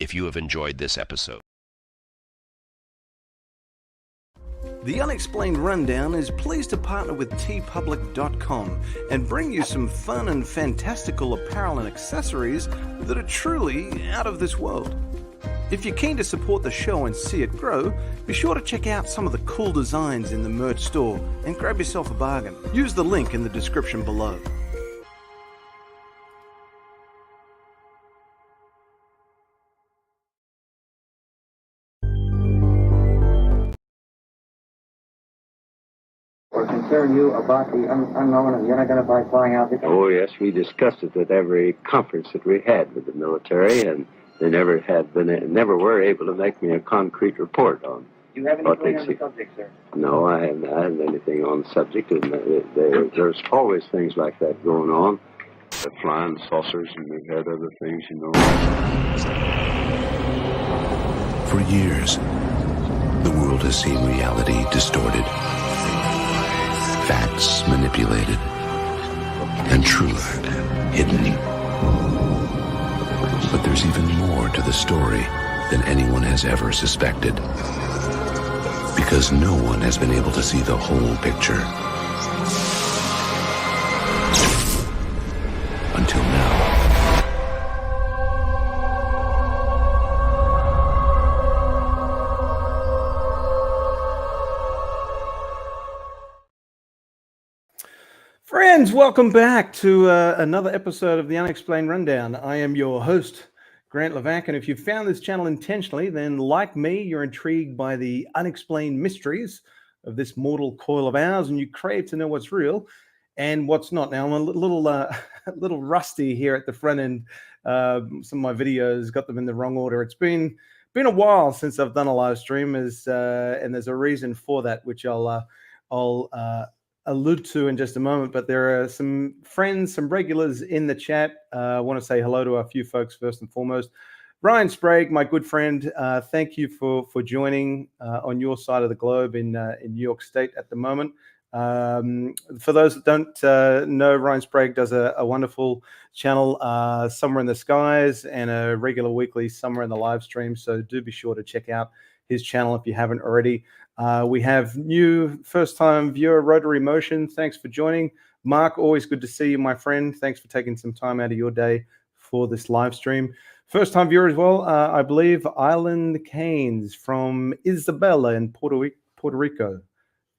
if you have enjoyed this episode. The Unexplained Rundown is pleased to partner with tpublic.com and bring you some fun and fantastical apparel and accessories that are truly out of this world. If you're keen to support the show and see it grow, be sure to check out some of the cool designs in the merch store and grab yourself a bargain. Use the link in the description below. Concern you about the unknown and the unidentified flying object? Oh, yes, we discussed it at every conference that we had with the military, and they never were able to make me a concrete report on. Do you have anything on the subject, sir? No, I haven't had anything on the subject, and there's always things like that going on. The flying saucers, and we've had other things, you know. For years, the world has seen reality distorted, facts manipulated, and truth hidden. But there's even more to the story than anyone has ever suspected, because no one has been able to see the whole picture until now. Friends, welcome back to another episode of the Unexplained Rundown. I am your host, Grant Lavac, and if you found this channel intentionally, then like me, you're intrigued by the unexplained mysteries of this mortal coil of ours, and you crave to know what's real and what's not. Now, I'm a little rusty here at the front end. Some of my videos got them in the wrong order. It's been a while since I've done a live stream, and there's a reason for that, which I'll allude to in just a moment. But there are some friends, some regulars in the chat. I want to say hello to a few folks first and foremost. Ryan Sprague, my good friend, thank you for joining on your side of the globe in New York State at the moment. For those that don't know, Ryan Sprague does a wonderful channel, Somewhere in the Skies, and a regular weekly Somewhere in the live stream. So do be sure to check out his channel if you haven't already. We have new first-time viewer, Rotary Motion. Thanks for joining. Mark, always good to see you, my friend. Thanks for taking some time out of your day for this live stream. First-time viewer as well, I believe, Island Keynes from Isabella in Puerto Rico.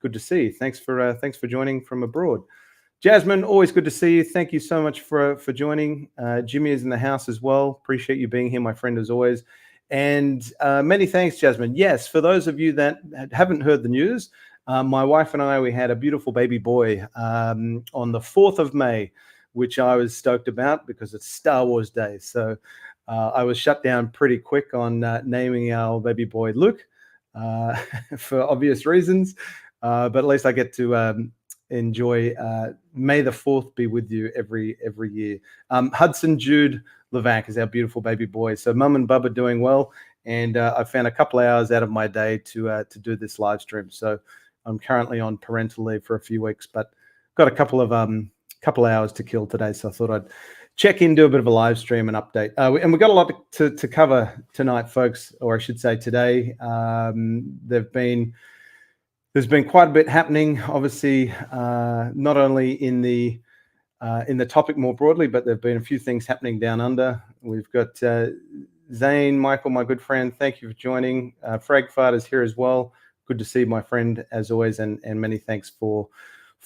Good to see you. Thanks for joining from abroad. Jasmine, always good to see you. Thank you so much for joining. Jimmy is in the house as well. Appreciate you being here, my friend, as always. And many thanks, Jasmine. Yes, for those of you that haven't heard the news, my wife and I, we had a beautiful baby boy on the 4th of May, which I was stoked about because it's Star Wars Day. So I was shut down pretty quick on naming our baby boy Luke for obvious reasons. But at least I get to enjoy May the 4th be with you every year. Hudson Jude Lavac is our beautiful baby boy. So mum and bub are doing well, and I found a couple hours out of my day to do this live stream. So I'm currently on parental leave for a few weeks, but got a couple hours to kill today. So I thought I'd check in, do a bit of a live stream and update. And we've got a lot to cover tonight, folks, or I should say today. There's been quite a bit happening, obviously, not only in the topic more broadly, but there've been a few things happening down under. We've got Zane, Michael, my good friend. Thank you for joining. Fragfart is here as well. Good to see my friend as always, and many thanks for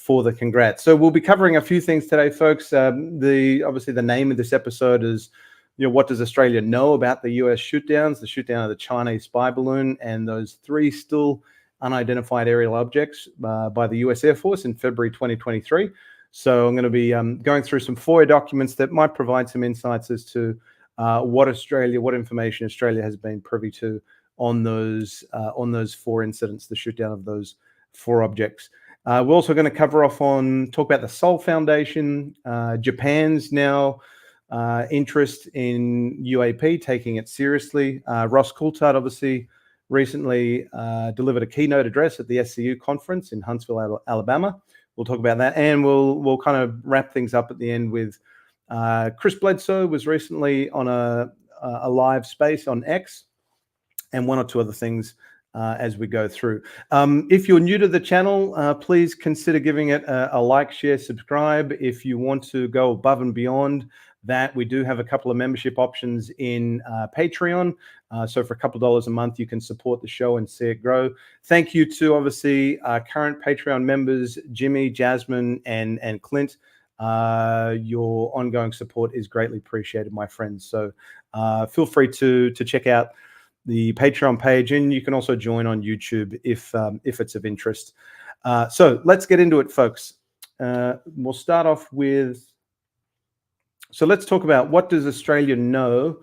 the congrats. So we'll be covering a few things today, folks. Obviously the name of this episode is, what does Australia know about the US shootdowns, the shootdown of the Chinese spy balloon, and those 3 still unidentified aerial objects by the US Air Force in February 2023. So I'm going to be going through some FOIA documents that might provide some insights as to what information Australia has been privy to on those 4 incidents, the shootdown of those 4 objects. We're also going to talk about the Seoul Foundation, Japan's now interest in UAP, taking it seriously. Ross Coulthart obviously recently delivered a keynote address at the SCU conference in Huntsville, Alabama. We'll talk about that, and we'll kind of wrap things up at the end with Chris Bledsoe was recently on a live space on X, and one or two other things as we go through. If you're new to the channel, please consider giving it a like, share, subscribe. If you want to go above and beyond that, we do have a couple of membership options in Patreon. So for a couple of dollars a month, you can support the show and see it grow. Thank you to, obviously, current Patreon members, Jimmy, Jasmine, and Clint. Your ongoing support is greatly appreciated, my friends. So feel free to check out the Patreon page, and you can also join on YouTube if it's of interest. So let's get into it, folks. We'll start off with, so let's talk about what does Australia know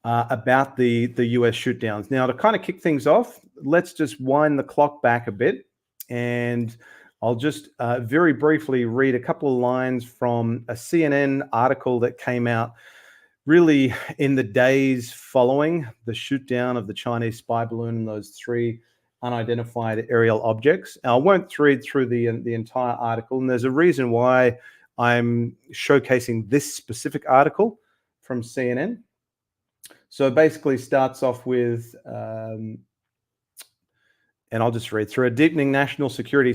about the US shootdowns. Now, to kind of kick things off, let's just wind the clock back a bit, and I'll just very briefly read a couple of lines from a CNN article that came out really in the days following the shootdown of the Chinese spy balloon and those 3 unidentified aerial objects. Now, I won't read through the entire article, and there's a reason why I'm showcasing this specific article from CNN. So it basically starts off with, and I'll just read through, a deepening national security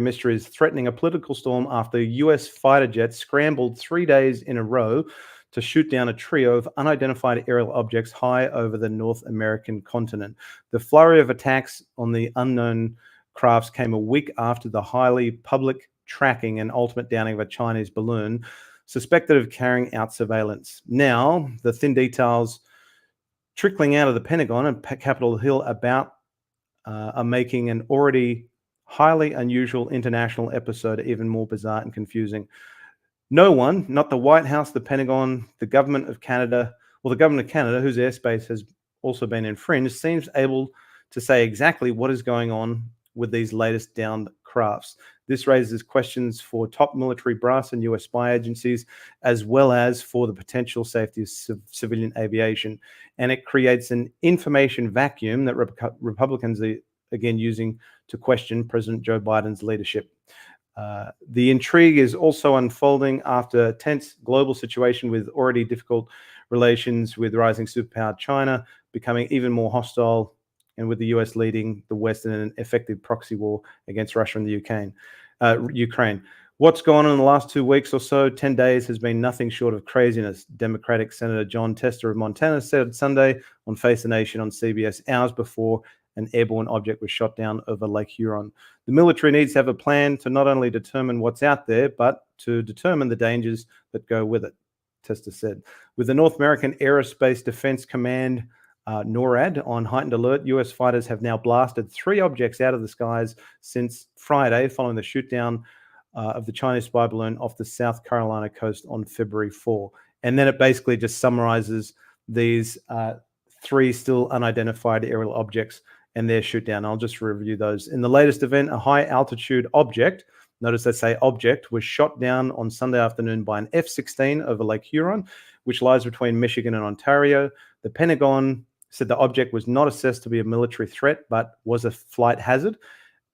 mystery is threatening a political storm after U.S. fighter jets scrambled 3 days in a row to shoot down a trio of unidentified aerial objects high over the North American continent. The flurry of attacks on the unknown crafts came a week after the highly public tracking and ultimate downing of a Chinese balloon suspected of carrying out surveillance. Now, the thin details trickling out of the Pentagon and Capitol Hill about are making an already highly unusual international episode even more bizarre and confusing. No one, not the White House, the Pentagon, the government of Canada, or the government of Canada, whose airspace has also been infringed, seems able to say exactly what is going on with these latest downed crafts. This raises questions for top military brass and US spy agencies, as well as for the potential safety of civilian aviation. And it creates an information vacuum that Republicans are again using to question President Joe Biden's leadership. The intrigue is also unfolding after a tense global situation with already difficult relations with rising superpower China becoming even more hostile, and with the US leading the West in an effective proxy war against Russia and the Ukraine. What's gone on in the last 2 weeks or so, 10 days, has been nothing short of craziness. Democratic Senator John Tester of Montana said Sunday on Face the Nation on CBS, hours before an airborne object was shot down over Lake Huron. The military needs to have a plan to not only determine what's out there, but to determine the dangers that go with it, Tester said. With the North American Aerospace Defense Command, NORAD, on heightened alert, US fighters have now blasted 3 objects out of the skies since Friday, following the shootdown of the Chinese spy balloon off the South Carolina coast on February 4. And then it basically just summarizes these 3 still unidentified aerial objects and their shoot down. I'll just review those. In the latest event, a high altitude object, notice they say object, was shot down on Sunday afternoon by an F-16 over Lake Huron, which lies between Michigan and Ontario. The Pentagon said the object was not assessed to be a military threat, but was a flight hazard.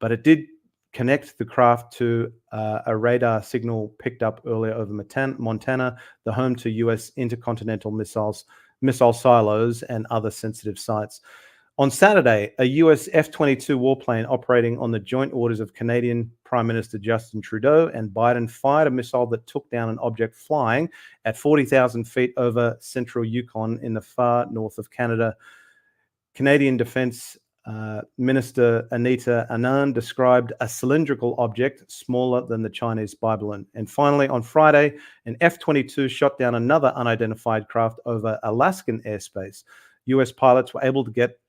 But it did connect the craft to a radar signal picked up earlier over Montana, the home to US intercontinental missile silos and other sensitive sites. On Saturday, a US F-22 warplane operating on the joint orders of Canadian Prime Minister Justin Trudeau and Biden fired a missile that took down an object flying at 40,000 feet over central Yukon in the far north of Canada. Canadian Defense Minister Anita Anand described a cylindrical object smaller than the Chinese spy balloon. And finally, on Friday, an F-22 shot down another unidentified craft over Alaskan airspace. US pilots were able to get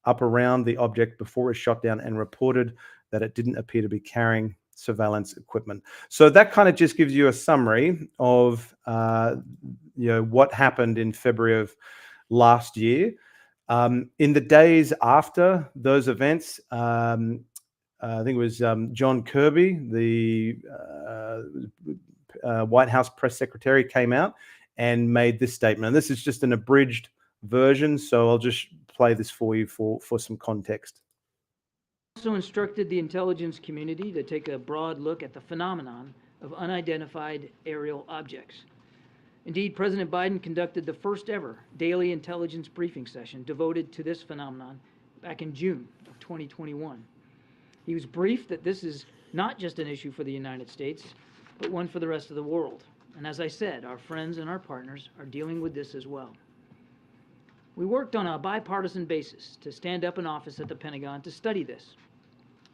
up around the object before it shot down and reported that it didn't appear to be carrying surveillance equipment. So that kind of just gives you a summary of what happened in February of last year. In the days after those events, I think it was John Kirby, the White House press secretary, came out and made this statement. And this is just an abridged version, so I'll just play this for you for some context. Also instructed the intelligence community to take a broad look at the phenomenon of unidentified aerial objects. Indeed, President Biden conducted the first ever daily intelligence briefing session devoted to this phenomenon back in June of 2021. He was briefed that this is not just an issue for the United States, but one for the rest of the world. And as I said, our friends and our partners are dealing with this as well. We worked on a bipartisan basis to stand up an office at the Pentagon to study this,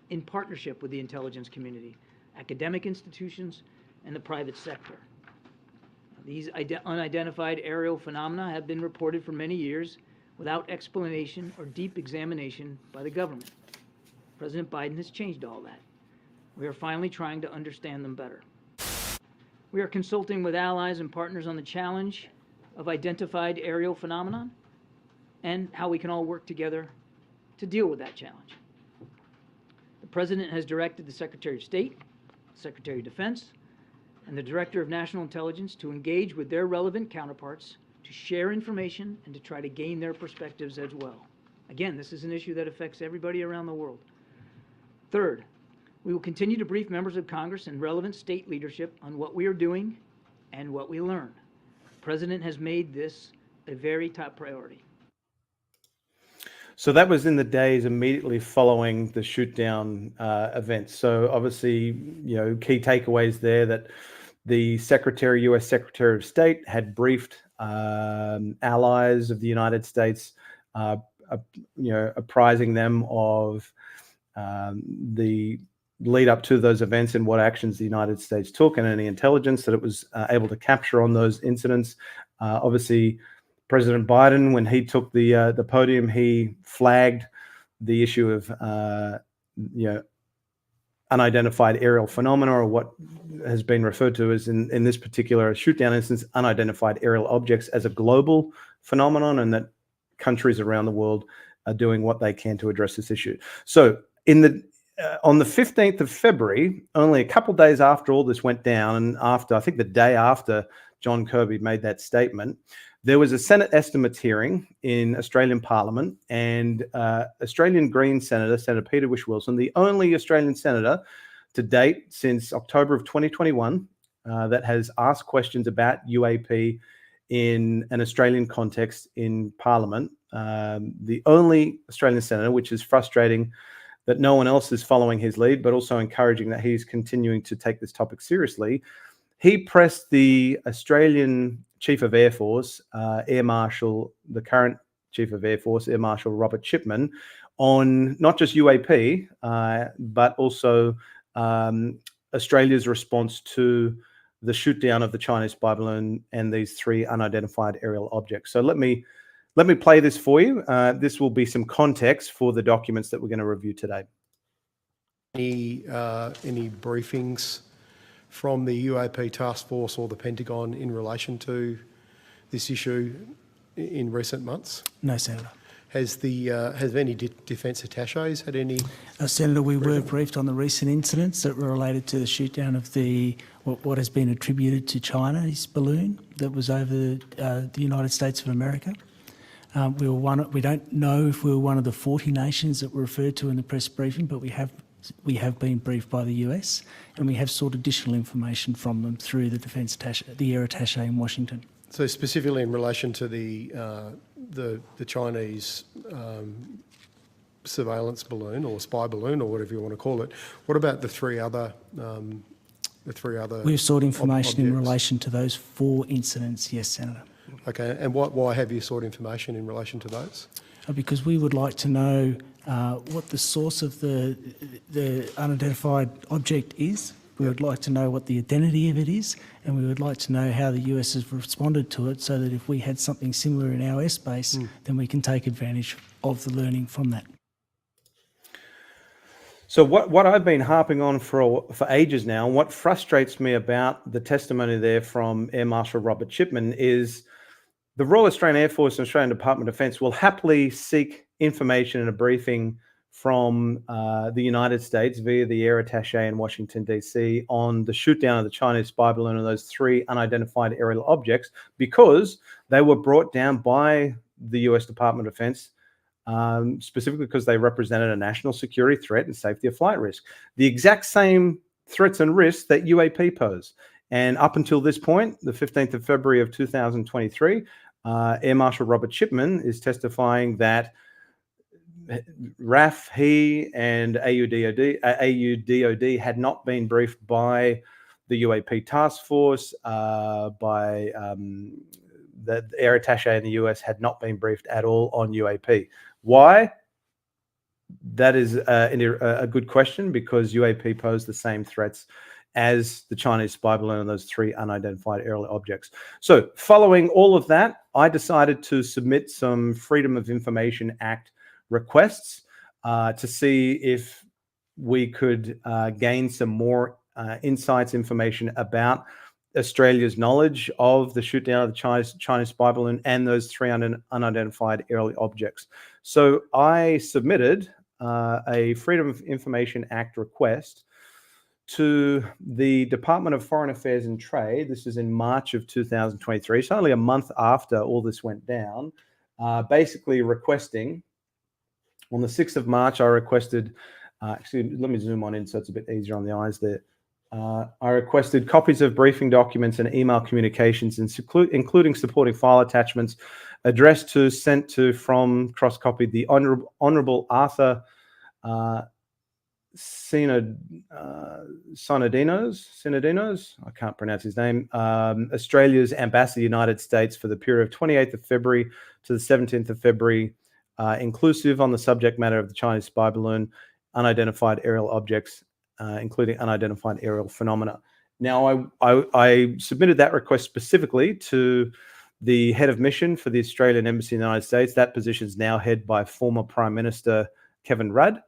in partnership with the intelligence community, academic institutions, and the private sector. These unidentified aerial phenomena have been reported for many years without explanation or deep examination by the government. President Biden has changed all that. We are finally trying to understand them better. We are consulting with allies and partners on the challenge of identified aerial phenomenon and how we can all work together to deal with that challenge. The President has directed the Secretary of State, Secretary of Defense, and the Director of National Intelligence to engage with their relevant counterparts, to share information, and to try to gain their perspectives as well. Again, this is an issue that affects everybody around the world. Third, we will continue to brief members of Congress and relevant state leadership on what we are doing and what we learn. The President has made this a very top priority. So that was in the days immediately following the shoot-down events. So obviously, key takeaways there that the U.S. Secretary of State had briefed allies of the United States, apprising them of the lead up to those events and what actions the United States took and any intelligence that it was able to capture on those incidents. Obviously, President Biden, when he took the podium, he flagged the issue of unidentified aerial phenomena, or what has been referred to as in this particular shoot-down instance, unidentified aerial objects, as a global phenomenon, and that countries around the world are doing what they can to address this issue. So on the 15th of February, only a couple of days after all this went down, and after, I think the day after John Kirby made that statement, there was a Senate estimates hearing in Australian Parliament, and Australian Greens Senator Peter Whish-Wilson, the only Australian senator to date since October of 2021 that has asked questions about UAP in an Australian context in Parliament, the only Australian senator, which is frustrating that no one else is following his lead, but also encouraging that he's continuing to take this topic seriously. He pressed the Australian Chief of Air Force, Air Marshal, the current Chief of Air Force, Air Marshal Robert Shipman, on not just UAP, but also Australia's response to the shoot down of the Chinese spy balloon and these 3 unidentified aerial objects. So let me play this for you. This will be some context for the documents that we're going to review today. Any briefings from the UAP task force or the Pentagon in relation to this issue in recent months? No, Senator. Has any defence attaches had any? Senator, we were briefed on the recent incidents that were related to the shoot down of what has been attributed to China's balloon that was over the United States of America. We don't know if we were one of the 40 nations that were referred to in the press briefing, but we have been briefed by the US, and we have sought additional information from them through the defence attaché, the air attaché in Washington. So specifically in relation to the Chinese surveillance balloon or spy balloon or whatever you want to call it, what about the three other? We've sought information in relation to those 4 incidents, yes, Senator. Okay, and why have you sought information in relation to those? Because we would like to know what the source of the unidentified object is. We would like to know what the identity of it is, and we would like to know how the US has responded to it, so that if we had something similar in our airspace, then we can take advantage of the learning from that. So what I've been harping on for ages now, and what frustrates me about the testimony there from Air Marshal Robert Shipman, is the Royal Australian Air Force and Australian Department of Defence will happily seek information in a briefing from the United States via the air attaché in Washington, D.C. on the shoot down of the Chinese spy balloon and those 3 unidentified aerial objects, because they were brought down by the US Department of Defense, specifically because they represented a national security threat and safety of flight risk. The exact same threats and risks that UAP pose. And up until this point, the 15th of February of 2023, Air Marshal Robert Shipman is testifying that RAAF, he and AUDOD had not been briefed by the UAP task force, by the air attaché in the US had not been briefed at all on UAP. Why? That is a good question, because UAP pose the same threats as the Chinese spy balloon and those 3 unidentified aerial objects. So following all of that, I decided to submit some Freedom of Information Act requests to see if we could gain some more insights, information about Australia's knowledge of the shoot down of the Chinese spy balloon and those 3 unidentified aerial objects. So I submitted a Freedom of Information Act request to the Department of Foreign Affairs and Trade. This is in March of 2023. It's only a month after all this went down, basically requesting, on the 6th of March, I requested, actually, let me zoom on in so it's a bit easier on the eyes there. I requested copies of briefing documents and email communications, including supporting file attachments, addressed to, sent to, from, cross-copied the Honourable Arthur Sinodinos, I can't pronounce his name, Australia's ambassador to the United States for the period of 28th of February to the 17th of February, inclusive on the subject matter of the Chinese spy balloon, unidentified aerial objects, including unidentified aerial phenomena. Now, I submitted that request specifically to the head of mission for the Australian Embassy in the United States. That position is now held by former Prime Minister Kevin Rudd.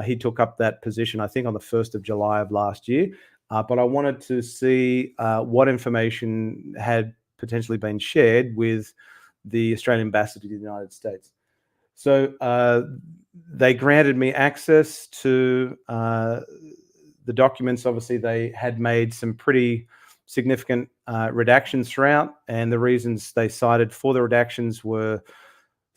He took up that position, I think, on the 1st of July of last year. But I wanted to see what information had potentially been shared with the Australian Ambassador to the United States. So they granted me access to the documents. Obviously, they had made some pretty significant redactions throughout, and the reasons they cited for the redactions were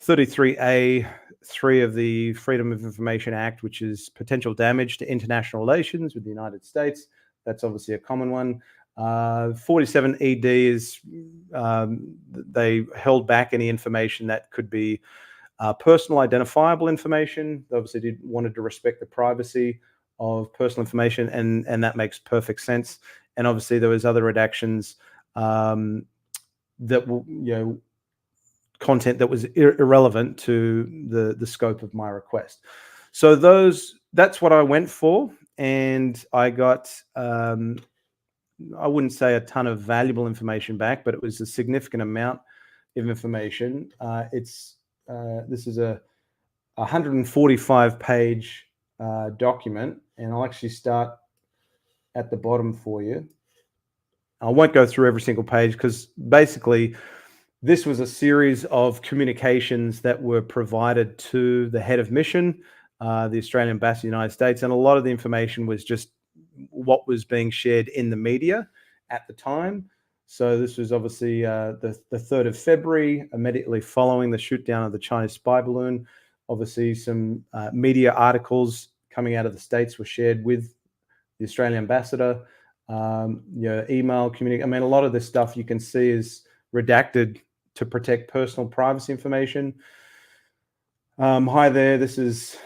33A(3) of the Freedom of Information Act, which is potential damage to international relations with the United States. That's obviously a common one. 47ED is they held back any information that could be personal identifiable information. They obviously wanted to respect the privacy of personal information, and that makes perfect sense. And obviously there was other redactions that will, content that was irrelevant to the scope of my request. So that's what I went for, and I got I wouldn't say a ton of valuable information back, but it was a significant amount of information. This is a 145-page document, and I'll actually start at the bottom for you. I won't go through every single page, because basically this was a series of communications that were provided to the head of mission, the Australian Ambassador to the United States, and a lot of the information was just what was being shared in the media at the time. So this was obviously the 3rd of February, immediately following the shoot down of the Chinese spy balloon. Obviously, some media articles coming out of the States were shared with the Australian ambassador. Email communication. I mean, a lot of this stuff you can see is redacted to protect personal privacy information. Hi there, this is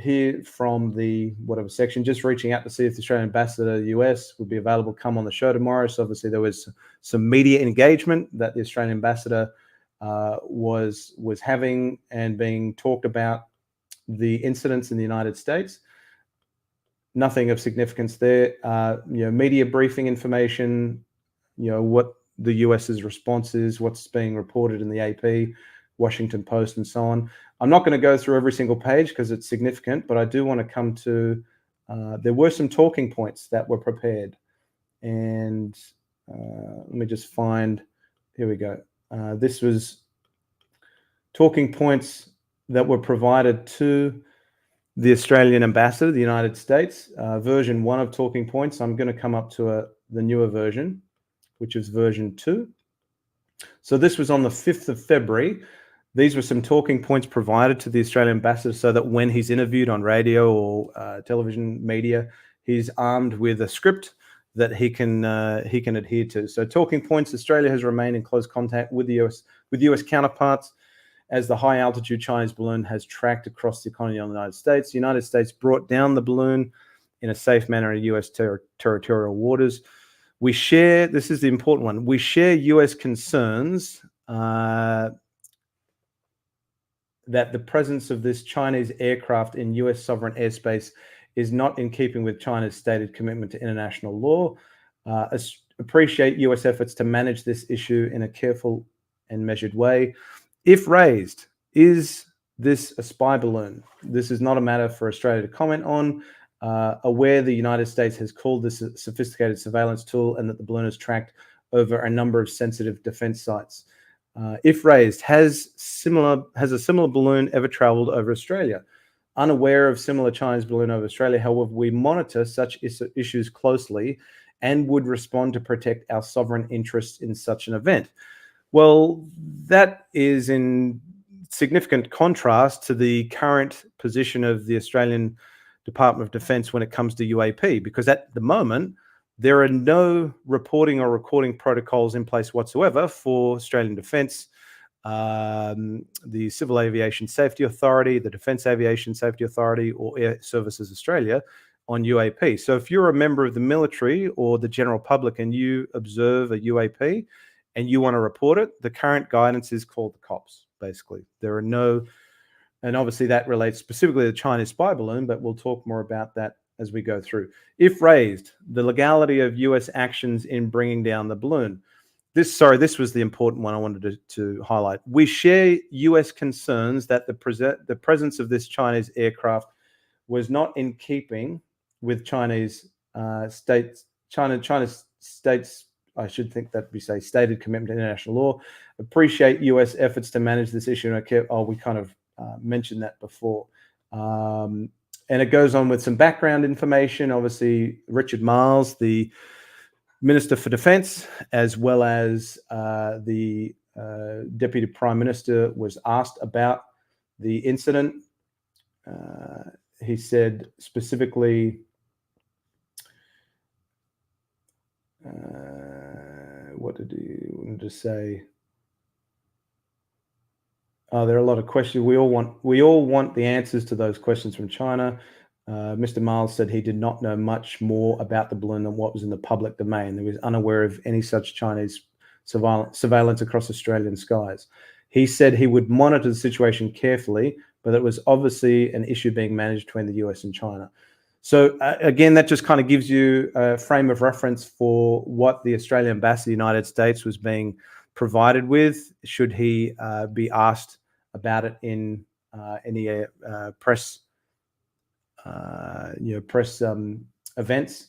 here from the whatever section, just reaching out to see if the Australian ambassador to the US would be available to come on the show tomorrow. So obviously there was some media engagement that the Australian ambassador was having and being talked about the incidents in the United States. Nothing of significance there. Media briefing information, what the US's response is, what's being reported in the AP, Washington Post, and so on. I'm not going to go through every single page because it's significant, but I do want to come to, there were some talking points that were prepared. And let me just find, here we go. This was talking points that were provided to the Australian ambassador to the United States. Version 1 of talking points. I'm going to come up to the newer version, which is version 2. So this was on the 5th of February. These were some talking points provided to the Australian ambassador so that when he's interviewed on radio or television media, he's armed with a script that he can adhere to. So talking points: Australia has remained in close contact with the US counterparts as the high altitude Chinese balloon has tracked across the continental United States. The United States brought down the balloon in a safe manner in US territorial waters. We share, this is the important one, we share US concerns that the presence of this Chinese aircraft in US sovereign airspace is not in keeping with China's stated commitment to international law. Appreciate US efforts to manage this issue in a careful and measured way. If raised, is this a spy balloon? This is not a matter for Australia to comment on. Aware the United States has called this a sophisticated surveillance tool and that the balloon is tracked over a number of sensitive defense sites. If raised, has a similar balloon ever traveled over Australia? Unaware of similar Chinese balloon over Australia, however, we monitor such issues closely and would respond to protect our sovereign interests in such an event. Well, that is in significant contrast to the current position of the Australian Department of Defence when it comes to UAP, because at the moment, there are no reporting or recording protocols in place whatsoever for Australian Defence, the Civil Aviation Safety Authority, the Defence Aviation Safety Authority, or Air Services Australia on UAP. So if you're a member of the military or the general public and you observe a UAP and you want to report it, the current guidance is called the COPS, basically. There are no, and obviously that relates specifically to the Chinese spy balloon, but we'll talk more about that as we go through. If raised, the legality of US actions in bringing down the balloon. This was the important one I wanted to highlight. We share US concerns that the presence of this Chinese aircraft was not in keeping with China's states, I should think that we say stated commitment to international law. Appreciate US efforts to manage this issue. We kind of mentioned that before. And it goes on with some background information. Obviously, Richard Marles, the Minister for Defence, as well as the Deputy Prime Minister, was asked about the incident. He said specifically, what did he want to say? There are a lot of questions. We all want the answers to those questions from China. Mr. Miles said he did not know much more about the balloon than what was in the public domain. He was unaware of any such Chinese surveillance across Australian skies. He said he would monitor the situation carefully, but it was obviously an issue being managed between the US and China. So again, that just kind of gives you a frame of reference for what the Australian Ambassador to the United States was being provided with, should he be asked about it in any press events.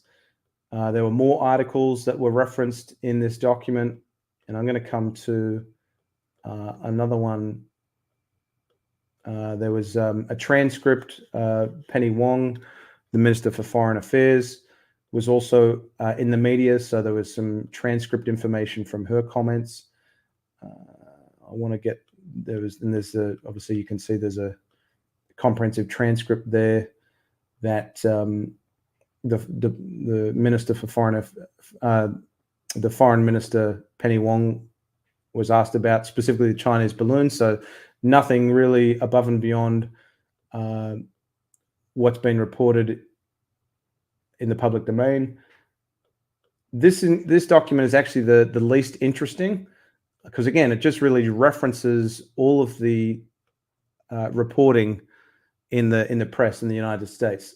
There were more articles that were referenced in this document, and I'm going to come to another one. There was a transcript. Penny Wong, the Minister for Foreign Affairs, was also in the media, so there was some transcript information from her comments. I want to get obviously you can see there's a comprehensive transcript there that the Minister for the Foreign Minister Penny Wong was asked about, specifically the Chinese balloon. So nothing really above and beyond what's been reported in the public domain. This document is actually the least interesting, because again, it just really references all of the reporting in the press in the United States.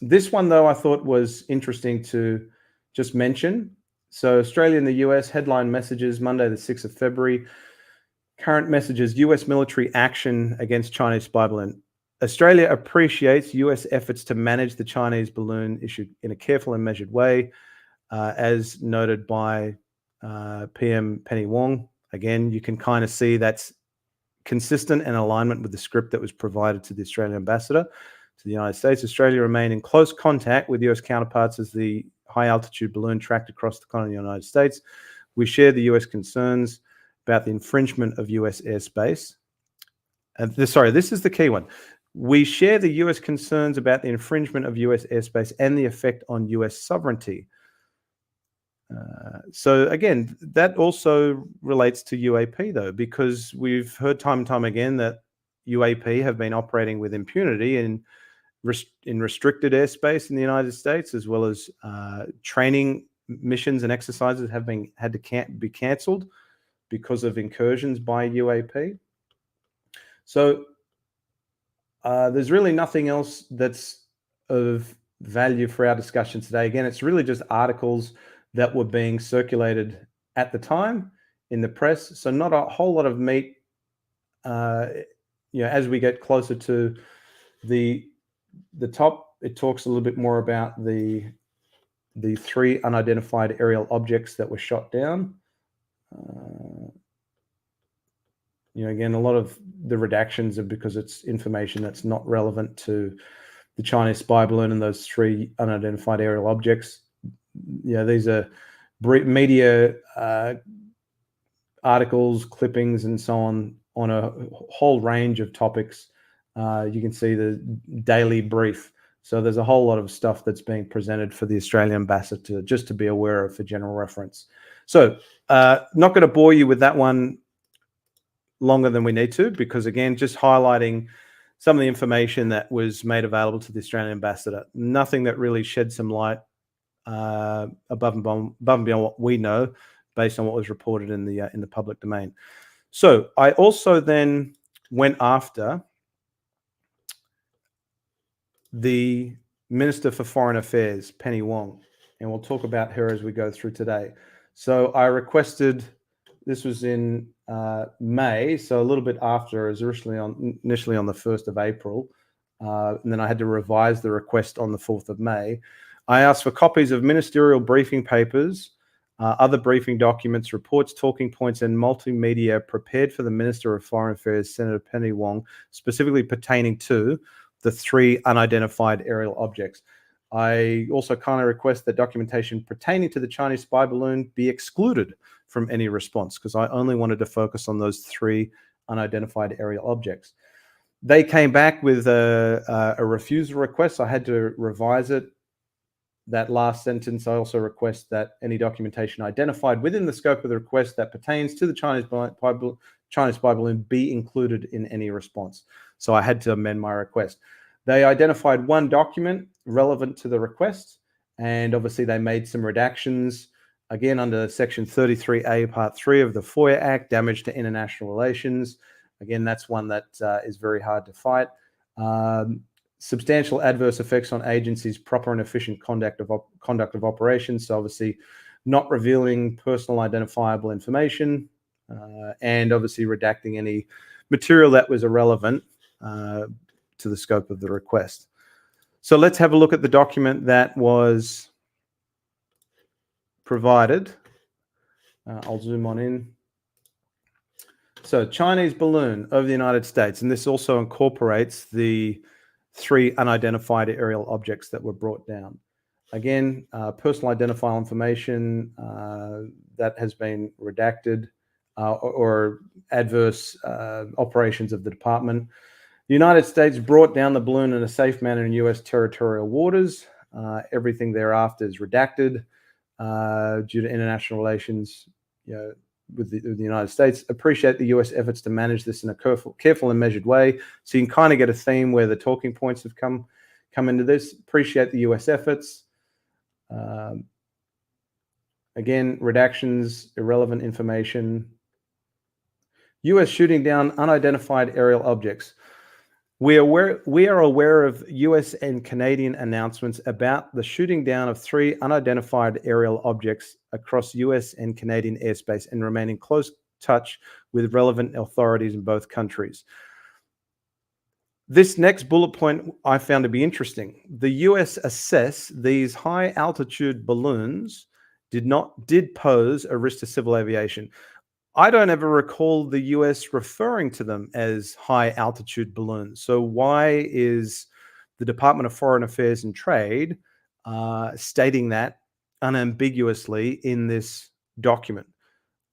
This one, though, I thought was interesting to just mention. So Australia and the US, headline messages, Monday the 6th of February. Current messages, US military action against Chinese spy balloon. Australia appreciates US efforts to manage the Chinese balloon issue in a careful and measured way, as noted by PM Penny Wong. Again, you can kind of see that's consistent and alignment with the script that was provided to the Australian ambassador to the United States. Australia remained in close contact with US counterparts as the high altitude balloon tracked across the continental United States. We share the US concerns about the infringement of US airspace. This is the key one. We share the US concerns about the infringement of US airspace and the effect on US sovereignty. So again, that also relates to UAP though, because we've heard time and time again that UAP have been operating with impunity in restricted airspace in the United States, as well as training missions and exercises have had to be cancelled because of incursions by UAP. So there's really nothing else that's of value for our discussion today. Again, it's really just articles that were being circulated at the time in the press. So not a whole lot of meat. As we get closer to the top, it talks a little bit more about the 3 unidentified aerial objects that were shot down. Again, a lot of the redactions are because it's information that's not relevant to the Chinese spy balloon and those 3 unidentified aerial objects. These are media articles, clippings, and so on a whole range of topics. You can see the daily brief. So there's a whole lot of stuff that's being presented for the Australian ambassador just to be aware of for general reference. So not going to bore you with that one longer than we need to, because again, just highlighting some of the information that was made available to the Australian ambassador. Nothing that really shed some light above and beyond what we know, based on what was reported in the public domain. So I also then went after the Minister for Foreign Affairs, Penny Wong, and we'll talk about her as we go through today. So I requested, this was in May, so a little bit after, as initially on the 1st of April, and then I had to revise the request on the 4th of May. I asked for copies of ministerial briefing papers, other briefing documents, reports, talking points, and multimedia prepared for the Minister of Foreign Affairs, Senator Penny Wong, specifically pertaining to the 3 unidentified aerial objects. I also kindly request that documentation pertaining to the Chinese spy balloon be excluded from any response, because I only wanted to focus on those 3 unidentified aerial objects. They came back with a refusal request. I had to revise it. That last sentence, I also request that any documentation identified within the scope of the request that pertains to the Chinese spy balloon be included in any response. So I had to amend my request. They identified one document relevant to the request, and obviously they made some redactions, again under Section 33A, Part 3 of the FOIA Act, damage to international relations. Again, that's one that is very hard to fight. Substantial adverse effects on agencies' proper and efficient conduct of operations. So obviously not revealing personal identifiable information, and obviously redacting any material that was irrelevant to the scope of the request. So let's have a look at the document that was provided. I'll zoom on in. So Chinese balloon over the United States, and this also incorporates the 3 unidentified aerial objects that were brought down. Again, personal identifiable information that has been redacted, or adverse operations of the department. The United States brought down the balloon in a safe manner in U.S. territorial waters. Everything thereafter is redacted due to international relations, with the United States. Appreciate the U.S. efforts to manage this in a careful and measured way. So you can kind of get a theme where the talking points have come into this. Appreciate the U.S. efforts. Again, redactions, irrelevant information. U.S. shooting down unidentified aerial objects. We are aware of U.S. and Canadian announcements about the shooting down of 3 unidentified aerial objects across U.S. and Canadian airspace, and remain in close touch with relevant authorities in both countries. This next bullet point I found to be interesting. The U.S. assess these high altitude balloons did pose a risk to civil aviation. I don't ever recall the US referring to them as high altitude balloons. So why is the Department of Foreign Affairs and Trade stating that unambiguously in this document?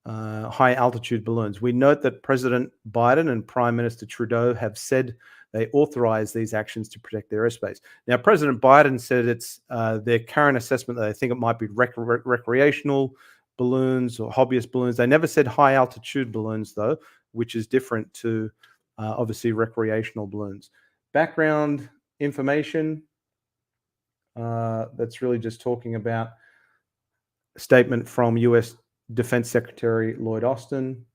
High altitude balloons. We note that President Biden and Prime Minister Trudeau have said they authorize these actions to protect their airspace. Now, President Biden said it's their current assessment that they think it might be recreational balloons or hobbyist balloons. They never said high altitude balloons, though, which is different to obviously recreational balloons. Background information, that's really just talking about a statement from U.S. Defense Secretary Lloyd Austin.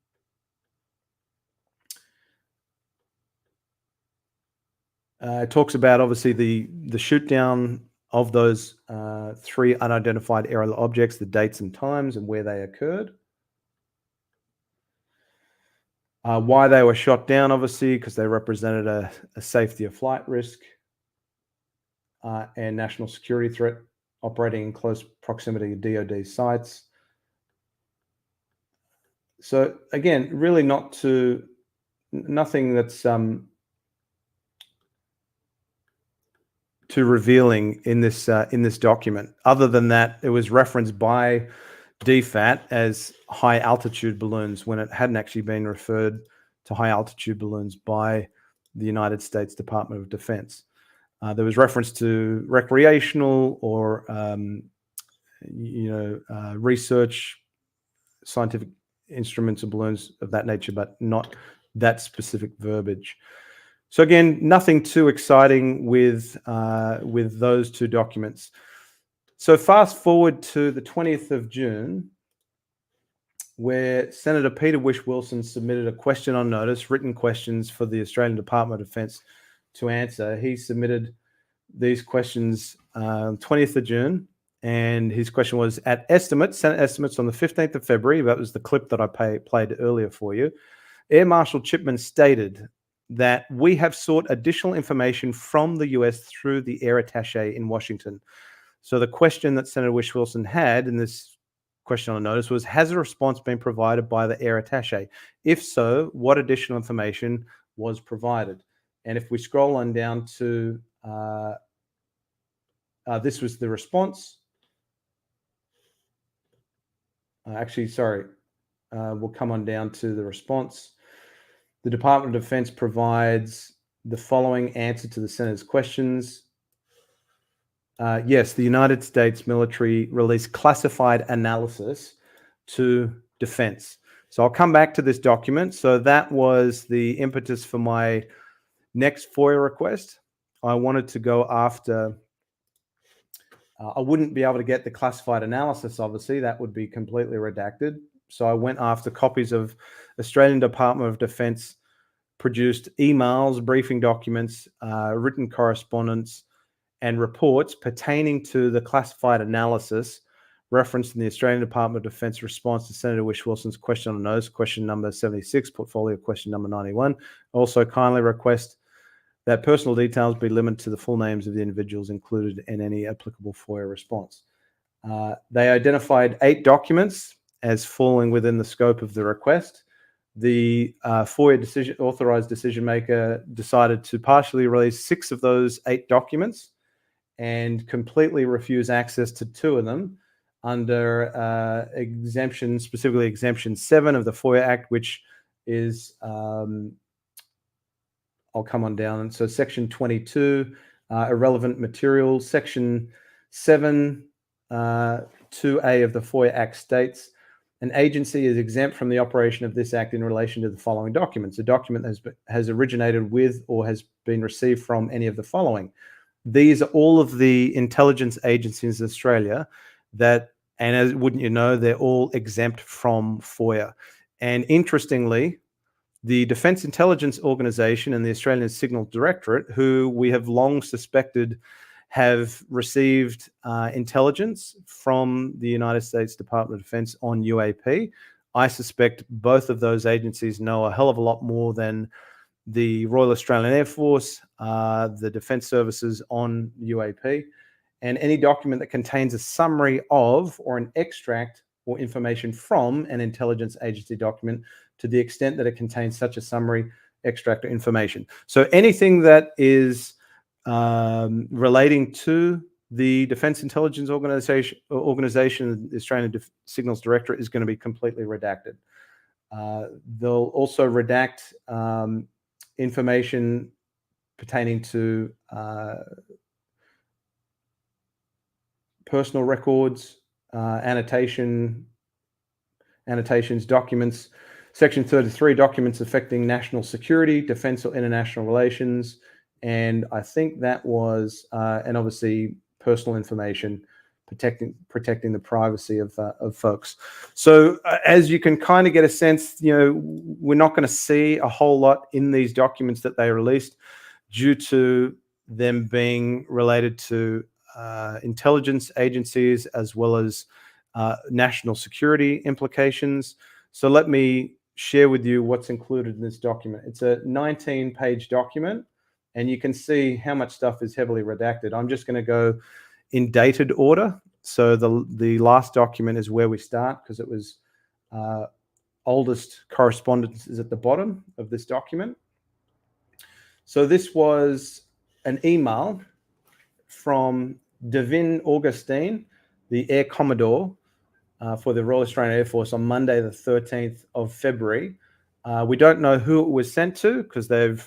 It talks about obviously the shoot down of those 3 unidentified aerial objects, the dates and times and where they occurred. Why they were shot down, obviously, because they represented a safety of flight risk and national security threat operating in close proximity to DoD sites. So again, really nothing that's too revealing in this document. Other than that, it was referenced by DFAT as high altitude balloons when it hadn't actually been referred to high altitude balloons by the United States Department of Defense. There was reference to recreational or research, scientific instruments or balloons of that nature, but not that specific verbiage. So again, nothing too exciting with those 2 documents. So fast forward to the 20th of June, where Senator Peter Whish-Wilson submitted a question on notice, written questions for the Australian Department of Defence to answer. He submitted these questions 20th of June, and his question was, at estimates, Senate estimates on the 15th of February, that was the clip that I played earlier for you, Air Marshal Chipman stated that we have sought additional information from the US through the air attaché in Washington. So the question that Senator Whish-Wilson had in this question on notice was, has a response been provided by the air attaché? If so, what additional information was provided? And if we scroll on down to, this was the response. We'll come on down to the response. The Department of Defense provides the following answer to the Senator's questions. Yes, the United States military released classified analysis to defense. So I'll come back to this document. So that was the impetus for my next FOIA request. I wanted to go after, I wouldn't be able to get the classified analysis, obviously, that would be completely redacted. So I went after copies of Australian Department of Defense produced emails, briefing documents, written correspondence, and reports pertaining to the classified analysis referenced in the Australian Department of Defense response to Senator Whish-Wilson's question on notice, question number 76, portfolio question number 91. Also kindly request that personal details be limited to the full names of the individuals included in any applicable FOIA response. They identified 8 documents as falling within the scope of the request. The FOIA authorized decision maker decided to partially release 6 of those 8 documents and completely refuse access to 2 of them under exemption, specifically exemption 7 of the FOIA Act, which is, I'll come on down. So section 22, irrelevant materials, section 7, 2A of the FOIA Act states, an agency is exempt from the operation of this act in relation to the following documents. A document has originated with or has been received from any of the following. These are all of the intelligence agencies in Australia that, and as wouldn't you know, they're all exempt from FOIA. And interestingly, the Defence Intelligence Organisation and the Australian Signals Directorate, who we have long suspected have received intelligence from the United States Department of Defense on UAP. I suspect both of those agencies know a hell of a lot more than the Royal Australian Air Force, the Defence Services on UAP, and any document that contains a summary of or an extract or information from an intelligence agency document to the extent that it contains such a summary, extract, or information. So anything that is relating to the Defence Intelligence Organisation, the Australian Signals Directorate, is going to be completely redacted. They'll also redact information pertaining to personal records, annotations, documents, Section 33, documents affecting national security, defense or international relations, and I think that was, and obviously personal information, protecting the privacy of folks. So as you can kind of get a sense, we're not going to see a whole lot in these documents that they released due to them being related to intelligence agencies as well as national security implications. So let me share with you what's included in this document. It's a 19-page document, and you can see how much stuff is heavily redacted. I'm just going to go in dated order. So the last document is where we start because it was oldest correspondence is at the bottom of this document. So this was an email from Devin Augustine, the Air Commodore for the Royal Australian Air Force on Monday, the 13th of February. We don't know who it was sent to because they've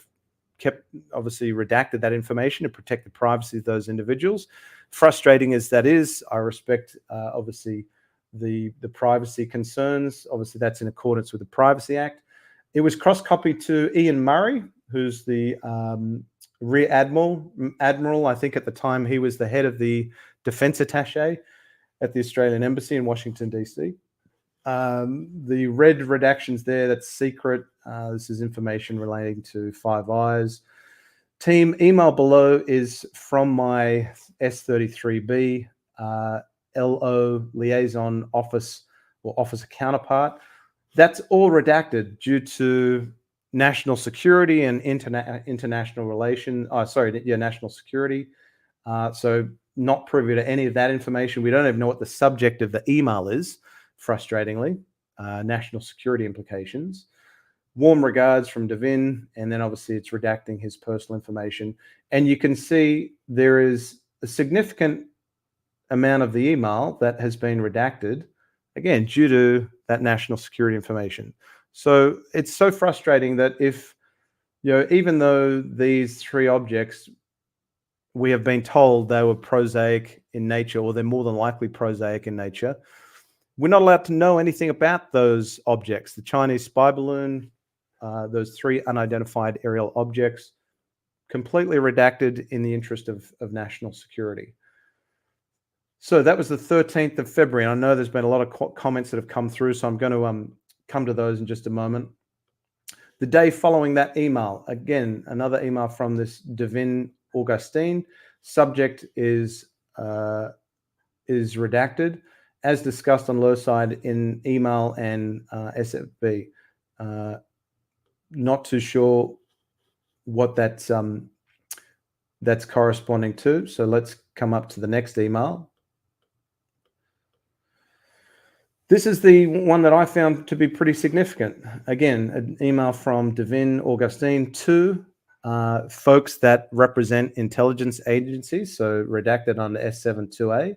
obviously redacted that information to protect the privacy of those individuals. Frustrating as that is, I respect obviously the privacy concerns. Obviously, that's in accordance with the Privacy Act. It was cross-copied to Ian Murray, who's the Rear Admiral. I think at the time he was the head of the Defence Attaché at the Australian Embassy in Washington, D.C. The red redactions there, that's secret. This is information relating to Five Eyes. Team, email below is from my S33B LO liaison office or officer counterpart. That's all redacted due to national security and international relation. National security. So not privy to any of that information. We don't even know what the subject of the email is, frustratingly. National security implications. Warm regards from Devin, and then obviously it's redacting his personal information. And you can see there is a significant amount of the email that has been redacted, again, due to that national security information. So it's so frustrating that if, even though these three objects, we have been told they were prosaic in nature, or they're more than likely prosaic in nature, we're not allowed to know anything about those objects. The Chinese spy balloon, those three unidentified aerial objects, completely redacted in the interest of national security. So that was the 13th of February. And I know there's been a lot of comments that have come through, so I'm going to come to those in just a moment. The day following that email, again, another email from this Devin Augustine. Subject is redacted, as discussed on low side in email and SFB. Not too sure what that's corresponding to. So let's come up to the next email. This is the one that I found to be pretty significant. Again, an email from Devin Augustine to folks that represent intelligence agencies, so redacted under S72A,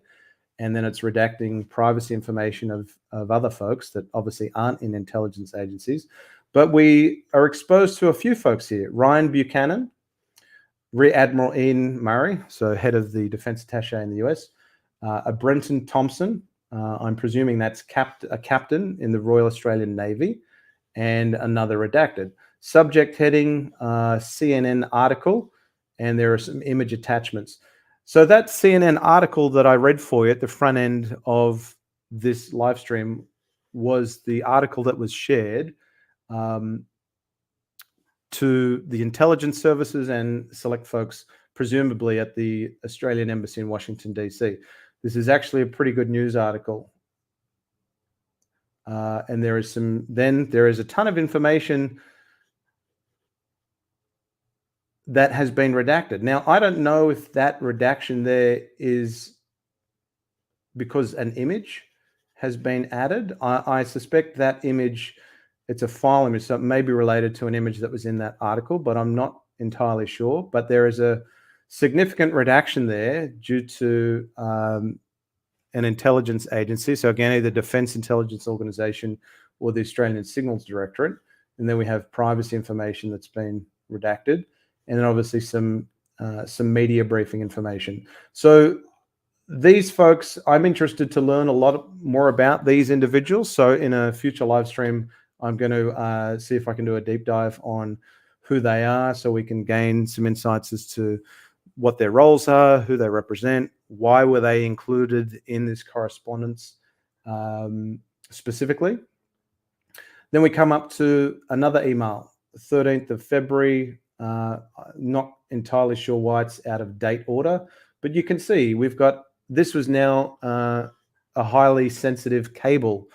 and then it's redacting privacy information of other folks that obviously aren't in intelligence agencies. But we are exposed to a few folks here. Ryan Buchanan, Rear Admiral Ian Murray, so head of the Defense Attaché in the US, a Brenton Thompson, I'm presuming that's a captain in the Royal Australian Navy, and another redacted. Subject heading, CNN article, and there are some image attachments. So that CNN article that I read for you at the front end of this live stream was the article that was shared to the intelligence services and select folks, presumably at the Australian Embassy in Washington, D.C. This is actually a pretty good news article. And there is a ton of information that has been redacted. Now, I don't know if that redaction there is because an image has been added. I suspect that image, it's a file image, so it may be related to an image that was in that article, but I'm not entirely sure. But there is a significant redaction there due to an intelligence agency. So again, either Defence Intelligence Organisation or the Australian Signals Directorate. And then we have privacy information that's been redacted. and then obviously some media briefing information. So these folks, I'm interested to learn a lot more about these individuals. So in a future live stream, I'm going to see if I can do a deep dive on who they are, so we can gain some insights as to what their roles are, who they represent, why were they included in this correspondence specifically. Then we come up to another email, 13th of February. Not entirely sure why it's out of date order, but you can see we've got, this was now a highly sensitive cable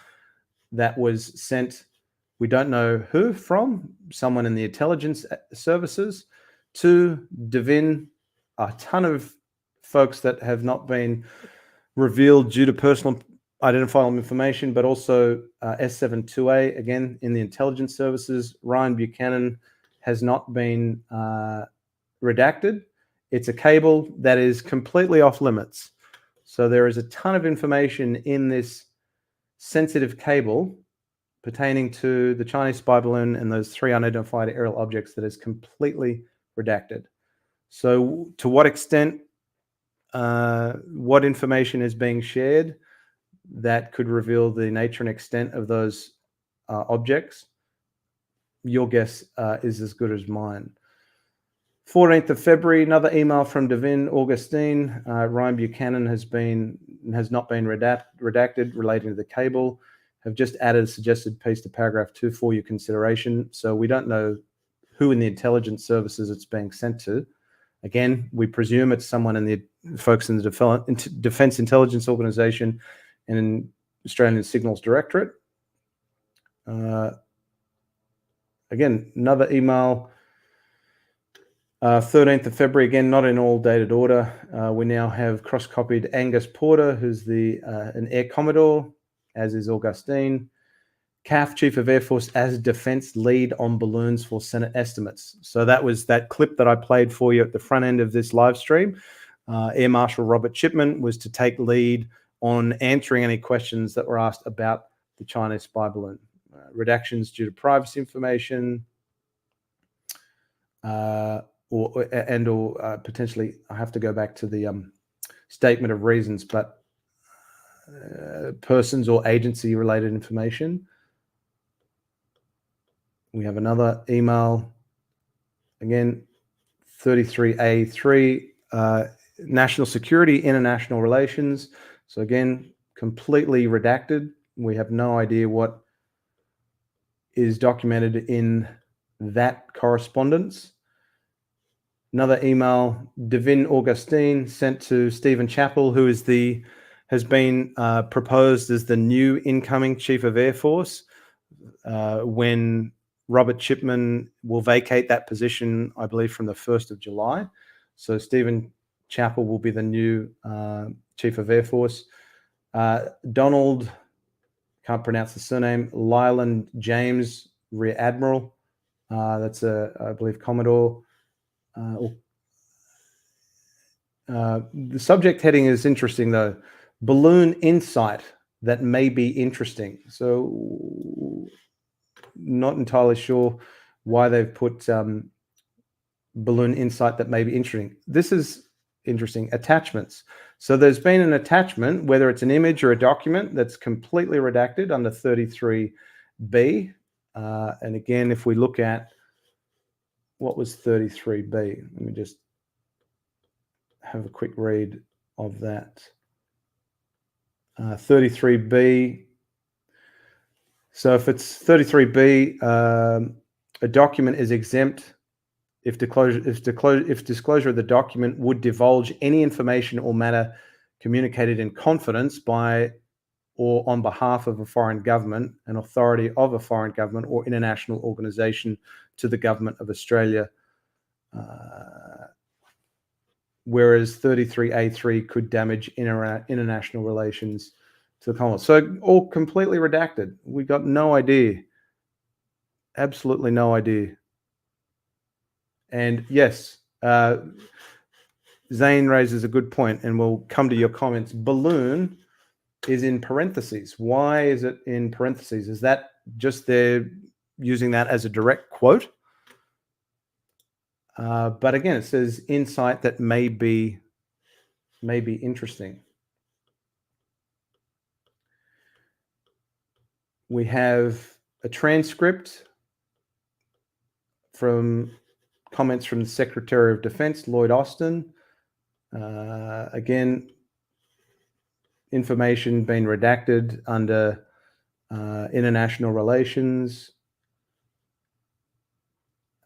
that was sent, we don't know who from, someone in the intelligence services, to Devin, a ton of folks that have not been revealed due to personal identifiable information, but also S72A, again, in the intelligence services. Ryan Buchanan has not been redacted. It's a cable that is completely off limits. So there is a ton of information in this sensitive cable pertaining to the Chinese spy balloon and those 3 unidentified aerial objects that is completely redacted. So to what extent, what information is being shared that could reveal the nature and extent of those objects, your guess is as good as mine. 14th of February, another email from Devin Augustine. Ryan Buchanan has not been redacted relating to the cable. Have just added a suggested piece to paragraph 2 for your consideration. So we don't know who in the intelligence services it's being sent to. Again, we presume it's someone in the folks in the Defence Intelligence Organisation and in Australian Signals Directorate. Again, another email, 13th of February, again, not in all dated order. We now have cross-copied Angus Porter, who's an Air Commodore, as is Augustine. CAF, Chief of Air Force, as Defence Lead on Balloons for Senate Estimates. So that was that clip that I played for you at the front end of this live stream. Air Marshal Robert Chipman was to take lead on answering any questions that were asked about the Chinese spy balloon. Redactions due to privacy information, or potentially, I have to go back to the statement of reasons, but persons or agency related information. We have another email, again, 33A3, national security, international relations. So again, completely redacted. We have no idea what is documented in that correspondence. Another email, Devin Augustine, sent to Stephen Chappell, who has been proposed as the new incoming Chief of Air Force when Robert Chipman will vacate that position, I believe, from the 1st of July. So Stephen Chappell will be the new Chief of Air Force. Donald, can't pronounce the surname, Lyland James, Rear Admiral. That's I believe, Commodore. The subject heading is interesting, though. Balloon insight that may be interesting. So not entirely sure why they've put balloon insight that may be interesting. This is interesting. Attachments. So there's been an attachment, whether it's an image or a document, that's completely redacted under 33B. And again, if we look at what was 33B, let me just have a quick read of that. 33B. So if it's 33B, a document is exempt if disclosure of the document would divulge any information or matter communicated in confidence by or on behalf of a foreign government, an authority of a foreign government or international organization to the government of Australia. Whereas 33A3 could damage international relations to the Commonwealth. So all completely redacted. We got no idea. Absolutely no idea. And yes, Zane raises a good point, and we'll come to your comments. Balloon is in parentheses. Why is it in parentheses? Is that just they're using that as a direct quote? But again, it says insight that may be interesting. We have a transcript from comments from the Secretary of Defense, Lloyd Austin. Again, information being redacted under international relations.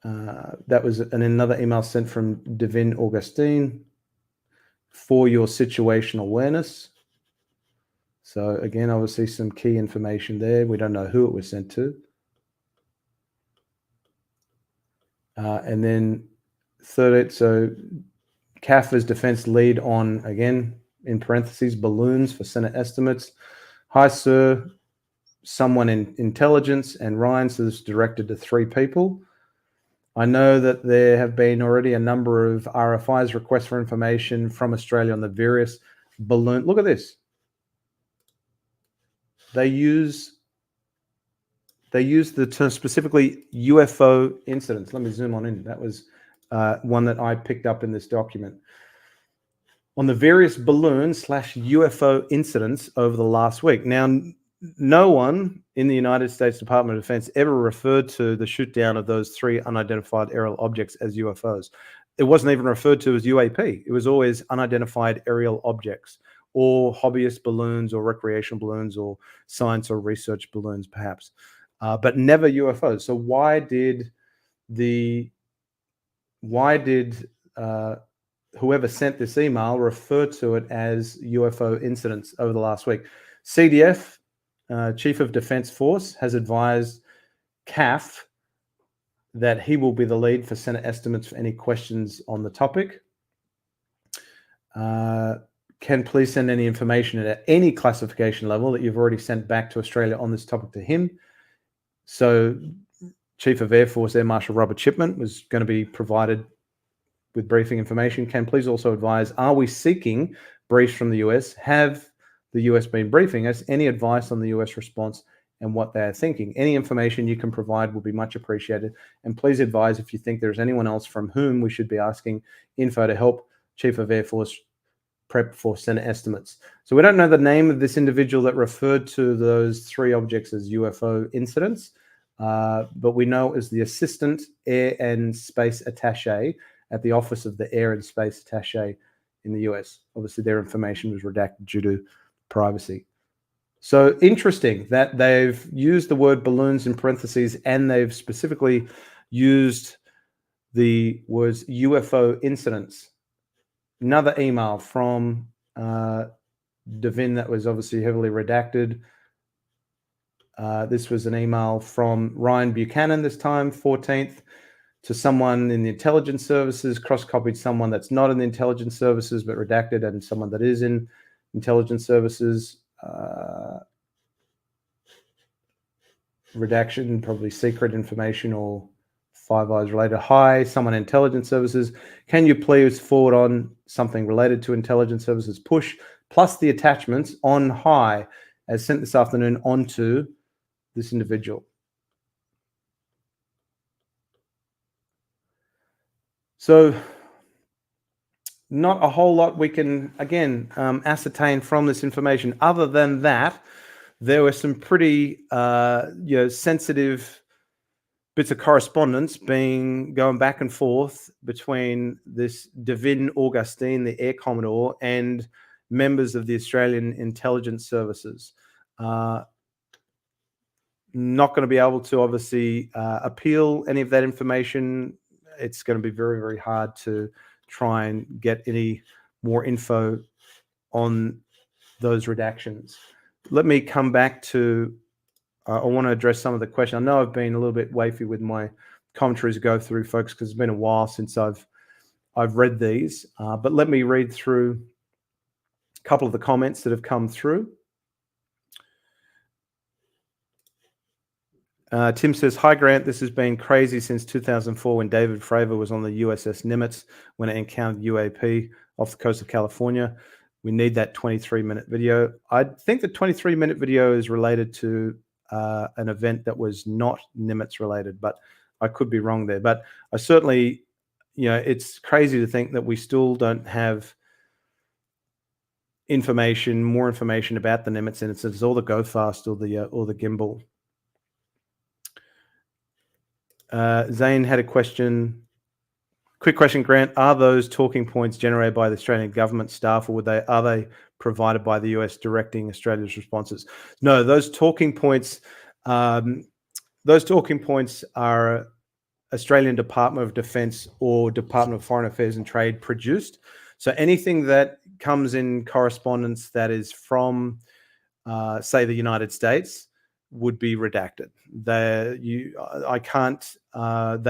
That was another email sent from Devin Augustine for your situational awareness. So again, obviously some key information there. We don't know who it was sent to. And then third, so CAF's defense lead on, again, in parentheses, balloons for Senate estimates. Hi, sir, someone in intelligence, and Ryan, so this is directed to 3 people. I know that there have been already a number of RFIs, requests for information from Australia on the various balloon. Look at this. They use the term specifically UFO incidents. Let me zoom on in. That was one that I picked up in this document. On the various balloon/UFO incidents over the last week. Now, no one in the United States Department of Defense ever referred to the shoot down of those 3 unidentified aerial objects as UFOs. It wasn't even referred to as UAP. It was always unidentified aerial objects, or hobbyist balloons, or recreational balloons, or science or research balloons, perhaps, but never UFOs. So why did whoever sent this email refer to it as UFO incidents over the last week? CDF, Chief of Defense Force, has advised CAF that he will be the lead for Senate estimates for any questions on the topic. Can please send any information at any classification level that you've already sent back to Australia on this topic to him. So Chief of Air Force Air Marshal Robert Shipman was going to be provided with briefing information. Can please also advise, are we seeking briefs from the US? Have the US been briefing us? Any advice on the US response and what they're thinking? Any information you can provide will be much appreciated. And please advise if you think there's anyone else from whom we should be asking info to help Chief of Air Force prep for Senate estimates. So we don't know the name of this individual that referred to those 3 objects as UFO incidents, but we know as the Assistant Air and Space Attaché at the Office of the Air and Space Attaché in the US. Obviously, their information was redacted due to privacy. So interesting that they've used the word balloons in parentheses, and they've specifically used the words UFO incidents. Another email from Devin that was obviously heavily redacted. This was an email from Ryan Buchanan this time, 14th, to someone in the intelligence services, cross-copied someone that's not in the intelligence services but redacted, and someone that is in intelligence services. Redaction, probably secret information or Five Eyes related. Hi, someone in intelligence services. Can you please forward on something related to intelligence services? Push plus the attachments on high as sent this afternoon onto this individual. So not a whole lot we can, again, ascertain from this information. Other than that, there were some pretty sensitive bits of correspondence going back and forth between this Devin Augustine, the Air Commodore, and members of the Australian intelligence services. Not going to be able to obviously appeal any of that information. It's going to be very, very hard to try and get any more info on those redactions. Let me come back to, I want to address some of the questions. I know I've been a little bit wafy with my commentaries to go through, folks, because it's been a while since I've read these. But let me read through a couple of the comments that have come through. Tim says, hi, Grant. This has been crazy since 2004 when David Fravor was on the USS Nimitz when it encountered UAP off the coast of California. We need that 23-minute video. I think the 23-minute video is related to an event that was not Nimitz related, but I could be wrong there. But I certainly it's crazy to think that we still don't have more information about the Nimitz incidents, or the Go Fast, or the gimbal. Zane had a question. Quick question, Grant. Are those talking points generated by the Australian government staff, or are they provided by the US directing Australia's responses? No, those talking points are Australian Department of Defence or Department of Foreign Affairs and Trade produced. So anything that comes in correspondence that is from, say, the United States, would be redacted. They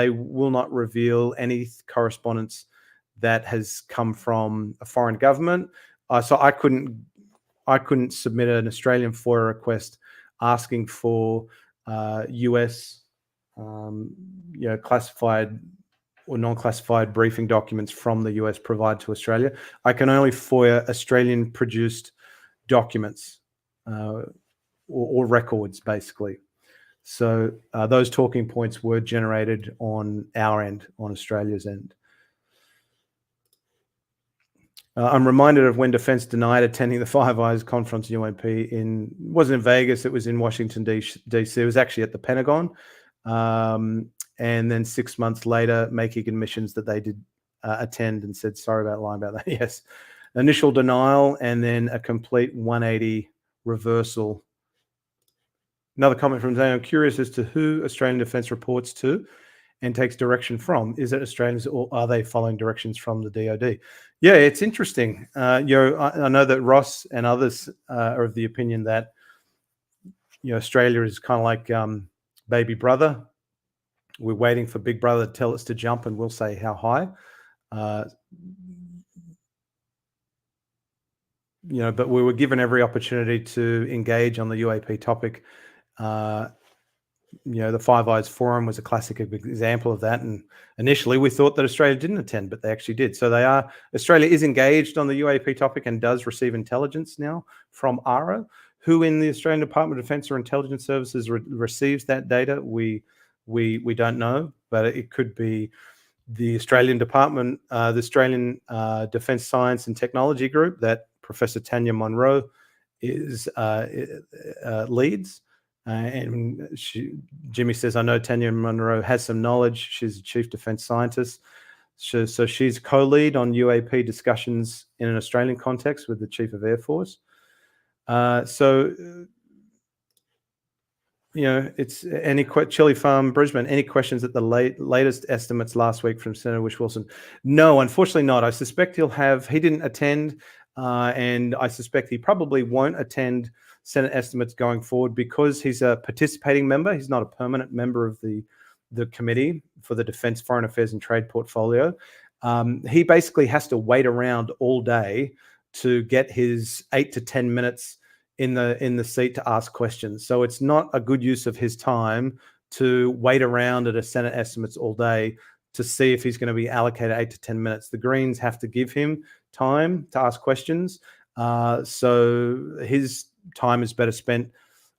will not reveal any correspondence that has come from a foreign government. So I couldn't submit an Australian FOIA request asking for US classified or non-classified briefing documents from the US provided to Australia. I can only FOIA Australian produced documents or records, basically. So those talking points were generated on our end, on Australia's end. I'm reminded of when Defence denied attending the Five Eyes conference in UNP. It wasn't in Vegas, it was in Washington, D.C. It was actually at the Pentagon. And then 6 months later, making admissions that they did attend, and said, sorry about lying about that. Yes. Initial denial, and then a complete 180 reversal. Another comment from Zane. I'm curious as to who Australian Defence reports to and takes direction from. Is it Australians, or are they following directions from the DoD? Yeah, it's interesting. I know that Ross and others are of the opinion that Australia is kind of like baby brother. We're waiting for Big Brother to tell us to jump, and we'll say how high. But we were given every opportunity to engage on the UAP topic. The Five Eyes Forum was a classic example of that. And initially we thought that Australia didn't attend, but they actually did. So Australia is engaged on the UAP topic and does receive intelligence now from AARO. Who in the Australian Department of Defence or Intelligence Services receives that data, we don't know, but it could be the Australian Department, the Australian Defence Science and Technology Group that Professor Tanya Monroe leads. And Jimmy says, I know Tanya Monroe has some knowledge. She's a chief defence scientist. So she's co-lead on UAP discussions in an Australian context with the Chief of Air Force. It's Chili Farm, Brisbane. Any questions at the latest estimates last week from Senator Whish-Wilson? No, unfortunately not. I suspect he didn't attend, and I suspect he probably won't attend Senate estimates going forward because he's a participating member. He's not a permanent member of the committee for the Defence, Foreign Affairs and Trade portfolio. He basically has to wait around all day to get his 8 to 10 minutes in the seat to ask questions. So it's not a good use of his time to wait around at a Senate estimates all day to see if he's going to be allocated 8 to 10 minutes. The Greens have to give him time to ask questions. So his time is better spent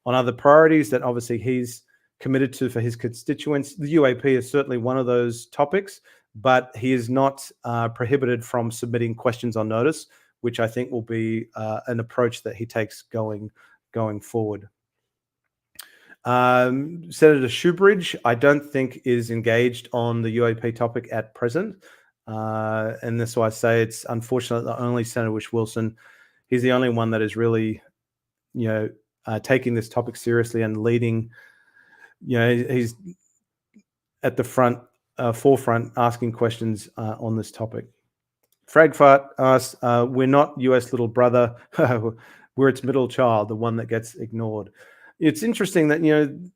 on other priorities that obviously he's committed to for his constituents. The UAP is certainly one of those topics, but he is not prohibited from submitting questions on notice, which I think will be an approach that he takes going forward. Senator Shoebridge, I don't think is engaged on the UAP topic at present. And that's why I say it's unfortunate that only Senator Whish-Wilson, he's the only one that is really, taking this topic seriously and leading. He's at the forefront asking questions on this topic. Fragfart asks, we're not US little brother, we're its middle child, the one that gets ignored. It's interesting that, the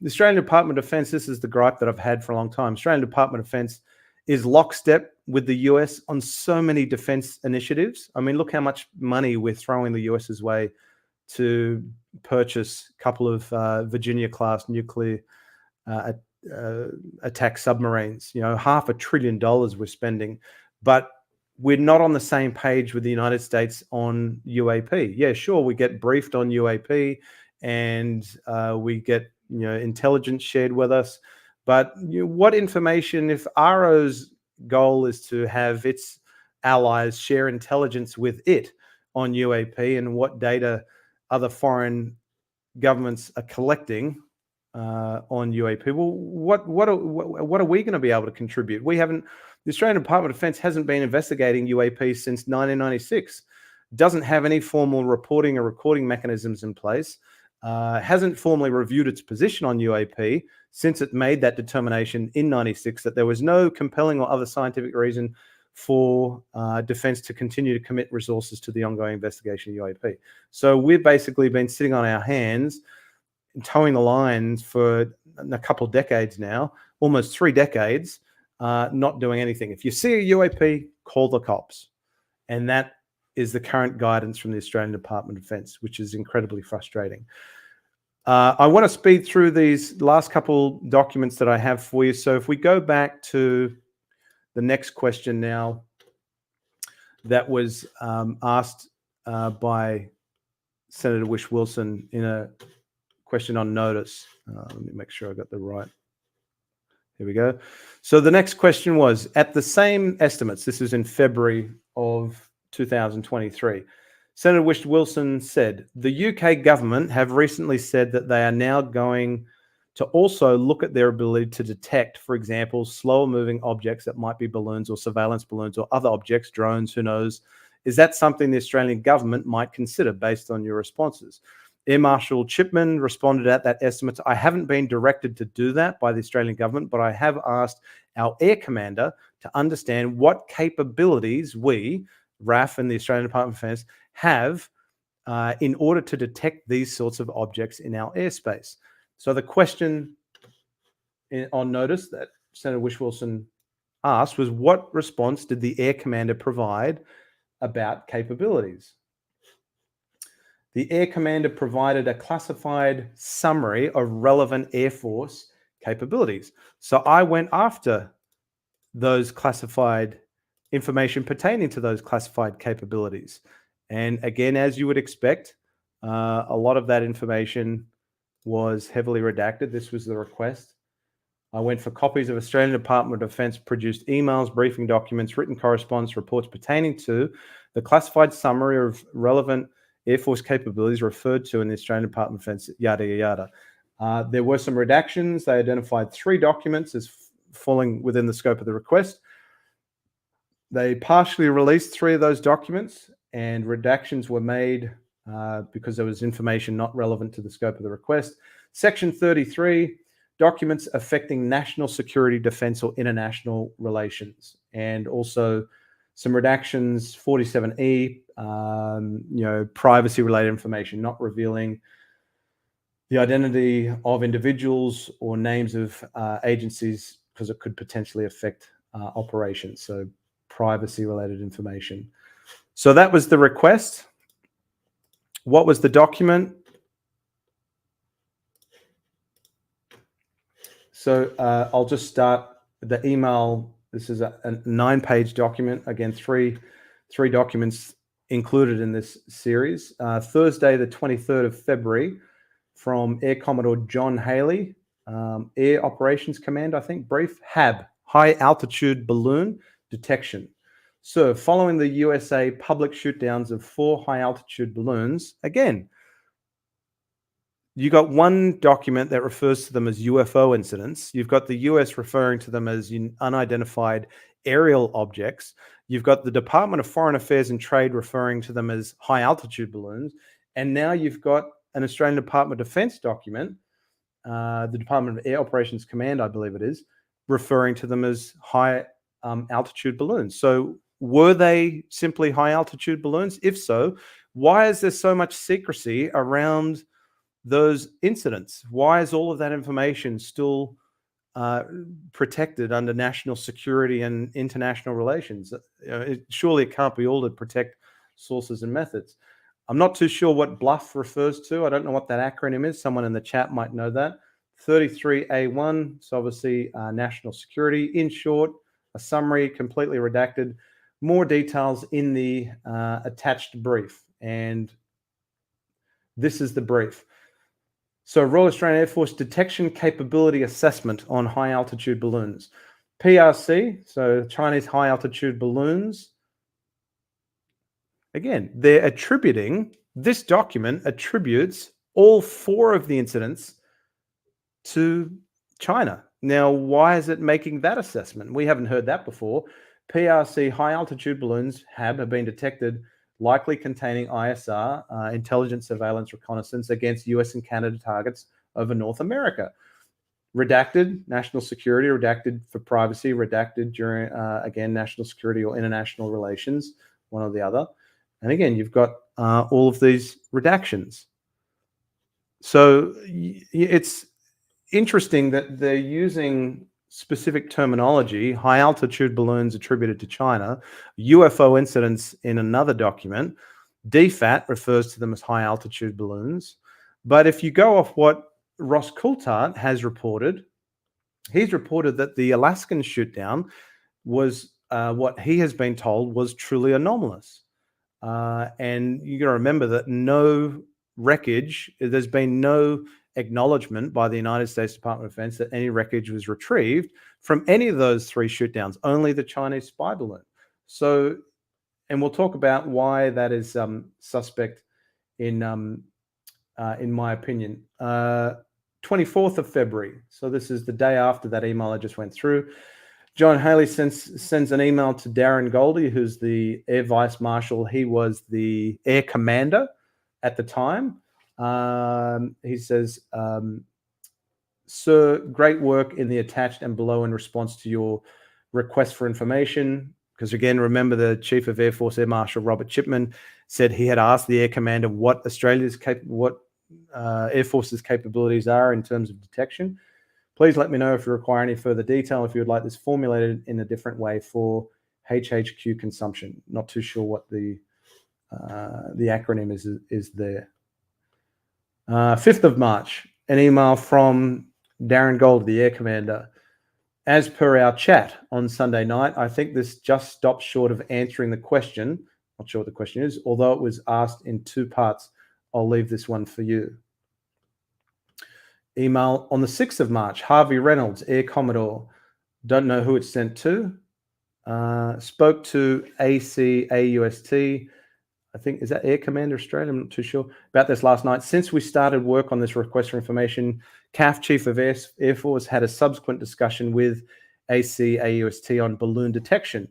Australian Department of Defence, this is the gripe that I've had for a long time. Australian Department of Defence is lockstep with the US on so many defence initiatives. I mean, look how much money we're throwing the US's way to purchase a couple of Virginia-class nuclear attack submarines. $500 billion we're spending, but we're not on the same page with the United States on UAP. Yeah, sure, we get briefed on UAP and we get intelligence shared with us. But what information, if AARO's goal is to have its allies share intelligence with it on UAP and what data other foreign governments are collecting on UAP. Well, what are we going to be able to contribute? We haven't. The Australian Department of Defence hasn't been investigating UAP since 1996. Doesn't have any formal reporting or recording mechanisms in place. Hasn't formally reviewed its position on UAP since it made that determination in 96 that there was no compelling or other scientific reason for defence to continue to commit resources to the ongoing investigation of UAP. So we've basically been sitting on our hands, towing the lines for a couple of decades now, almost 3 decades, not doing anything. If you see a UAP, call the cops. And that is the current guidance from the Australian Department of Defence, which is incredibly frustrating. I want to speed through these last couple documents that I have for you. So if we go back to the next question now that was asked by Senator Whish-Wilson in a question on notice. Let me make sure I got the right. Here we go. So the next question was, at the same estimates, this is in February of 2023, Senator Whish-Wilson said, the UK government have recently said that they are now going to also look at their ability to detect, for example, slower moving objects that might be balloons or surveillance balloons or other objects, drones, who knows. Is that something the Australian government might consider based on your responses? Air Marshal Chipman responded at that estimate. I haven't been directed to do that by the Australian government, but I have asked our Air Commander to understand what capabilities we, RAAF and the Australian Department of Defence, have in order to detect these sorts of objects in our airspace. So the question on notice that Senator Whish-Wilson asked was, what response did the Air Commander provide about capabilities? The Air Commander provided a classified summary of relevant Air Force capabilities. So I went after those classified information pertaining to those classified capabilities. And again, as you would expect, a lot of that information was heavily redacted. This was the request. I went for copies of Australian Department of Defence produced emails, briefing documents, written correspondence, reports pertaining to the classified summary of relevant Air Force capabilities referred to in the Australian Department of Defence, yada, yada, yada. There were some redactions. They identified 3 documents as falling within the scope of the request. They partially released 3 of those documents, and redactions were made because there was information not relevant to the scope of the request. Section 33, documents affecting national security, defence, or international relations, and also some redactions, 47E, privacy-related information, not revealing the identity of individuals or names of agencies because it could potentially affect operations. So privacy-related information. So that was the request. What was the document? So I'll just start the email. This is a 9-page document. Again, three documents included in this series. Thursday, the 23rd of February, from Air Commodore John Haley, Air Operations Command, I think, brief, HAB, High Altitude Balloon Detection. So following the USA public shootdowns of 4 high-altitude balloons, again, you got one document that refers to them as UFO incidents. You've got the US referring to them as unidentified aerial objects. You've got the Department of Foreign Affairs and Trade referring to them as high-altitude balloons. And now you've got an Australian Department of Defence document, the Department of Air Operations Command, I believe it is, referring to them as high-altitude balloons. So were they simply high-altitude balloons? If so, why is there so much secrecy around those incidents? Why is all of that information still protected under national security and international relations? Surely it can't be all to protect sources and methods. I'm not too sure what BLUF refers to. I don't know what that acronym is. Someone in the chat might know that. 33A1, so obviously national security. In short, a summary, completely redacted. More details in the attached brief. And this is the brief. So Royal Australian Air Force Detection Capability Assessment on High Altitude Balloons. PRC, so Chinese high altitude balloons. Again, they're attributing, this document attributes all 4 of the incidents to China. Now, why is it making that assessment? We haven't heard that before. PRC high altitude balloons have been detected likely containing ISR, intelligence, surveillance, reconnaissance against US and Canada targets over North America. Redacted, national security, redacted for privacy, redacted during, again, national security or international relations, one or the other. And again, you've got all of these redactions. So it's interesting that they're using specific terminology, high altitude balloons attributed to China, UFO incidents in another document. DFAT refers to them as high altitude balloons. But if you go off what Ross Coulthart has reported, he's reported that the Alaskan shootdown was what he has been told was truly anomalous. And you got to remember that no wreckage, there's been no acknowledgement by the United States Department of Defense that any wreckage was retrieved from any of those 3 shootdowns, only the Chinese spy balloon. So, and we'll talk about why that is suspect in my opinion. 24th of February. So this is the day after that email I just went through. John Haley sends an email to Darren Goldie, who's the Air Vice Marshal. He was the Air Commander at the time. He says, Sir, great work in the attached and below in response to your request for information. Because again, remember the Chief of Air Force Air Marshal Robert Chipman said he had asked the Air Commander what Air Force's capabilities are in terms of detection. Please let me know if you require any further detail, if you would like this formulated in a different way for HHQ consumption. Not too sure what the acronym is there. 5th of March, an email from Darren Gold, the Air Commander. As per our chat on Sunday night, I think this just stops short of answering the question. Not sure what the question is, although it was asked in 2 parts. I'll leave this one for you. Email on the 6th of March, Harvey Reynolds, Air Commodore. Don't know who it's sent to. Spoke to ACAUST. I think, is that Air Commander Australia? I'm not too sure about this last night. Since we started work on this request for information, CAF Chief of Air Force had a subsequent discussion with ACAUST on balloon detection,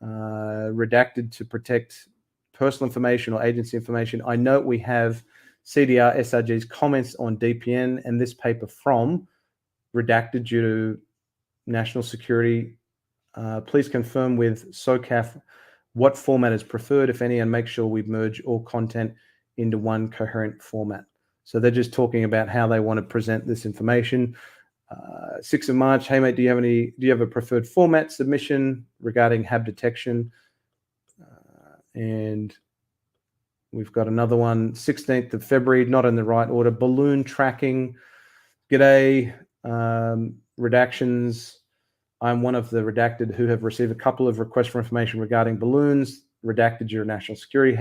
redacted to protect personal information or agency information. I note we have CDR SRG's comments on DPN and this paper from redacted due to national security. Please confirm with SOCAF what format is preferred, if any, and make sure we merge all content into one coherent format. So they're just talking about how they want to present this information. 6th of March, hey mate, do you have a preferred format submission regarding HAB detection? And we've got another one, 16th of February, not in the right order, balloon tracking. G'day, redactions. I'm one of the redacted who have received a couple of requests for information regarding balloons. Redacted your national security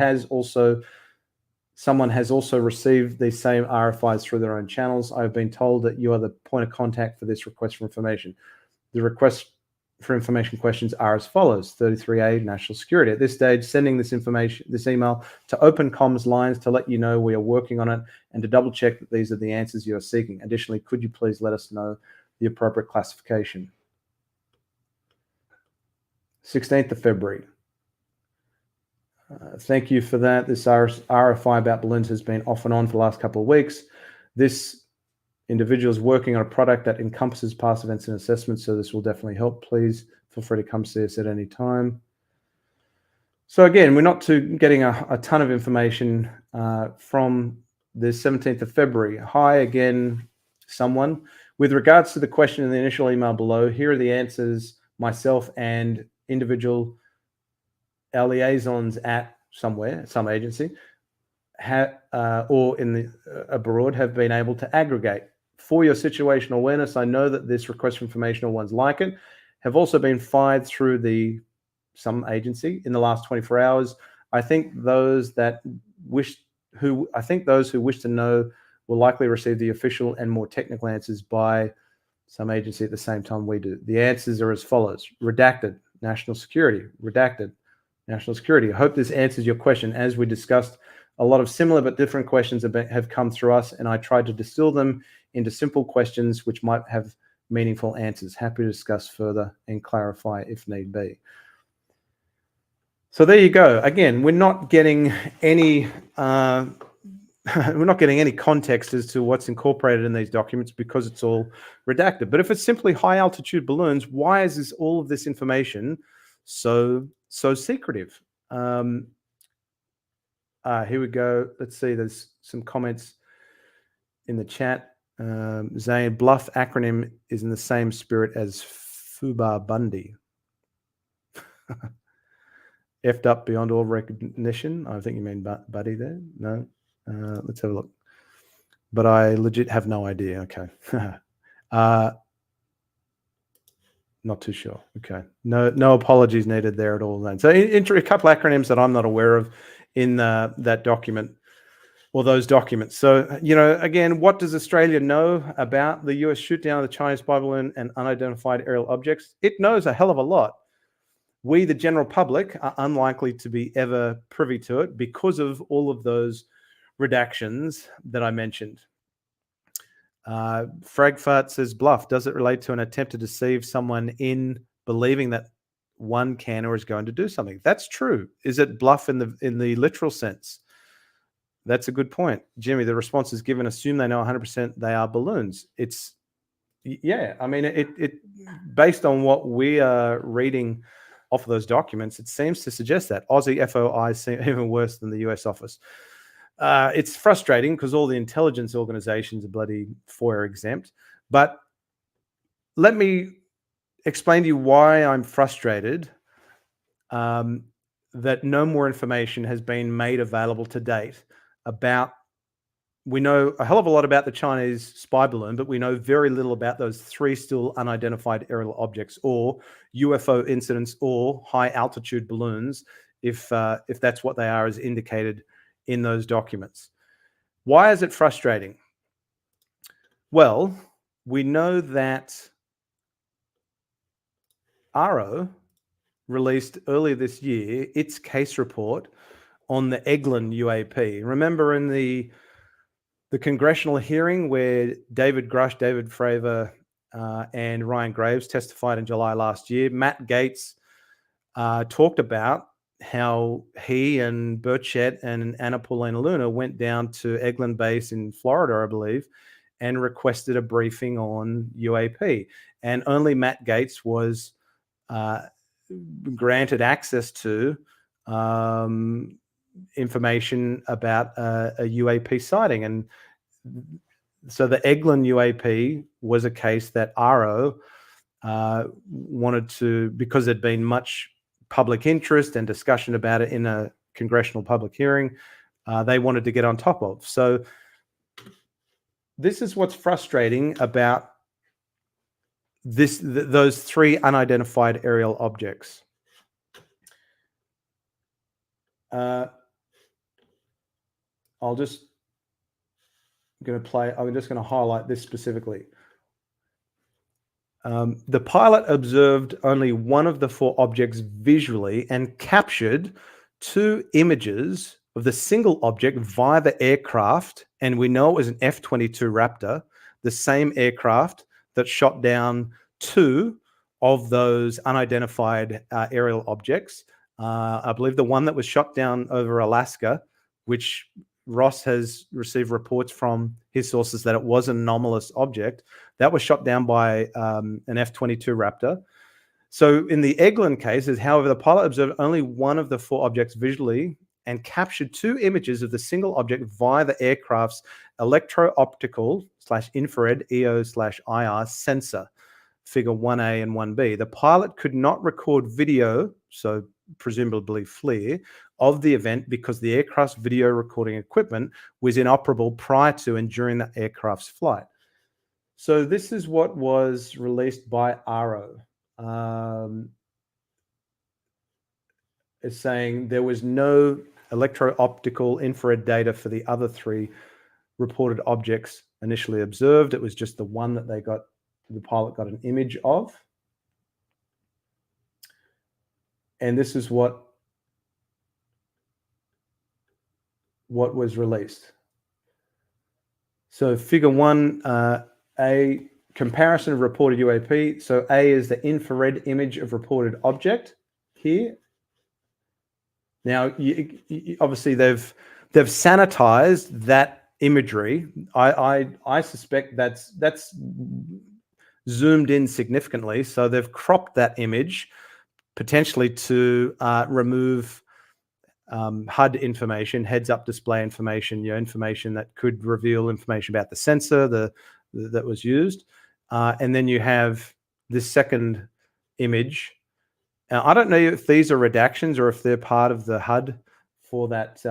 someone has also received these same RFIs through their own channels. I've been told that you are the point of contact for this request for information. The request for information questions are as follows. 33A, national security. At this stage, sending this email to open comms lines to let you know we are working on it and to double check that these are the answers you are seeking. Additionally, could you please let us know the appropriate classification? 16th of February. Thank you for that. This RFI about balloons has been off and on for the last couple of weeks. This individual is working on a product that encompasses past events and assessments, so this will definitely help. Please feel free to come see us at any time. So again, we're not getting a ton of information from the 17th of February. Hi again, someone. With regards to the question in the initial email below, here are the answers myself and individual our liaisons at somewhere, some agency, or in the abroad have been able to aggregate. For your situational awareness, I know that this request for information or ones like it have also been fired through some agency in the last 24 hours. I think those who wish to know will likely receive the official and more technical answers by some agency at the same time we do. The answers are as follows: redacted, national security, redacted, national security. I hope this answers your question. As we discussed, a lot of similar but different questions have come through us, and I tried to distill them into simple questions which might have meaningful answers. Happy to discuss further and clarify if need be. So there you go. Again, we're not getting any we're not getting any context as to what's incorporated in these documents because it's all redacted. But if it's simply high altitude balloons, why is all of this information so secretive? Here we go. Let's see. There's some comments in the chat. Zane, Bluff acronym is in the same spirit as Fubar Bundy. Effed up beyond all recognition. I think you mean Buddy there. No. Let's have a look. But I legit have no idea. Okay. Not too sure. Okay. No apologies needed there at all then. So a couple acronyms that I'm not aware of in that document or those documents. So, again, what does Australia know about the US shoot down of the Chinese spy balloon and unidentified aerial objects? It knows a hell of a lot. We, the general public, are unlikely to be ever privy to it because of all of those redactions that I mentioned. Fragfart says, Bluff, does it relate to an attempt to deceive someone in believing that one can or is going to do something? That's true. Is it bluff in the literal sense? That's a good point. Jimmy, the response is given, assume they know 100% they are balloons. Yeah, I mean, it based on what we are reading off of those documents, it seems to suggest that. Aussie FOI seem even worse than the US office. It's frustrating because all the intelligence organizations are bloody FOIA exempt. But let me explain to you why I'm frustrated that no more information has been made available to date about. We know a hell of a lot about the Chinese spy balloon, but we know very little about those three still unidentified aerial objects or UFO incidents or high altitude balloons, if that's what they are as indicated in those documents. Why is it frustrating? Well, we know that AARO released earlier this year its case report on the Eglin UAP. Remember in the congressional hearing where David Grusch, David Fravor, and Ryan Graves testified in July last year, Matt Gaetz talked about how he and Burchett and Anna Paulina Luna went down to Eglin Base in Florida, I believe, and requested a briefing on UAP. And only Matt Gaetz was granted access to information about a UAP sighting. And so the Eglin UAP was a case that AARO wanted to, because there'd been much public interest and discussion about it in a congressional public hearing, they wanted to get on top of. So this is what's frustrating about those three unidentified aerial objects. I'm just going to highlight this specifically. The pilot observed only one of the four objects visually and captured two images of the single object via the aircraft, and we know it was an F-22 Raptor, the same aircraft that shot down two of those unidentified aerial objects. I believe the one that was shot down over Alaska, which Ross has received reports from his sources that it was an anomalous object, that was shot down by an F-22 Raptor. So in the Eglin case, however, the pilot observed only one of the four objects visually and captured two images of the single object via the aircraft's electro-optical/infrared EO/IR sensor, figure 1A and 1B. The pilot could not record video, so presumably FLIR, of the event because the aircraft's video recording equipment was inoperable prior to and during the aircraft's flight. So this is what was released by AARO. It's saying there was no electro-optical infrared data for the other three reported objects initially observed. It was just the one that they got the pilot got an image of. And this is what was released. So figure 1, a comparison of reported UAP. So A is the infrared image of reported object here. Now, obviously they've sanitized that imagery. I suspect that's zoomed in significantly. So they've cropped that image potentially to remove HUD information, heads-up display information, information that could reveal information about the sensor that was used. And then you have this second image. Now, I don't know if these are redactions or if they're part of the HUD for that.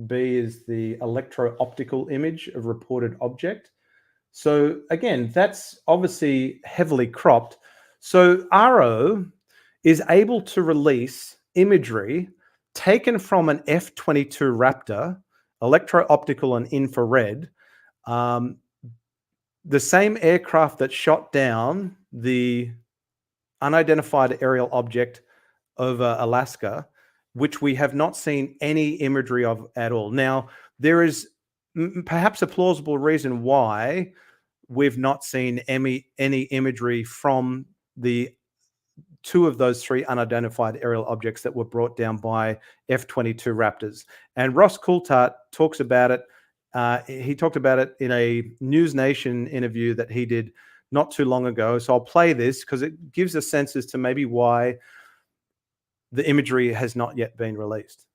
B is the electro-optical image of reported object. So again, that's obviously heavily cropped. So AARO is able to release imagery taken from an F-22 Raptor, electro-optical and infrared, the same aircraft that shot down the unidentified aerial object over Alaska, which we have not seen any imagery of at all. Now, there is perhaps a plausible reason why we've not seen any imagery from the 2 of those 3 unidentified aerial objects that were brought down by F-22 Raptors. And Ross Coulthart talks about it. He talked about it in a News Nation interview that he did not too long ago. So I'll play this because it gives a sense as to maybe why the imagery has not yet been released.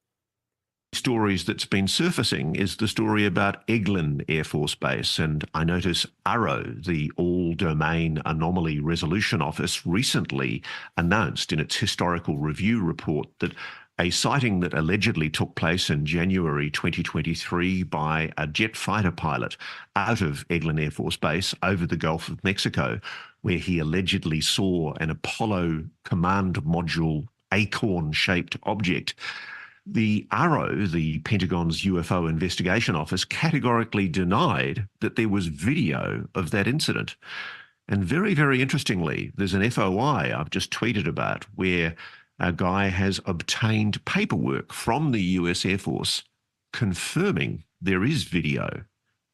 Stories that's been surfacing is the story about Eglin Air Force Base. And I notice AARO, the All-Domain Anomaly Resolution Office, recently announced in its historical review report that a sighting that allegedly took place in January 2023 by a jet fighter pilot out of Eglin Air Force Base over the Gulf of Mexico, where he allegedly saw an Apollo command module acorn-shaped object. The AARO, the Pentagon's UFO investigation office, categorically denied that there was video of that incident. And very, very interestingly, there's an FOI I've just tweeted about where a guy has obtained paperwork from the US Air Force confirming there is video.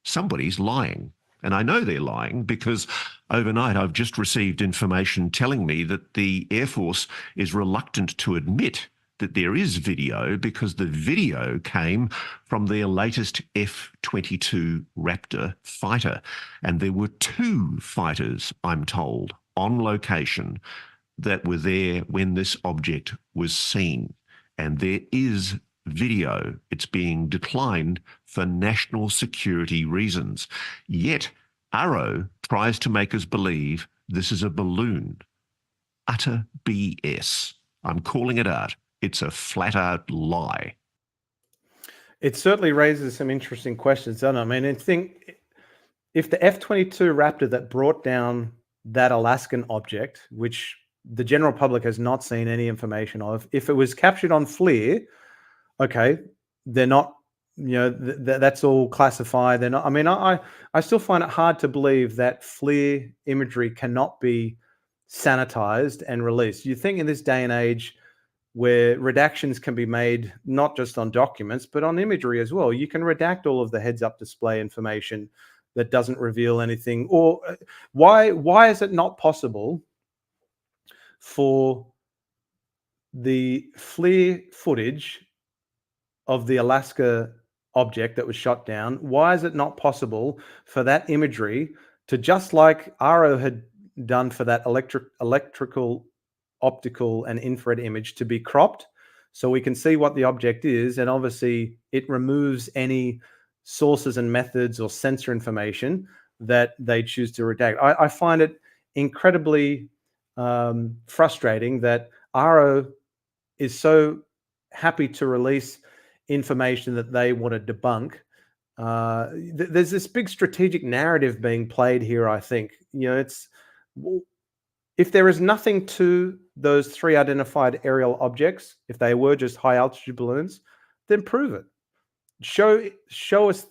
Somebody's lying. And I know they're lying because overnight I've just received information telling me that the Air Force is reluctant to admit that there is video because the video came from their latest F-22 Raptor fighter. And there were 2 fighters, I'm told, on location that were there when this object was seen. And there is video. It's being declined for national security reasons. Yet AARO tries to make us believe this is a balloon. Utter BS. I'm calling it out. It's a flat-out lie. It certainly raises some interesting questions, doesn't it? I mean, I think if the F-22 Raptor that brought down that Alaskan object, which the general public has not seen any information of, if it was captured on FLIR, okay, they're not, that's all classified. They're not, I mean, I still find it hard to believe that FLIR imagery cannot be sanitized and released. You think in this day and age, where redactions can be made not just on documents, but on imagery as well. You can redact all of the heads-up display information that doesn't reveal anything. Or why is it not possible for the FLIR footage of the Alaska object that was shot down? Why is it not possible for that imagery to, just like AARO had done for that electrical, optical and infrared image, to be cropped so we can see what the object is, and obviously it removes any sources and methods or sensor information that they choose to redact. I find it incredibly frustrating that AARO is so happy to release information that they want to debunk. There's this big strategic narrative being played here, I think. It's, if there is nothing to those 3 identified aerial objects, if they were just high altitude balloons, then prove it. Show us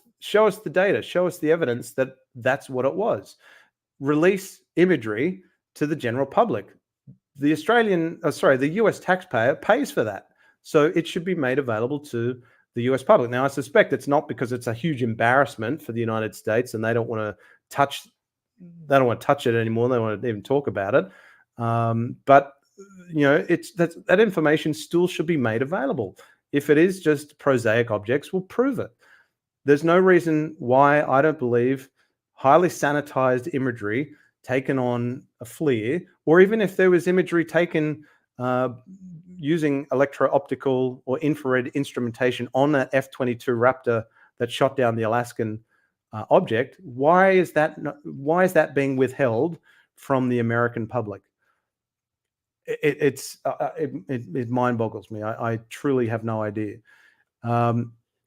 the data. Show us the evidence that that's what it was. release imagery to the general public. The the US taxpayer pays for that. So it should be made available to the US public. Now, I suspect it's not because it's a huge embarrassment for the United States and they don't want to touch it anymore. They don't want to even talk about it. But it's that information still should be made available. If it is just prosaic objects, we'll prove it. There's no reason why I don't believe highly sanitized imagery taken on a FLIR, or even if there was imagery taken using electro-optical or infrared instrumentation on that F-22 Raptor that shot down the Alaskan object, why is that being withheld from the American public? It mind boggles me. I truly have no idea.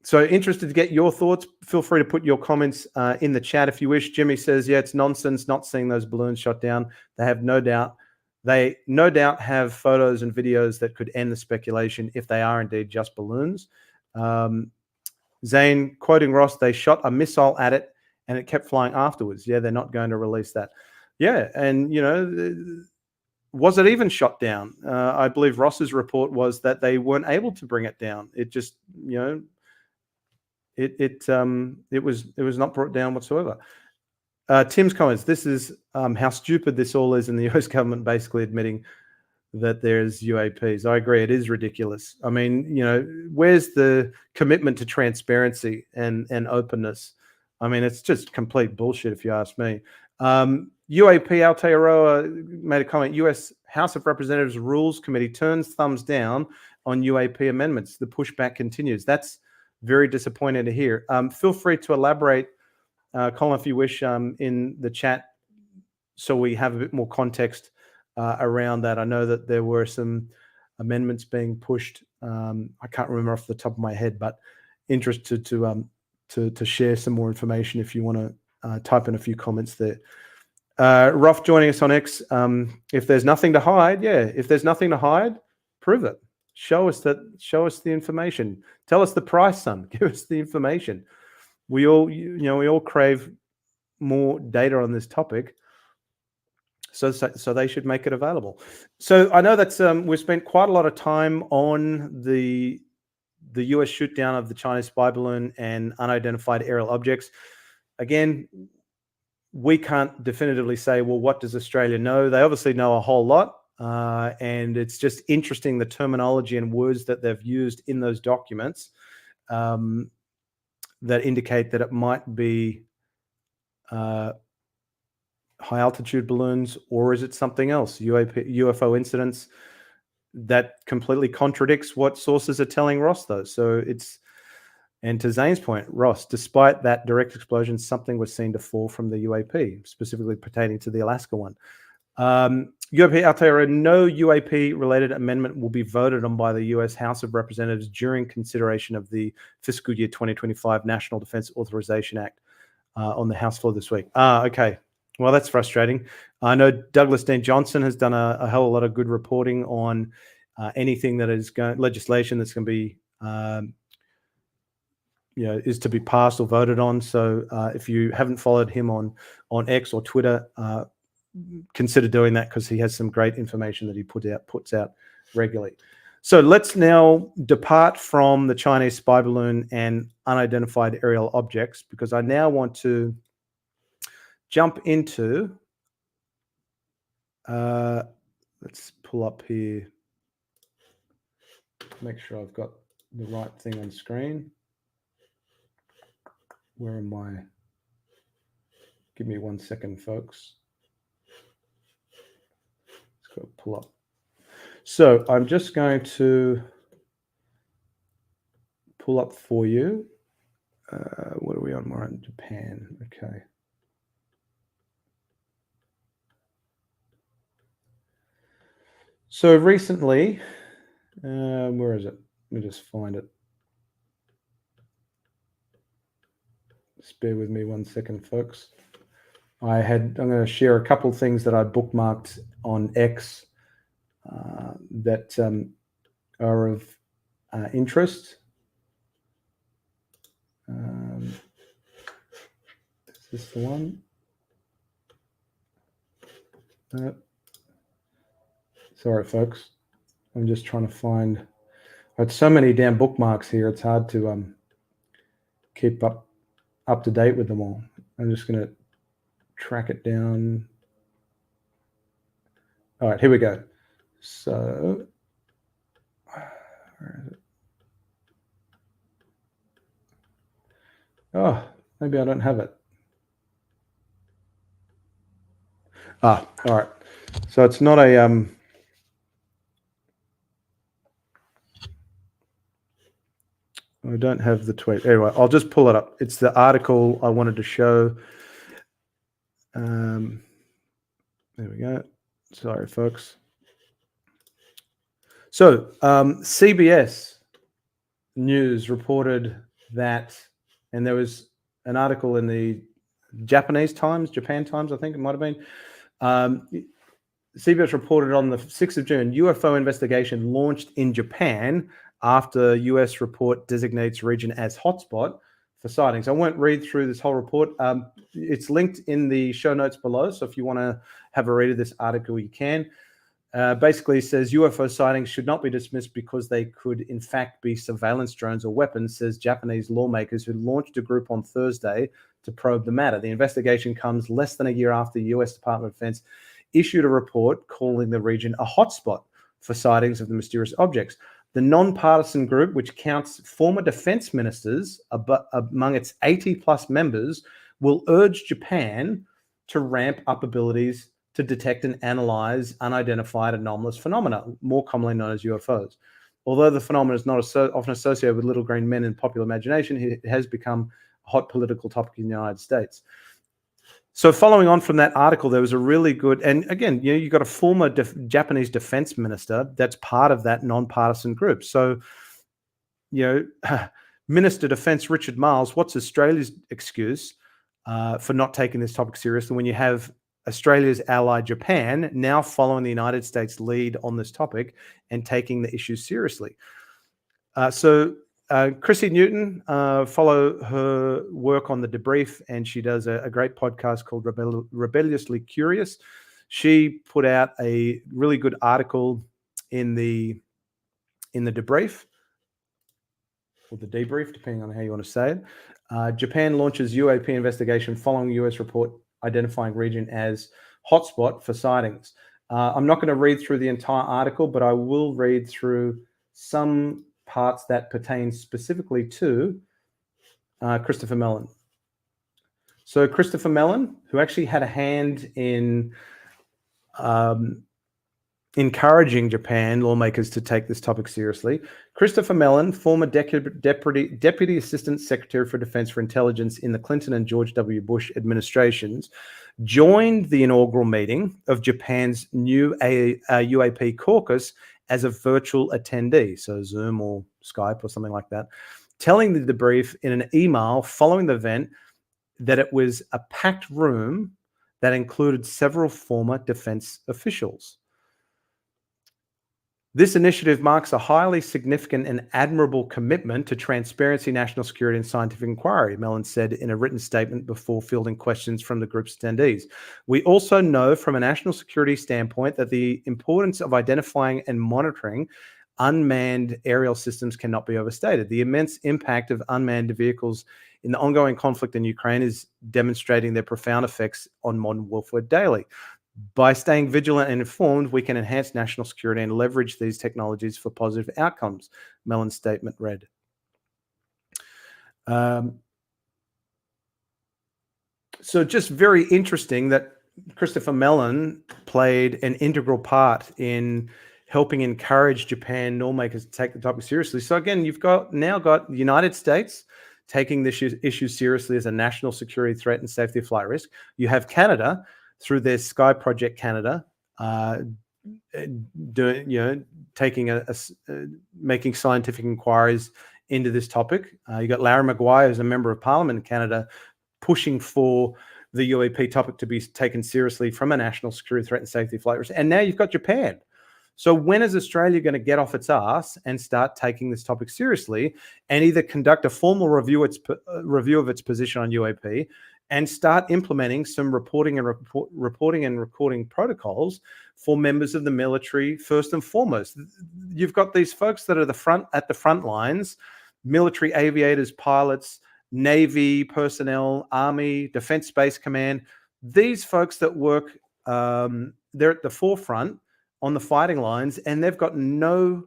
So interested to get your thoughts. Feel free to put your comments in the chat if you wish. Jimmy says, yeah, it's nonsense not seeing those balloons shot down. They no doubt have photos and videos that could end the speculation if they are indeed just balloons. Zane, quoting Ross, they shot a missile at it and it kept flying afterwards. Yeah, they're not going to release that. Yeah, and was it even shot down? I believe Ross's report was that they weren't able to bring it down. It just, it was not brought down whatsoever. Tim's comments, this is how stupid this all is, and the US government basically admitting that there's UAPs. I agree, it is ridiculous. I mean, where's the commitment to transparency and openness? I mean, it's just complete bullshit if you ask me. UAP, AARO made a comment, US House of Representatives Rules Committee turns thumbs down on UAP amendments. The pushback continues. That's very disappointing to hear. Feel free to elaborate, Colin, if you wish, in the chat so we have a bit more context around that. I know that there were some amendments being pushed. I can't remember off the top of my head, but interested to share some more information if you want to type in a few comments there. Ruff joining us on X. If there's nothing to hide, yeah. If there's nothing to hide, prove it. Show us the information. Tell us the price, son. Give us the information. We all crave more data on this topic. So they should make it available. So I know that we've spent quite a lot of time on the US shoot down of the Chinese spy balloon and unidentified aerial objects. Again, we can't definitively say, well, what does Australia know? They obviously know a whole lot. And it's just interesting, the terminology and words that they've used in those documents that indicate that it might be high altitude balloons, or is it something else? UFO incidents. That completely contradicts what sources are telling Ross, though. So and to Zane's point, Ross, despite that direct explosion, something was seen to fall from the UAP, specifically pertaining to the Alaska one. UAP out there, no UAP-related amendment will be voted on by the U.S. House of Representatives during consideration of the fiscal year 2025 National Defense Authorization Act on the House floor this week. Okay. Well, that's frustrating. I know Douglas Dean Johnson has done a hell of a lot of good reporting on anything that is legislation that's going to be, is to be passed or voted on. So if you haven't followed him on X or Twitter, consider doing that, because he has some great information that he puts out regularly. So let's now depart from the Chinese spy balloon and unidentified aerial objects, because I now want to jump into, let's pull up here, make sure I've got the right thing on screen. Where am I? Give me 1 second, folks. Let's go pull up. So I'm just going to pull up for you. What are we on? We're in Japan. Okay. So recently, where is it? Let me just find it. Just bear with me 1 second, folks. I'm going to share a couple of things that I bookmarked on X that are of interest. Is this the one? Sorry, folks. I'm just trying to find. I had so many damn bookmarks here. It's hard to keep up to date with them all. I'm just going to track it down. All right, here we go. So, where is it? Oh, maybe I don't have it. All right. So it's not a I don't have the tweet. Anyway, I'll just pull it up. It's the article I wanted to show. There we go. Sorry, folks. So CBS News reported that, and there was an article in the Japan Times, I think it might have been. CBS reported on the 6th of June, UFO investigation launched in Japan after US report designates region as hotspot for sightings. I won't read through this whole report. It's linked in the show notes below, so if you want to have a read of this article, you can. Basically, it says UFO sightings should not be dismissed because they could, in fact, be surveillance drones or weapons, says Japanese lawmakers who launched a group on Thursday to probe the matter. The investigation comes less than a year after the US Department of Defense issued a report calling the region a hotspot for sightings of the mysterious objects. The nonpartisan group, which counts former defense ministers among its 80-plus members, will urge Japan to ramp up abilities to detect and analyze unidentified anomalous phenomena, more commonly known as UFOs. Although the phenomenon is not often associated with little green men in popular imagination, it has become a hot political topic in the United States. So following on from that article, there was a really good, and again, you've got a former Japanese defense minister that's part of that nonpartisan group. So, Minister of Defense Richard Marles, what's Australia's excuse for not taking this topic seriously when you have Australia's ally Japan now following the United States lead on this topic and taking the issue seriously? Chrissy Newton, follow her work on the Debrief, and she does a great podcast called Rebelliously Curious. She put out a really good article in the Debrief, or the Debrief, depending on how you want to say it. Japan launches UAP investigation following US report identifying region as hotspot for sightings. I'm not going to read through the entire article, but I will read through some parts that pertain specifically to Christopher Mellon. So Christopher Mellon, who actually had a hand in encouraging Japan lawmakers to take this topic seriously. Christopher Mellon, former Deputy Assistant Secretary for Defense for Intelligence in the Clinton and George W. Bush administrations, joined the inaugural meeting of Japan's new UAP caucus as a virtual attendee, so Zoom or Skype or something like that, telling the Debrief in an email following the event that it was a packed room that included several former defense officials. This initiative marks a highly significant and admirable commitment to transparency, national security, and scientific inquiry, Mellon said in a written statement before fielding questions from the group's attendees. We also know from a national security standpoint that the importance of identifying and monitoring unmanned aerial systems cannot be overstated. The immense impact of unmanned vehicles in the ongoing conflict in Ukraine is demonstrating their profound effects on modern warfare daily. By staying vigilant and informed, we can enhance national security and leverage these technologies for positive outcomes, Mellon's statement read. So just very interesting that Christopher Mellon played an integral part in helping encourage Japan lawmakers to take the topic seriously. So again, you've now got the United States taking this issue seriously as a national security threat and safety of flight risk. You have Canada through their Sky Project Canada, making scientific inquiries into this topic. You got Larry Maguire, who's a member of Parliament in Canada, pushing for the UAP topic to be taken seriously from a national security threat and safety of flight risk. And now you've got Japan. So when is Australia going to get off its ass and start taking this topic seriously and either conduct a formal review of its position on UAP and start implementing some reporting and recording protocols for members of the military first and foremost. You've got these folks that are at the front lines, military aviators, pilots, Navy personnel, Army, Defense Space Command. These folks that work, they're at the forefront on the fighting lines, and they've got no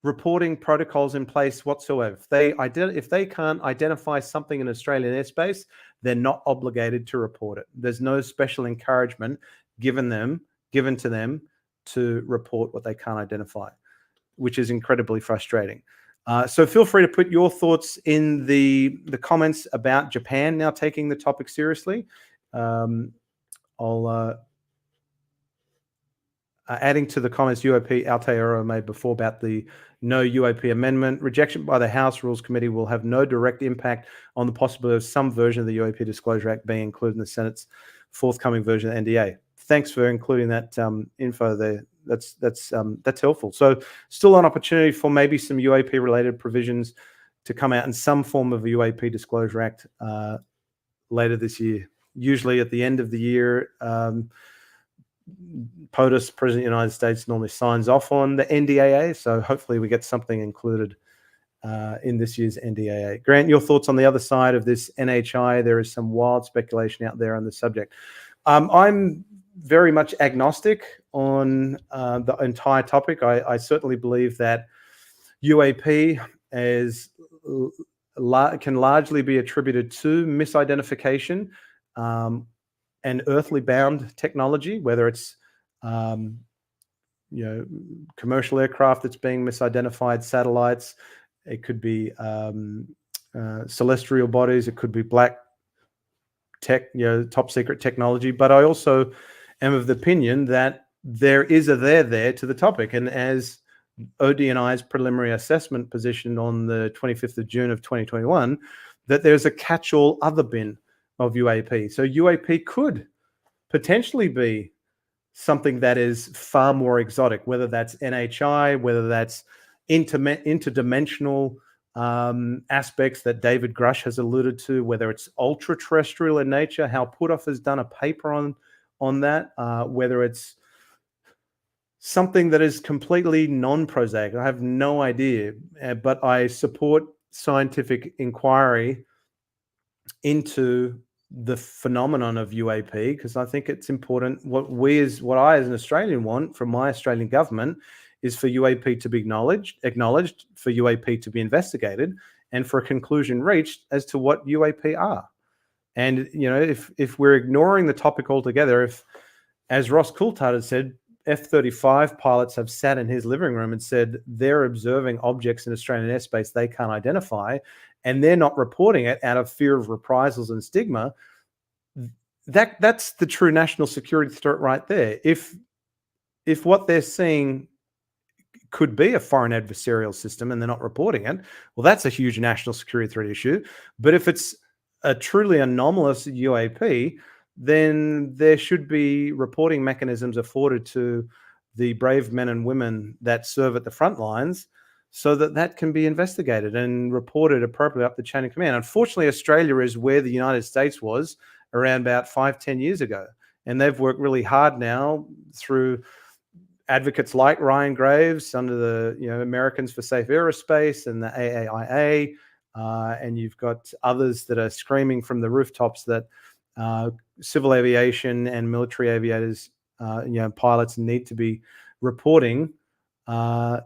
reporting protocols in place whatsoever. If they can't identify something in Australian airspace, they're not obligated to report it. There's no special encouragement given to them to report what they can't identify, which is incredibly frustrating. So feel free to put your thoughts in the comments about Japan now taking the topic seriously. Adding to the comments AARO made before about the no UAP amendment, rejection by the House Rules Committee will have no direct impact on the possibility of some version of the UAP Disclosure Act being included in the Senate's forthcoming version of the NDA. Thanks for including that info there. That's helpful. So still an opportunity for maybe some UAP related provisions to come out in some form of a UAP Disclosure Act later this year. Usually at the end of the year, POTUS, President of the United States, normally signs off on the NDAA. So hopefully we get something included in this year's NDAA. Grant, your thoughts on the other side of this NHI? There is some wild speculation out there on the subject. I'm very much agnostic on the entire topic. I certainly believe that UAP can largely be attributed to misidentification and earthly bound technology, whether it's commercial aircraft that's being misidentified, satellites, it could be celestial bodies, it could be black tech, top secret technology. But I also am of the opinion that there is a there to the topic, and as ODNI's preliminary assessment positioned on the 25th of June of 2021, that there's a catch-all other bin of UAP. So UAP could potentially be something that is far more exotic, whether that's NHI, whether that's interdimensional aspects that David Grusch has alluded to, whether it's ultra-terrestrial in nature. Hal Puthoff has done a paper on that, whether it's something that is completely non-prosaic. I have no idea, but I support scientific inquiry into the phenomenon of UAP because I think it's important. What I as an Australian want from my Australian government is for UAP to be acknowledged, for UAP to be investigated, and for a conclusion reached as to what UAP are. And if we're ignoring the topic altogether, if, as Ross Coulthart has said, F-35 pilots have sat in his living room and said they're observing objects in Australian airspace they can't identify, and they're not reporting it out of fear of reprisals and stigma, that's the true national security threat right there. If what they're seeing could be a foreign adversarial system and they're not reporting it, well, that's a huge national security threat issue. But if it's a truly anomalous UAP, then there should be reporting mechanisms afforded to the brave men and women that serve at the front lines so that can be investigated and reported appropriately up the chain of command. Unfortunately, Australia is where the United States was around about 5-10 years ago. And they've worked really hard now through advocates like Ryan Graves under the Americans for Safe Aerospace and the AAIA. And you've got others that are screaming from the rooftops that civil aviation and military aviators, pilots need to be reporting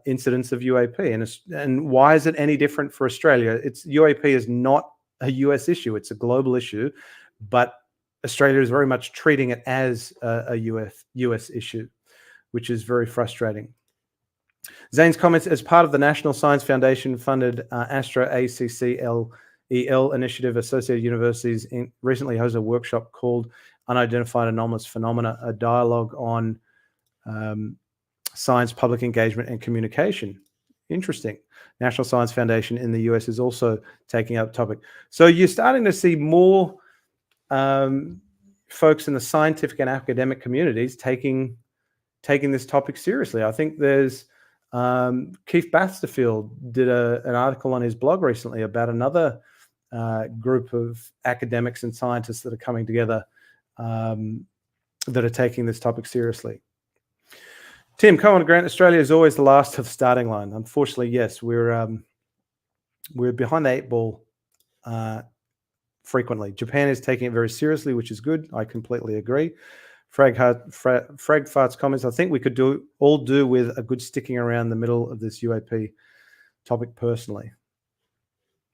incidents of UAP. And why is it any different for Australia? UAP is not a US issue. It's a global issue, but Australia is very much treating it as a US issue, which is very frustrating. Zane's comments: as part of the National Science Foundation funded Astro ACCLEL initiative, Associated Universities recently hosted a workshop called Unidentified Anomalous Phenomena, a dialogue on science, public engagement, and communication. Interesting. National Science Foundation in the US is also taking up the topic. So you're starting to see more folks in the scientific and academic communities taking this topic seriously. I think there's Keith Basterfield did an article on his blog recently about another group of academics and scientists that are coming together that are taking this topic seriously. Tim, Cohen Grant, Australia is always the last of the starting line. Unfortunately, yes, we're behind the 8 ball frequently. Japan is taking it very seriously, which is good. I completely agree. Frag Fart's comments, I think we could all do with a good sticking around the middle of this UAP topic personally.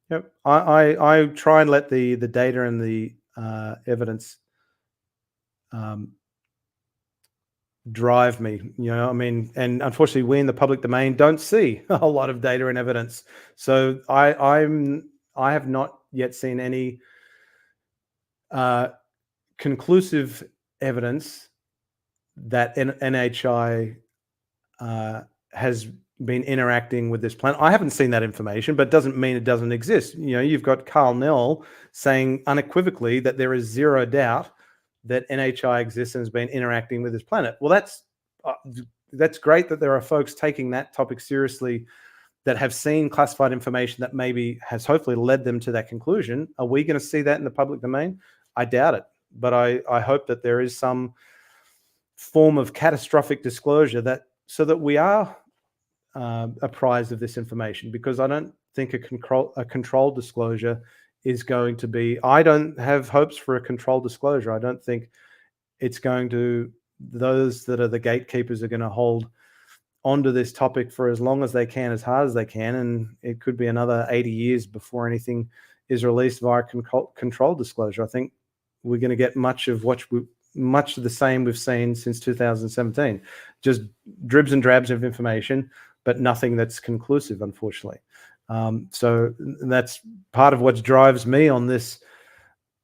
Yep, I try and let the data and the evidence drive me, I mean, and unfortunately we in the public domain don't see a whole lot of data and evidence. So I have not yet seen any conclusive evidence that NHI has been interacting with this plan. I haven't seen that information, but it doesn't mean it doesn't exist. You've got Carl Nell saying unequivocally that there is zero doubt that NHI exists and has been interacting with this planet. Well, that's great that there are folks taking that topic seriously that have seen classified information that maybe has hopefully led them to that conclusion. Are we going to see that in the public domain? I doubt it, but I hope that there is some form of catastrophic disclosure so that we are apprised of this information, because I don't think a controlled disclosure is going to be. I don't have hopes for a controlled disclosure. I don't think it's going to. Those that are the gatekeepers are going to hold onto this topic for as long as they can, as hard as they can, and it could be another 80 years before anything is released via controlled disclosure. I think we're going to get much of the same we've seen since 2017, just dribs and drabs of information, but nothing that's conclusive, unfortunately. So that's part of what drives me on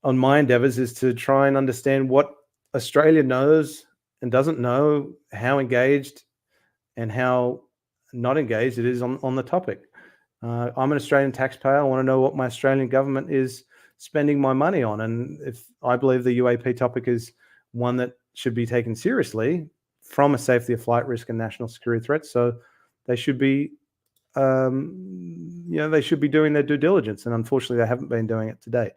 my endeavors, is to try and understand what Australia knows and doesn't know, how engaged and how not engaged it is on the topic. I'm an Australian taxpayer. I want to know what my Australian government is spending my money on. And if I believe the UAP topic is one that should be taken seriously from a safety of flight risk and national security threat, so they should be they should be doing their due diligence, and unfortunately they haven't been doing it to date.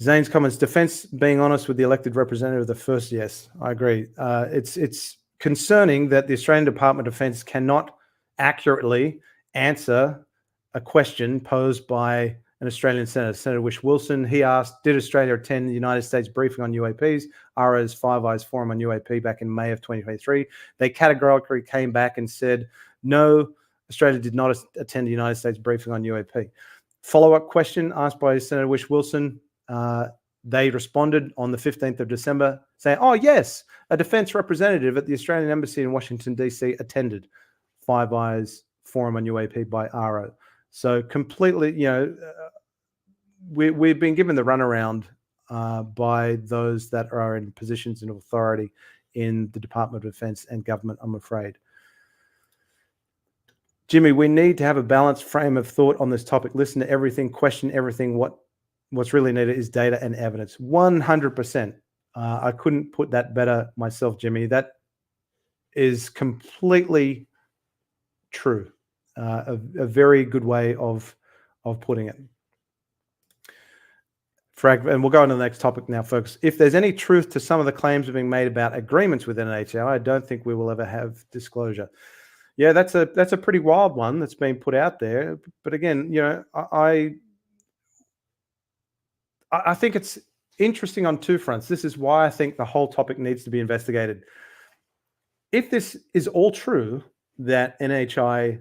Zane's comments, defense being honest with the elected representative, the first, yes, I agree. It's concerning that the Australian Department of Defense cannot accurately answer a question posed by an Australian senator, Senator Wish Wilson. He asked, did Australia attend the United States briefing on UAPs, AARO's Five Eyes Forum on UAP back in May of 2023? They categorically came back and said, no, Australia did not attend the United States briefing on UAP. Follow-up question asked by Senator Wish Wilson. They responded on the 15th of December saying, oh, yes, a defense representative at the Australian Embassy in Washington, D.C. attended Five Eyes Forum on UAP by AARO. So completely, we've been given the runaround by those that are in positions of authority in the Department of Defense and government, I'm afraid. Jimmy, we need to have a balanced frame of thought on this topic. Listen to everything, question everything. What's really needed is data and evidence. 100%. I couldn't put that better myself, Jimmy. That is completely true. A very good way of putting it. And we'll go on to the next topic now, folks. If there's any truth to some of the claims being made about agreements with NHI, I don't think we will ever have disclosure. Yeah, that's a pretty wild one that's been put out there. But again, I think it's interesting on two fronts. This is why I think the whole topic needs to be investigated. If this is all true, that NHI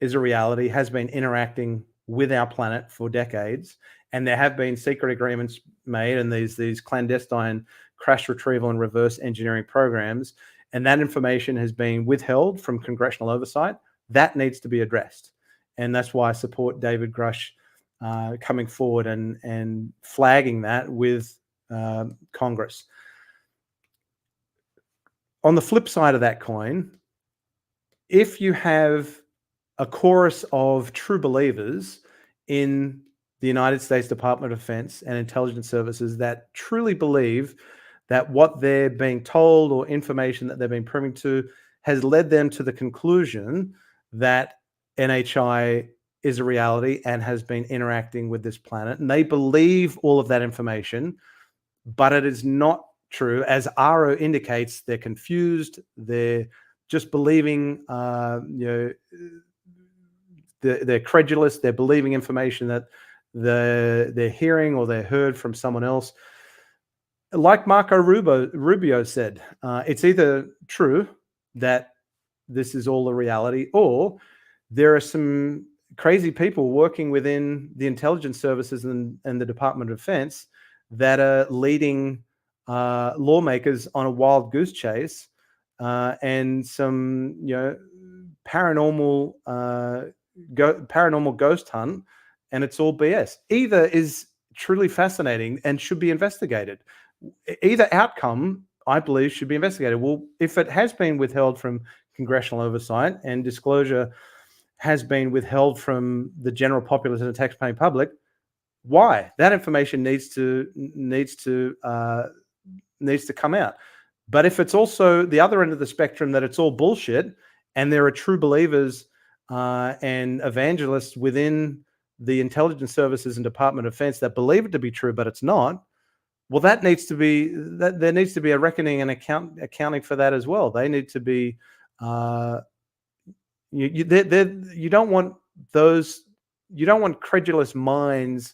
is a reality, has been interacting with our planet for decades, and there have been secret agreements made and these clandestine crash retrieval and reverse engineering programs, and that information has been withheld from congressional oversight, that needs to be addressed. And that's why I support David Grusch coming forward and flagging that with Congress. On the flip side of that coin, if you have a chorus of true believers in the United States Department of Defense and intelligence services that truly believe that what they're being told or information that they've been privy to has led them to the conclusion that NHI is a reality and has been interacting with this planet, and they believe all of that information, but it is not true. As AARO indicates, they're confused. They're just believing, they're credulous. They're believing information that they're hearing or they heard from someone else. Like Marco Rubio said, it's either true that this is all a reality, or there are some crazy people working within the intelligence services and the Department of Defense that are leading lawmakers on a wild goose chase and some, paranormal ghost hunt, and it's all BS. Either is truly fascinating and should be investigated. Either outcome, I believe, should be investigated. Well, if it has been withheld from congressional oversight and disclosure has been withheld from the general populace and the taxpaying public, why? That information needs to come out. But if it's also the other end of the spectrum, that it's all bullshit, and there are true believers and evangelists within the intelligence services and Department of Defense that believe it to be true, but it's not, well, there needs to be a reckoning and accounting for that as well. They need to be. You don't want credulous minds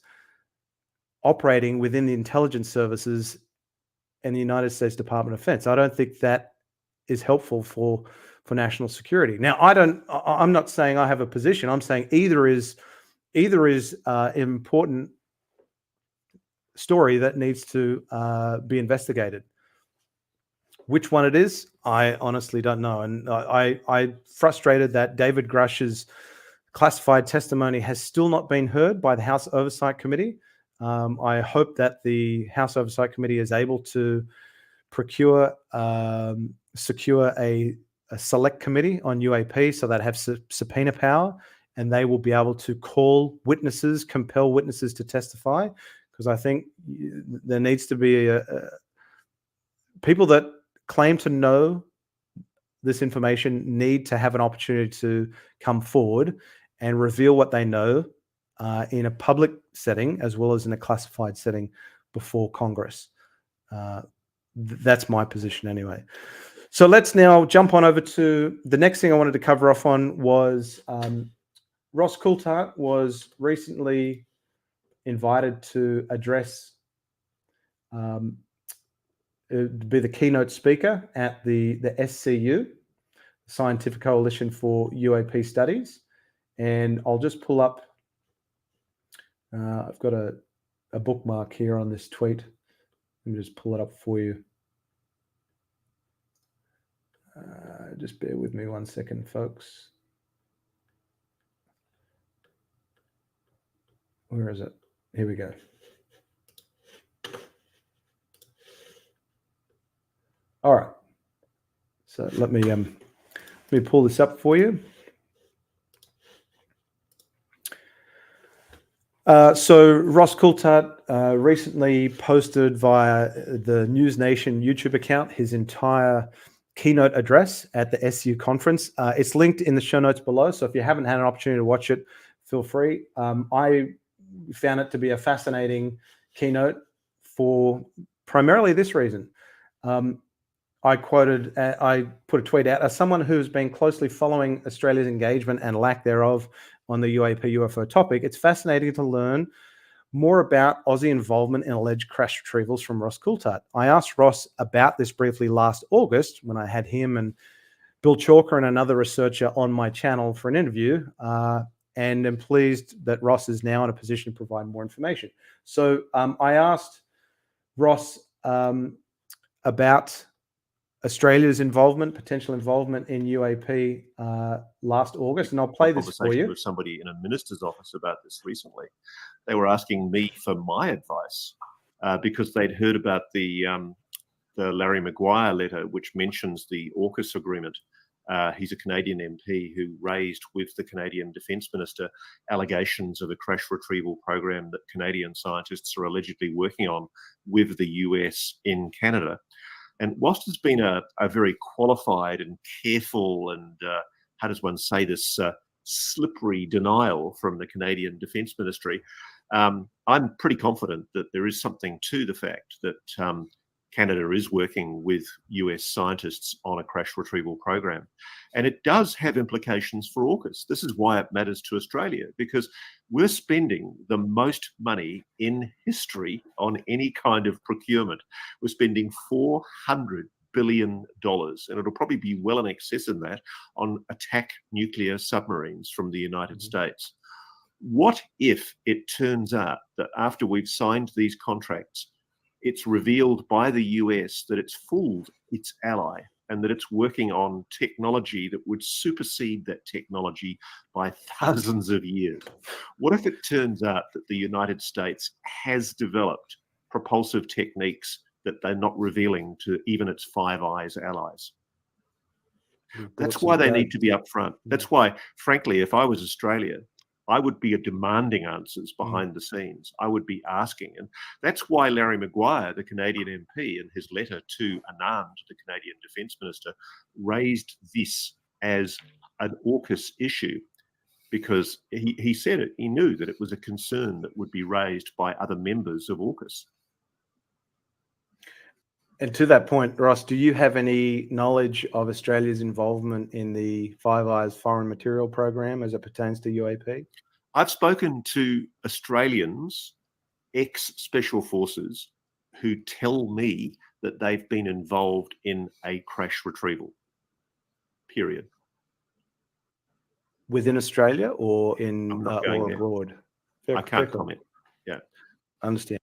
operating within the intelligence services and the United States Department of Defense. I don't think that is helpful for national security. Now, I'm not saying I have a position. I'm saying either is an important story that needs to be investigated. Which one it is, I honestly don't know. And I frustrated that David Grusch's classified testimony has still not been heard by the House Oversight Committee. I hope that the House Oversight Committee is able to secure a select committee on UAP so that have subpoena power, and they will be able to call witnesses, compel witnesses to testify, because I think there needs to be people that claim to know this information need to have an opportunity to come forward and reveal what they know in a public setting as well as in a classified setting before Congress. That's my position anyway. So let's now jump on over to the next thing I wanted to cover off on was Ross Coulthart was recently invited to address be the keynote speaker at the SCU, Scientific Coalition for UAP Studies. And I'll just pull up, I've got a bookmark here on this tweet. Let me just pull it up for you. Just bear with me 1 second, folks. Where is it? Here we go. All right. So let me pull this up for you. So Ross Coulthart recently posted via the News Nation YouTube account his entire keynote address at the SU conference. It's linked in the show notes below, so if you haven't had an opportunity to watch it, feel free. I found it to be a fascinating keynote for primarily this reason. I put a tweet out, as someone who's been closely following Australia's engagement and lack thereof on the UAP UFO topic, it's fascinating to learn more about Aussie involvement in alleged crash retrievals from Ross Coulthart. I asked Ross about this briefly last August when I had him and Bill Chalker and another researcher on my channel for an interview, and am pleased that Ross is now in a position to provide more information. So I asked Ross about Australia's potential involvement in UAP last August, and I'll play this for you. With somebody in a minister's office about this recently. They were asking me for my advice because they'd heard about the Larry Maguire letter, which mentions the AUKUS agreement. He's a Canadian MP who raised with the Canadian Defence Minister allegations of a crash retrieval program that Canadian scientists are allegedly working on with the US in Canada. And whilst it's been a very qualified and careful and, how does one say this, slippery denial from the Canadian Defence Ministry, I'm pretty confident that there is something to the fact that Canada is working with US scientists on a crash retrieval program. And it does have implications for AUKUS. This is why it matters to Australia, because we're spending the most money in history on any kind of procurement. We're spending $400 billion, and it'll probably be well in excess of that, on attack nuclear submarines from the United States. What if it turns out that after we've signed these contracts, it's revealed by the US that it's fooled its ally and that it's working on technology that would supersede that technology by thousands of years? What if it turns out that the United States has developed propulsive techniques that they're not revealing to even its Five Eyes allies? That's why they need to be upfront. That's why, frankly, if I was Australia, I would be demanding answers behind the scenes. I would be asking. And that's why Larry Maguire, the Canadian MP, in his letter to Anand, the Canadian Defence Minister, raised this as an AUKUS issue, because he said it. He knew that it was a concern that would be raised by other members of AUKUS. And to that point, Ross, do you have any knowledge of Australia's involvement in the Five Eyes foreign material program as it pertains to UAP? I've spoken to Australians, ex-special forces, who tell me that they've been involved in a crash retrieval, period. Within Australia or in or abroad? I can't comment. Yeah. Understand.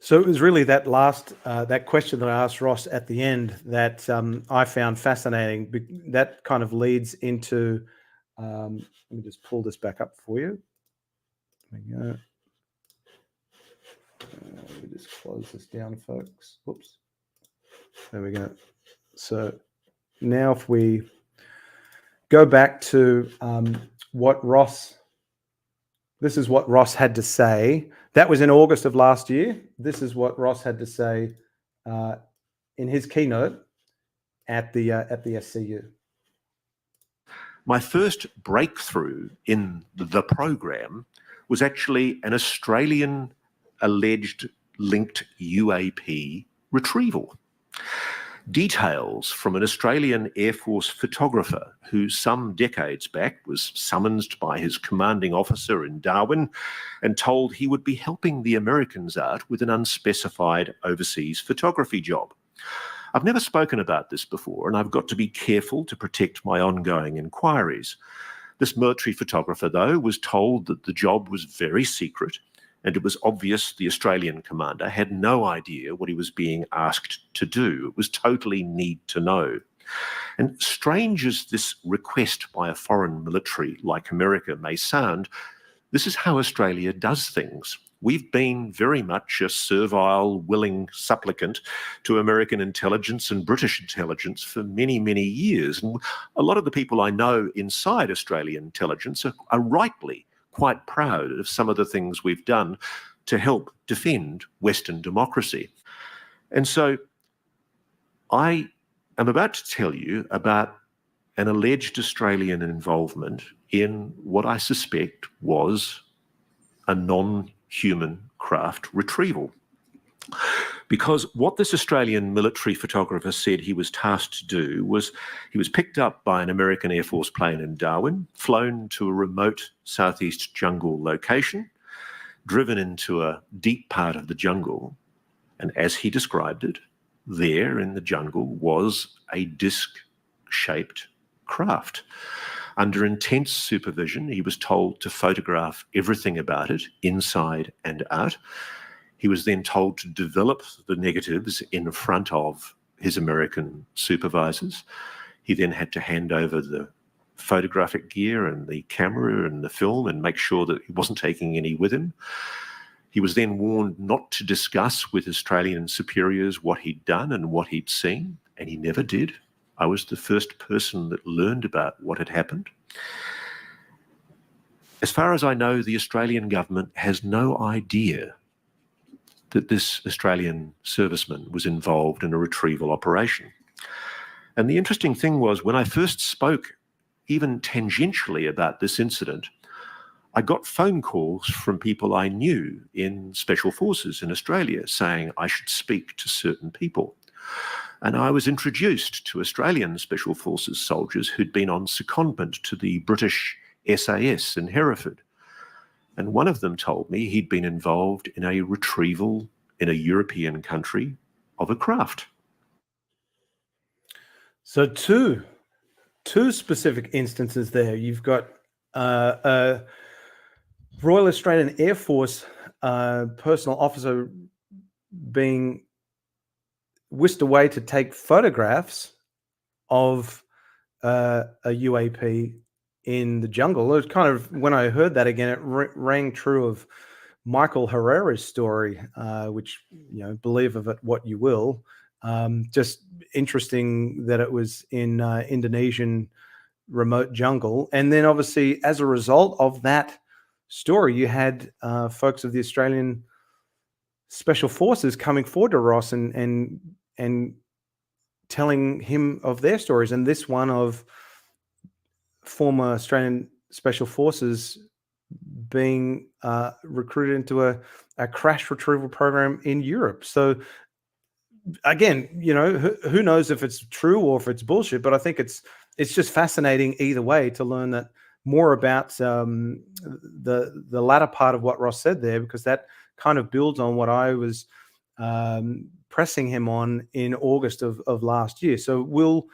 So it was really that last that question that I asked Ross at the end that I found fascinating. That kind of leads into. Let me just pull this back up for you. There we go. Let me just close this down, folks. Whoops. There we go. So now, if we go back to what Ross. This is what Ross had to say. That was in August of last year. This is what Ross had to say in his keynote at the SCU. My first breakthrough in the program was actually an Australian alleged linked UAP retrieval. Details from an Australian Air Force photographer who some decades back was summoned by his commanding officer in Darwin and told he would be helping the Americans out with an unspecified overseas photography job. I've never spoken about this before, and I've got to be careful to protect my ongoing inquiries. This military photographer, though, was told that the job was very secret, and it was obvious the Australian commander had no idea what he was being asked to do. It was totally need to know. And strange as this request by a foreign military like America may sound, this is how Australia does things. We've been very much a servile, willing supplicant to American intelligence and British intelligence for many, many years. And a lot of the people I know inside Australian intelligence are rightly quite proud of some of the things we've done to help defend Western democracy. And so I am about to tell you about an alleged Australian involvement in what I suspect was a non-human craft retrieval. Because what this Australian military photographer said he was tasked to do was he was picked up by an American Air Force plane in Darwin, flown to a remote southeast jungle location, driven into a deep part of the jungle, and as he described it, there in the jungle was a disc-shaped craft. Under intense supervision, he was told to photograph everything about it, inside and out. He was then told to develop the negatives in front of his American supervisors. He then had to hand over the photographic gear and the camera and the film and make sure that he wasn't taking any with him. He was then warned not to discuss with Australian superiors what he'd done and what he'd seen, and he never did. I was the first person that learned about what had happened. As far as I know, the Australian government has no idea that this Australian serviceman was involved in a retrieval operation. And the interesting thing was, when I first spoke even tangentially about this incident, I got phone calls from people I knew in Special Forces in Australia saying I should speak to certain people. And I was introduced to Australian Special Forces soldiers who'd been on secondment to the British SAS in Hereford. And one of them told me he'd been involved in a retrieval in a European country of a craft. So two specific instances there. You've got a Royal Australian Air Force personal officer being whisked away to take photographs of a UAP in the jungle. It was kind of, when I heard that again, it rang true of Michael Herrera's story, which, you know, believe of it what you will. Just interesting that it was in Indonesian remote jungle. And then obviously as a result of that story, you had folks of the Australian Special Forces coming forward to Ross and telling him of their stories. And this one of former Australian Special Forces being recruited into a crash retrieval program in Europe. So again, you know, who knows if it's true or if it's bullshit, but I think it's just fascinating either way to learn that more about the latter part of what Ross said there, because that kind of builds on what I was pressing him on in August of last year. So will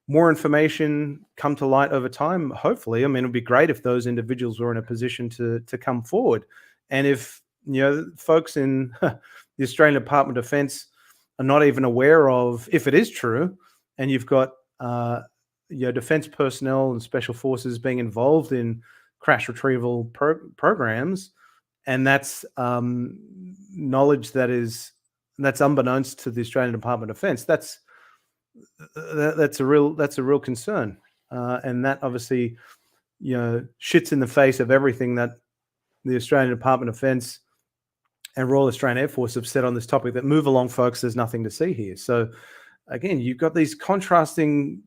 more information come to light over time? Hopefully. I mean, it'd be great if those individuals were in a position to come forward. And if, you know, folks in the Australian Department of Defence are not even aware of, if it is true, and you've got you know, defence personnel and special forces being involved in crash retrieval programs, and that's knowledge that's unbeknownst to the Australian Department of Defence, that's a real concern, and that obviously, you know, shits in the face of everything that the Australian Department of Defence and Royal Australian Air Force have said on this topic, that move along, folks, there's nothing to see here. So again, you've got these contrasting,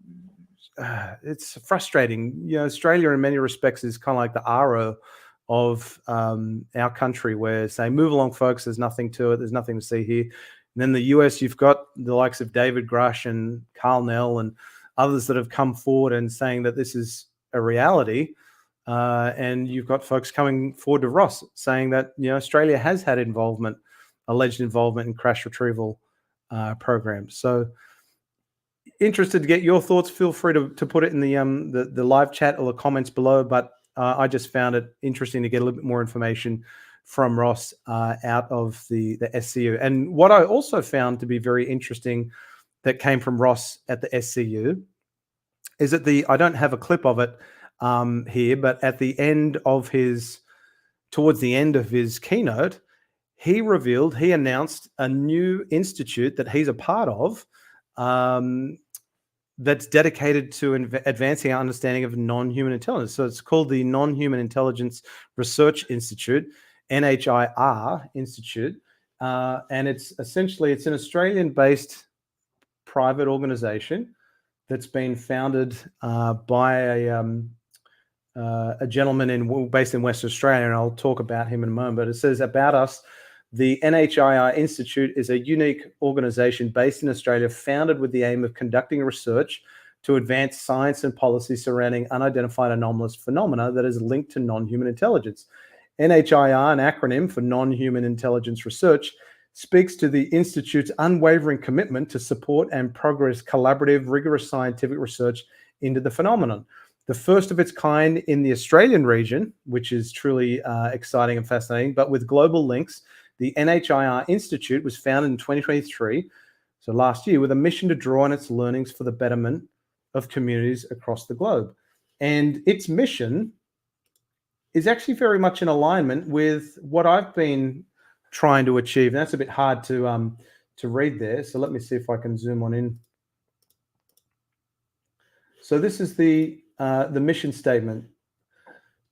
it's frustrating. You know, Australia in many respects is kind of like the AARO of our country, where say, move along, folks, there's nothing to it, there's nothing to see here. And then the US, you've got the likes of David Grusch and Carl Nell and others that have come forward and saying that this is a reality. And you've got folks coming forward to Ross saying that, you know, Australia has had alleged involvement in crash retrieval programs. So interested to get your thoughts. Feel free to put it in the live chat or the comments below. But I just found it interesting to get a little bit more information from Ross out of the SCU. And what I also found to be very interesting that came from Ross at the SCU is that I don't have a clip of it here, but at the end of towards the end of his keynote, he announced a new institute that he's a part of, that's dedicated to advancing our understanding of non-human intelligence. So it's called the Non-Human Intelligence Research Institute, NHIR Institute, and it's an Australian-based private organization that's been founded by a gentleman based in Western Australia, and I'll talk about him in a moment. But it says about us, the NHIR Institute is a unique organization based in Australia, founded with the aim of conducting research to advance science and policy surrounding unidentified anomalous phenomena that is linked to non-human intelligence. NHIR, an acronym for Non-Human Intelligence Research, speaks to the Institute's unwavering commitment to support and progress collaborative, rigorous scientific research into the phenomenon. The first of its kind in the Australian region, which is truly exciting and fascinating, but with global links. The NHIR Institute was founded in 2023, so last year, with a mission to draw on its learnings for the betterment of communities across the globe. And its mission is actually very much in alignment with what I've been trying to achieve. And that's a bit hard to read there. So let me see if I can zoom on in. So this is the mission statement: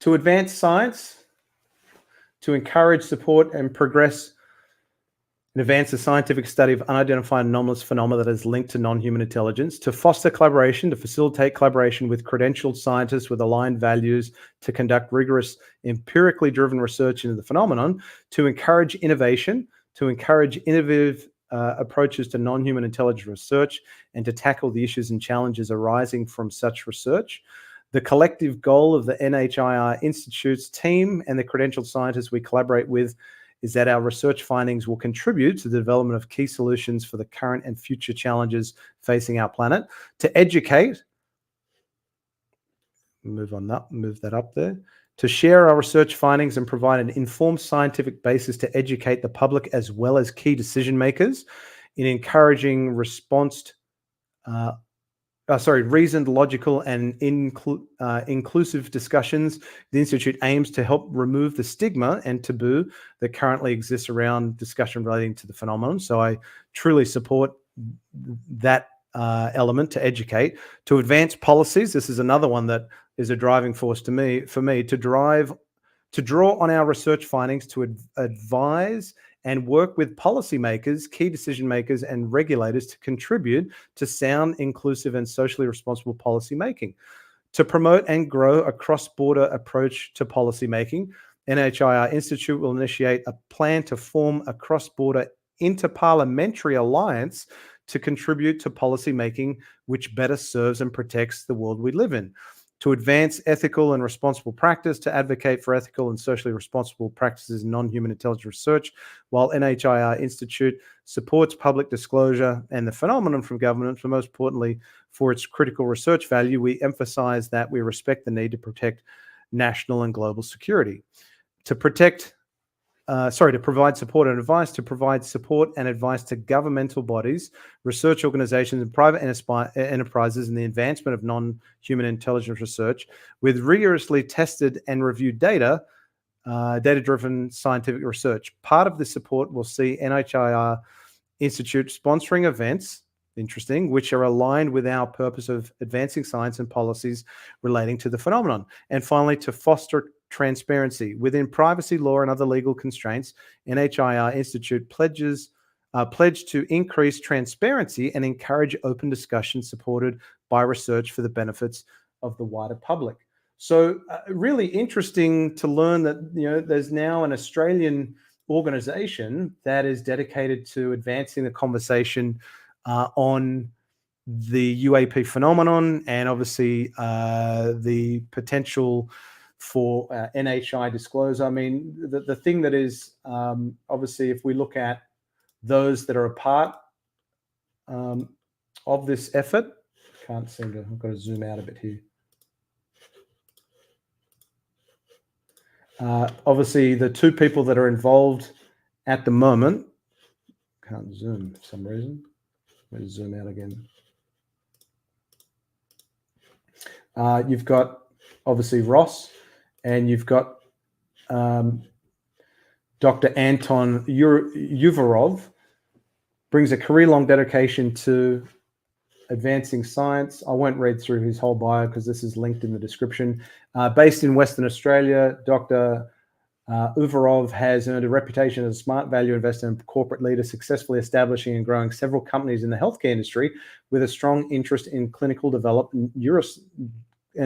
to advance science, to encourage, support, and progress and advance the scientific study of unidentified anomalous phenomena that is linked to non-human intelligence, to foster collaboration, to facilitate collaboration with credentialed scientists with aligned values, to conduct rigorous empirically driven research into the phenomenon, to encourage innovation, to encourage innovative approaches to non-human intelligence research, and to tackle the issues and challenges arising from such research. The collective goal of the NHIR Institute's team and the credentialed scientists we collaborate with is that our research findings will contribute to the development of key solutions for the current and future challenges facing our planet, to educate, move that up there, to share our research findings and provide an informed scientific basis to educate the public as well as key decision makers in encouraging reasoned, logical, and inclusive discussions. The Institute aims to help remove the stigma and taboo that currently exists around discussion relating to the phenomenon. So I truly support that element, to educate, to advance policies. This is another one that is a driving force for me to draw on our research findings to advise and work with policymakers, key decision makers, and regulators to contribute to sound, inclusive, and socially responsible policy making. To promote and grow a cross-border approach to policy making, NHIR Institute will initiate a plan to form a cross-border interparliamentary alliance to contribute to policy making which better serves and protects the world we live in. To advance ethical and responsible practice, to advocate for ethical and socially responsible practices in non-human intelligence research, while NHIR Institute supports public disclosure and the phenomenon from governments, but most importantly, for its critical research value, we emphasize that we respect the need to protect national and global security. To provide support and advice, to governmental bodies, research organizations, and private enterprises in the advancement of non-human intelligence research with rigorously tested and reviewed data-driven scientific research. Part of this support will see NHIR Institute sponsoring events, interesting, which are aligned with our purpose of advancing science and policies relating to the phenomenon. And finally, to foster transparency within privacy law and other legal constraints. NHIR Institute pledged to increase transparency and encourage open discussion supported by research for the benefits of the wider public. So really interesting to learn that, you know, there's now an Australian organization that is dedicated to advancing the conversation on the UAP phenomenon, and obviously the potential for NHI disclosure. I mean, the thing that is obviously, if we look at those that are a part of this effort, can't seem to, I've got to zoom out a bit here. Obviously, the two people that are involved at the moment, can't zoom for some reason. Let me zoom out again. You've got obviously Ross, and you've got Dr. Anton Uvarov, brings a career-long dedication to advancing science. I won't read through his whole bio because this is linked in the description. Based in Western Australia, Dr. Uvarov has earned a reputation as a smart value investor and corporate leader, successfully establishing and growing several companies in the healthcare industry with a strong interest in clinical development,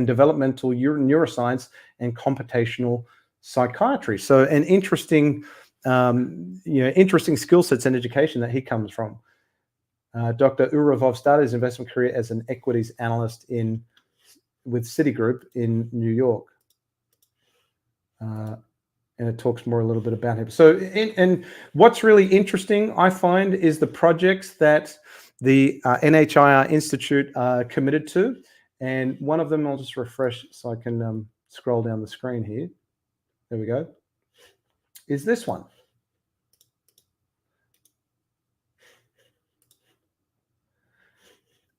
developmental neuroscience and computational psychiatry. So an interesting, interesting skill sets and education that he comes from. Dr. Uravov started his investment career as an equities analyst with Citigroup in New York. And it talks more a little bit about him. So, and what's really interesting, I find, is the projects that the NHIR Institute committed to. And one of them, I'll just refresh so I can scroll down the screen here. There we go. Is this one.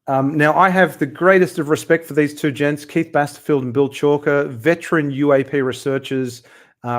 Now, I have the greatest of respect for these two gents, Keith Basterfield and Bill Chalker, veteran UAP researchers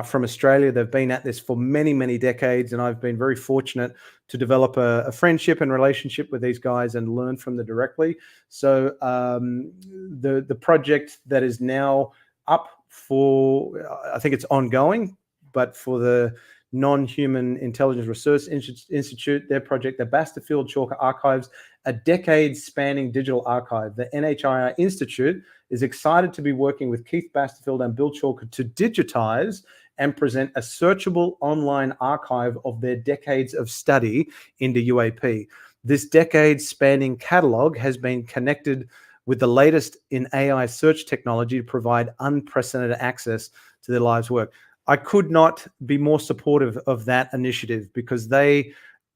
from Australia. They've been at this for many, many decades, and I've been very fortunate to develop a friendship and relationship with these guys and learn from them directly. So the project that is now up for, I think it's ongoing, but for the Non-Human Intelligence Research Institute, their project, the Basterfield Chalker Archives, a decade-spanning digital archive. The NHIR Institute is excited to be working with Keith Basterfield and Bill Chalker to digitize and present a searchable online archive of their decades of study into UAP. This decade-spanning catalog has been connected with the latest in AI search technology to provide unprecedented access to their lives' work. I could not be more supportive of that initiative because they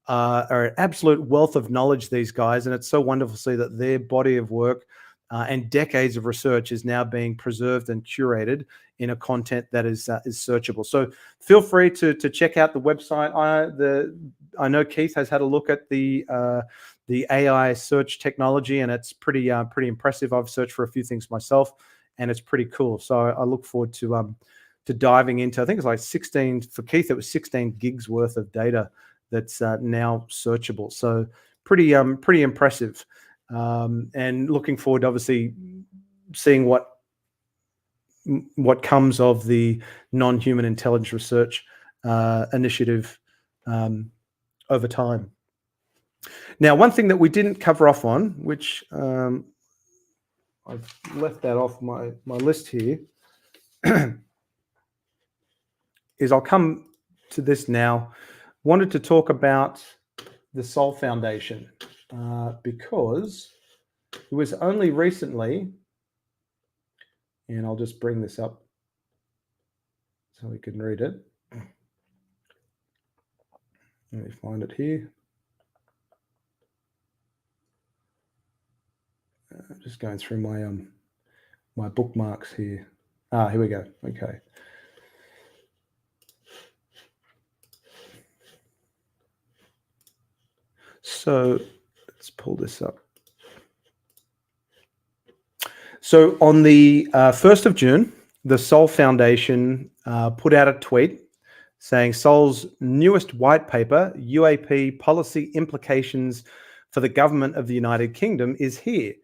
are an absolute wealth of knowledge, these guys, and it's so wonderful to see that their body of work and decades of research is now being preserved and curated in a content that is searchable. So feel free to check out the website. I know Keith has had a look at the AI search technology, and it's pretty impressive. I've searched for a few things myself, and it's pretty cool. So I look forward to diving into. I think it's like 16 for Keith. It was 16 gigs worth of data that's now searchable. So pretty impressive, and looking forward to obviously seeing what comes of the non-human intelligence research initiative over time. Now, one thing that we didn't cover off on, which I've left that off my list here, is I'll come to this now. Wanted to talk about the Sol Foundation because it was only recently, and I'll just bring this up so we can read it. Let me find it here. Just going through my my bookmarks here. Here we go. Okay. So let's pull this up. So on the 1st of June, the Sol Foundation put out a tweet saying Sol's newest white paper, UAP Policy Implications for the Government of the United Kingdom, is here.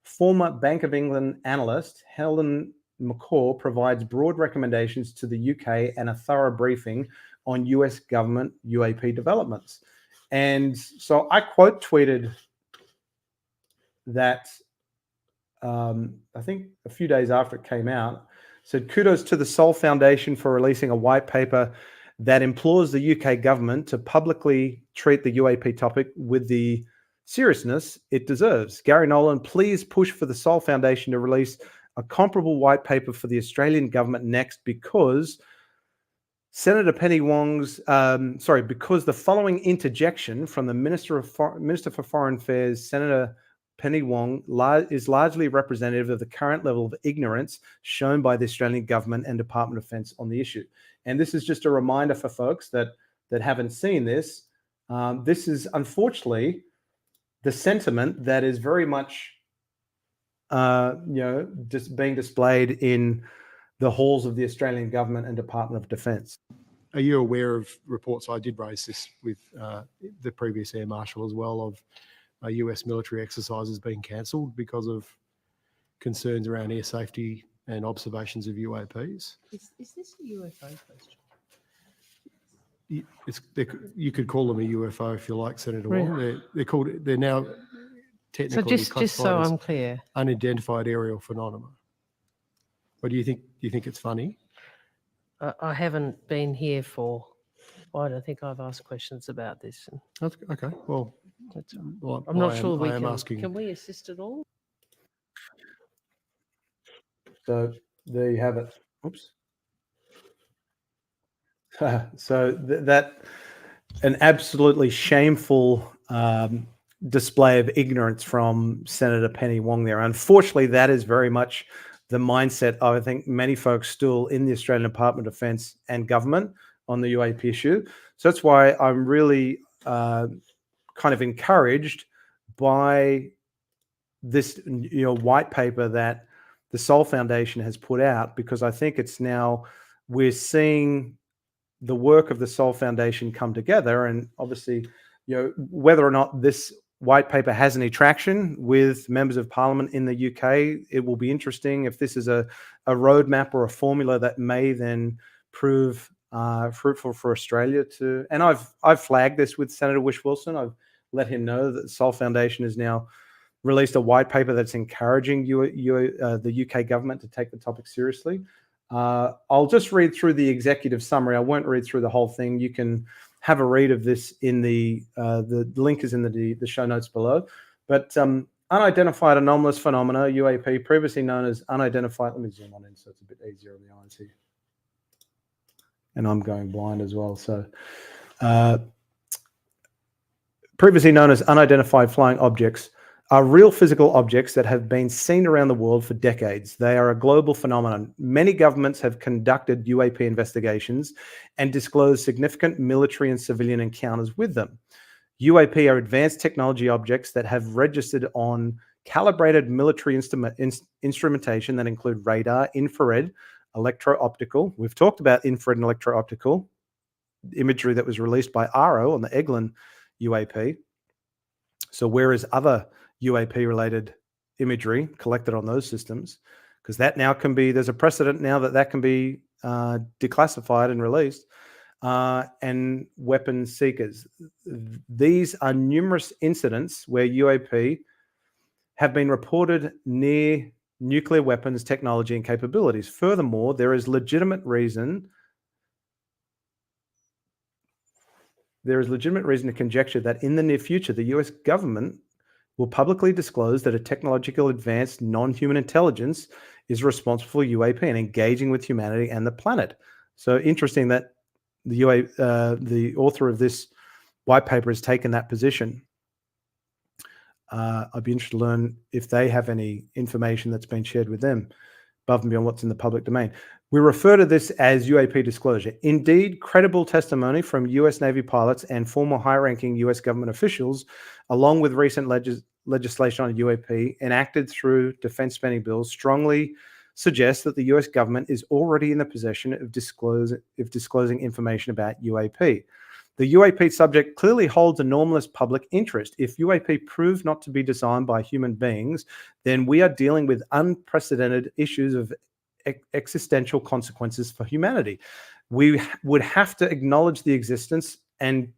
Former Bank of England analyst Helen McCaw provides broad recommendations to the UK and a thorough briefing on US government UAP developments. And so I quote tweeted that I think a few days after it came out, said, "Kudos to the Sol Foundation for releasing a white paper that implores the UK government to publicly treat the UAP topic with the seriousness it deserves. Gary Nolan, please push for the Sol Foundation to release a comparable white paper for the Australian government next, because Senator Penny Wong's, because the following interjection from the Minister for Foreign Affairs, Senator Penny Wong, is largely representative of the current level of ignorance shown by the Australian government and Department of Defence on the issue." And this is just a reminder for folks that haven't seen this. This is unfortunately the sentiment that is very much, just being displayed in the halls of the Australian government and Department of Defence. Are you aware of reports? I did raise this with the previous Air Marshal as well, of US military exercises being cancelled because of concerns around air safety and observations of UAPs. Is this a UFO question? You could call them a UFO if you like, Senator Wong. They're now technically so just so I'm clear, unidentified aerial phenomena. What do you think? Do you think it's funny? I haven't been here for. I don't think I've asked questions about this. Okay. Well, that's well, I'm not sure we can. Asking. Can we assist at all? So there you have it. Oops. So that an absolutely shameful display of ignorance from Senator Penny Wong there. Unfortunately, that is very much the mindset of, I think, many folks still in the Australian Department of Defence and government on the UAP issue. So that's why I'm really kind of encouraged by this, white paper that the Sol Foundation has put out, because I think it's now we're seeing the work of the Sol Foundation come together, and obviously, whether or not this white paper has any traction with members of Parliament in the UK, it will be interesting if this is a roadmap or a formula that may then prove fruitful for Australia to, and I've flagged this with Senator Whish-Wilson. I've let him know that the Sol Foundation has now released a white paper that's encouraging the UK government to take the topic seriously. I'll just read through the executive summary. I won't read through the whole thing. You can have a read of this in the link is in the show notes below. But unidentified anomalous phenomena, UAP, previously known as unidentified. Let me zoom on in so it's a bit easier on the eyes here. And I'm going blind as well. So previously known as unidentified flying objects are real physical objects that have been seen around the world for decades. They are a global phenomenon. Many governments have conducted UAP investigations and disclosed significant military and civilian encounters with them. UAP are advanced technology objects that have registered on calibrated military instrumentation that include radar, infrared, electro-optical. We've talked about infrared and electro-optical imagery that was released by AARO on the Eglin UAP. So whereas other UAP-related imagery collected on those systems, because that now can be, there's a precedent now that can be declassified and released, and weapon seekers. These are numerous incidents where UAP have been reported near nuclear weapons technology and capabilities. Furthermore, there is legitimate reason to conjecture that in the near future, the US government will publicly disclose that a technological advanced non-human intelligence is responsible for UAP and engaging with humanity and the planet. So interesting that the author of this white paper has taken that position. I'd be interested to learn if they have any information that's been shared with them above and beyond what's in the public domain. We refer to this as UAP disclosure. Indeed, credible testimony from US Navy pilots and former high-ranking US government officials, along with recent legislation on UAP enacted through defense spending bills, strongly suggests that the US government is already in the possession of disclosing information about UAP. The UAP subject clearly holds enormous public interest. If UAP prove not to be designed by human beings, then we are dealing with unprecedented issues of existential consequences for humanity. We would have to acknowledge the existence and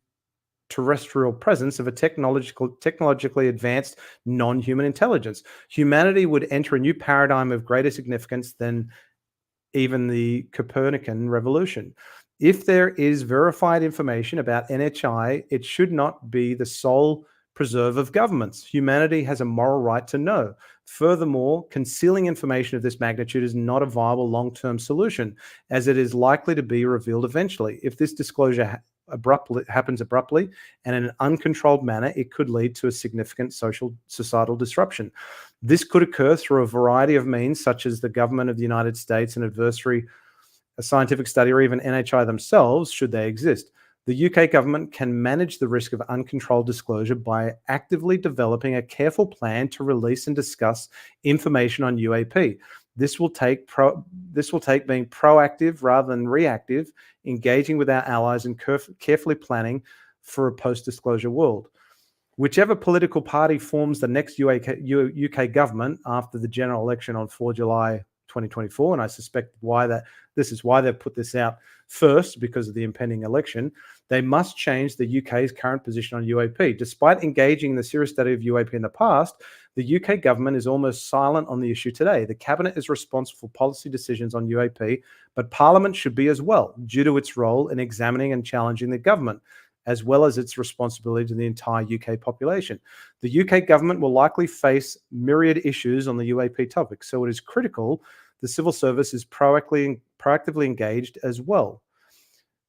terrestrial presence of a technologically advanced non-human intelligence. Humanity would enter a new paradigm of greater significance than even the Copernican revolution. If there is verified information about NHI, it should not be the sole preserve of governments. Humanity has a moral right to know. Furthermore, concealing information of this magnitude is not a viable long-term solution, as it is likely to be revealed eventually. If this disclosure happens abruptly and in an uncontrolled manner, it could lead to a significant societal disruption. This could occur through a variety of means, such as the government of the United States, an adversary, a scientific study, or even NHI themselves, should they exist. The UK government can manage the risk of uncontrolled disclosure by actively developing a careful plan to release and discuss information on UAP. This will take being proactive rather than reactive, engaging with our allies and carefully planning for a post-disclosure world. Whichever political party forms the next UK government after the general election on 4 July 2024, and I suspect this is why they've put this out first, because of the impending election, they must change the UK's current position on UAP. Despite engaging in the serious study of UAP in the past, the UK government is almost silent on the issue today. The cabinet is responsible for policy decisions on UAP, but Parliament should be as well, due to its role in examining and challenging the government, as well as its responsibility to the entire UK population. The UK government will likely face myriad issues on the UAP topic, so it is critical the civil service is proactively engaged as well.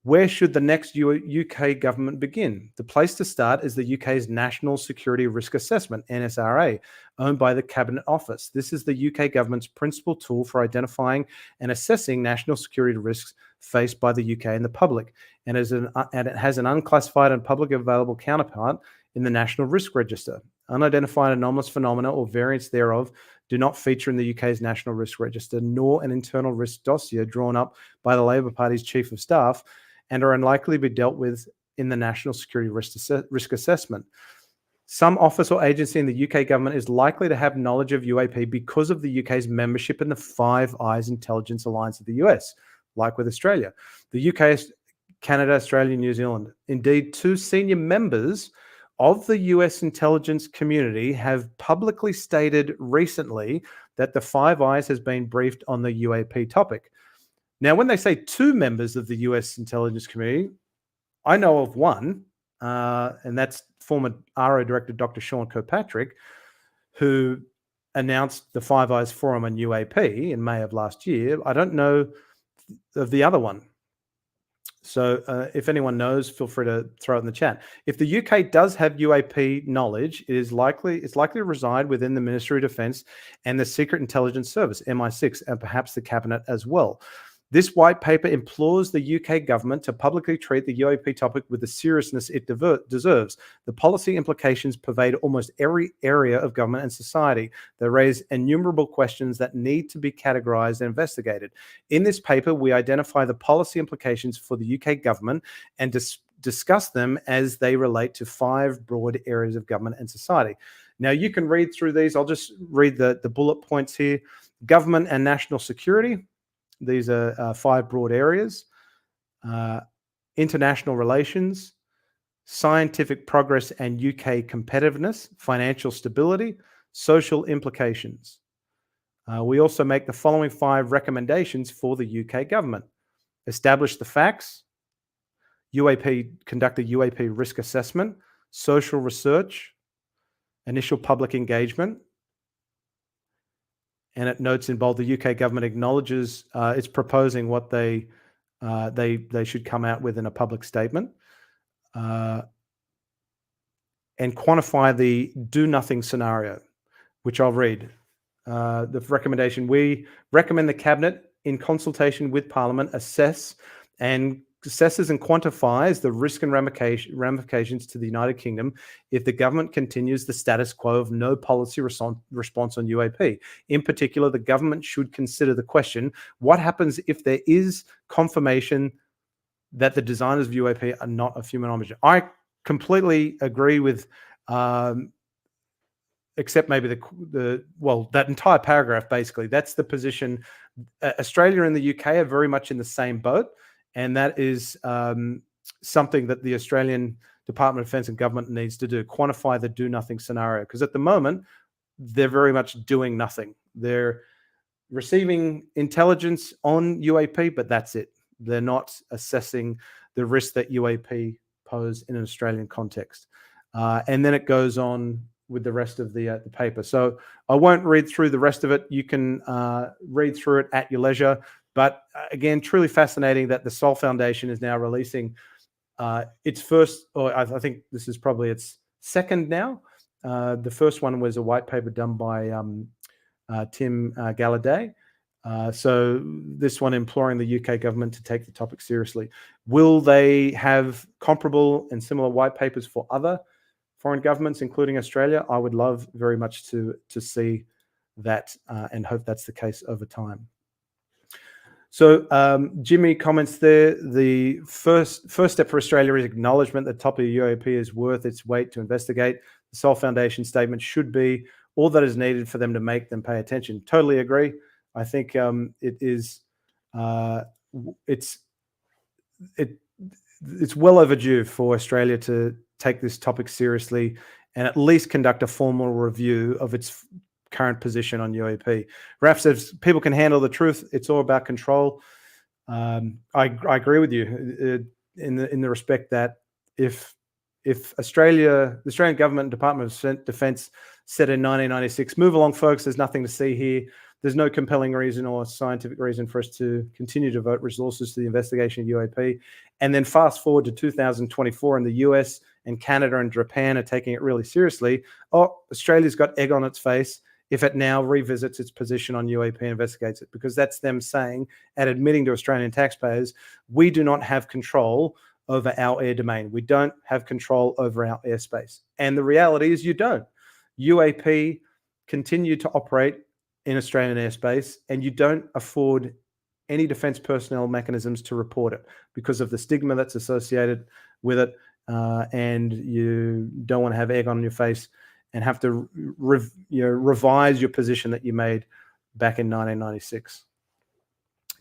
Where should the next UK government begin? The place to start is the UK's National Security Risk Assessment, NSRA, owned by the Cabinet Office. This is the UK government's principal tool for identifying and assessing national security risks faced by the UK and the public, and it has an unclassified and publicly available counterpart in the National Risk Register. Unidentified anomalous phenomena or variants thereof do not feature in the UK's National Risk Register, nor an internal risk dossier drawn up by the Labor Party's Chief of Staff, and are unlikely to be dealt with in the National Security Risk Assessment. Some office or agency in the UK government is likely to have knowledge of UAP because of the UK's membership in the Five Eyes Intelligence Alliance of the US, like with Australia. The UK Canada, Australia, New Zealand. Indeed, 2 senior members of the US intelligence community have publicly stated recently that the Five Eyes has been briefed on the UAP topic. Now, when they say 2 members of the US intelligence community, I know of one, and that's former AARO Director Dr. Sean Kirkpatrick, who announced the Five Eyes Forum on UAP in May of last year. I don't know of the other one. So if anyone knows, feel free to throw it in the chat. If the UK does have UAP knowledge, it's likely to reside within the Ministry of Defence and the Secret Intelligence Service, MI6, and perhaps the Cabinet as well. This white paper implores the UK government to publicly treat the UAP topic with the seriousness it deserves. The policy implications pervade almost every area of government and society. They raise innumerable questions that need to be categorized and investigated. In this paper, we identify the policy implications for the UK government and discuss them as they relate to 5 broad areas of government and society. Now, you can read through these. I'll just read the bullet points here. Government and national security. These are 5 broad areas. International relations, scientific progress and UK competitiveness, financial stability, social implications. We also make the following 5 recommendations for the UK government. Establish the facts, conduct a UAP risk assessment, social research, initial public engagement. And it notes in bold, the UK government acknowledges it's proposing what they should come out with in a public statement. And quantify the do-nothing scenario, which I'll read. The recommendation, we recommend the Cabinet, in consultation with Parliament, assesses and quantifies the risk and ramifications to the United Kingdom if the government continues the status quo of no policy response on UAP. In particular, the government should consider the question, what happens if there is confirmation that the designers of UAP are not of human origin? I completely agree with, except maybe that entire paragraph, basically. That's the position. Australia and the UK are very much in the same boat. And that is something that the Australian Department of Defence and government needs to do, quantify the do-nothing scenario. Because at the moment, they're very much doing nothing. They're receiving intelligence on UAP, but that's it. They're not assessing the risk that UAP pose in an Australian context. And then it goes on with the rest of the paper. So I won't read through the rest of it. You can read through it at your leisure. But again, truly fascinating that the Sol Foundation is now releasing its first, or I think this is probably its second now. The first one was a white paper done by Tim Galladay. So this one imploring the UK government to take the topic seriously. Will they have comparable and similar white papers for other foreign governments, including Australia? I would love very much to see that and hope that's the case over time. So Jimmy comments there, the first step for Australia is acknowledgement that topic of UAP is worth its weight to investigate. The Sol Foundation statement should be all that is needed for them to make them pay attention. Totally agree. I think it's well overdue for Australia to take this topic seriously and at least conduct a formal review of its current position on UAP. RAAF says people can handle the truth. It's all about control. I agree with you in the respect that if the Australian government and Department of Defence said in 1996, move along, folks, there's nothing to see here. There's no compelling reason or scientific reason for us to continue to devote resources to the investigation of UAP. And then fast forward to 2024 and the US and Canada and Japan are taking it really seriously. Oh, Australia's got egg on its face if it now revisits its position on UAP and investigates it, because that's them saying and admitting to Australian taxpayers, we do not have control over our air domain. We don't have control over our airspace. And the reality is you don't. UAP continue to operate in Australian airspace, and you don't afford any defence personnel mechanisms to report it because of the stigma that's associated with it, and you don't want to have egg on your face and have to revise your position that you made back in 1996.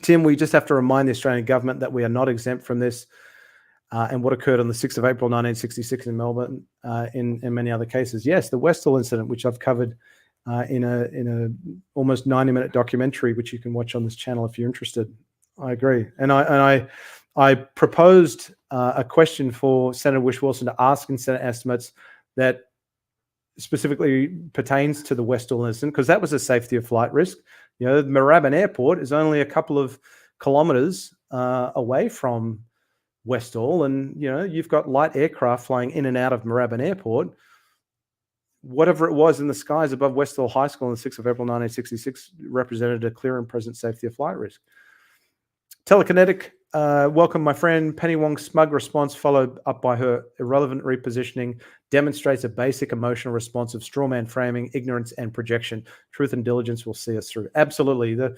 Tim, we just have to remind the Australian government that we are not exempt from this. and what occurred on the 6th of April 1966 in Melbourne, in many other cases. Yes, the Westall incident, which I've covered in a almost 90-minute documentary, which you can watch on this channel if you're interested. I agree, and I proposed a question for Senator Whish-Wilson to ask in Senate estimates that specifically pertains to the Westall incident, because that was a safety of flight risk. You know, Moorabbin Airport is only a couple of kilometres away from Westall, and you know, you've got light aircraft flying in and out of Moorabbin Airport. Whatever it was in the skies above Westall High School on the 6th of April 1966 represented a clear and present safety of flight risk. Telekinetic, welcome my friend. Penny Wong's smug response, followed up by her irrelevant repositioning, demonstrates a basic emotional response of strawman framing, ignorance, and projection. Truth and diligence will see us through. Absolutely. The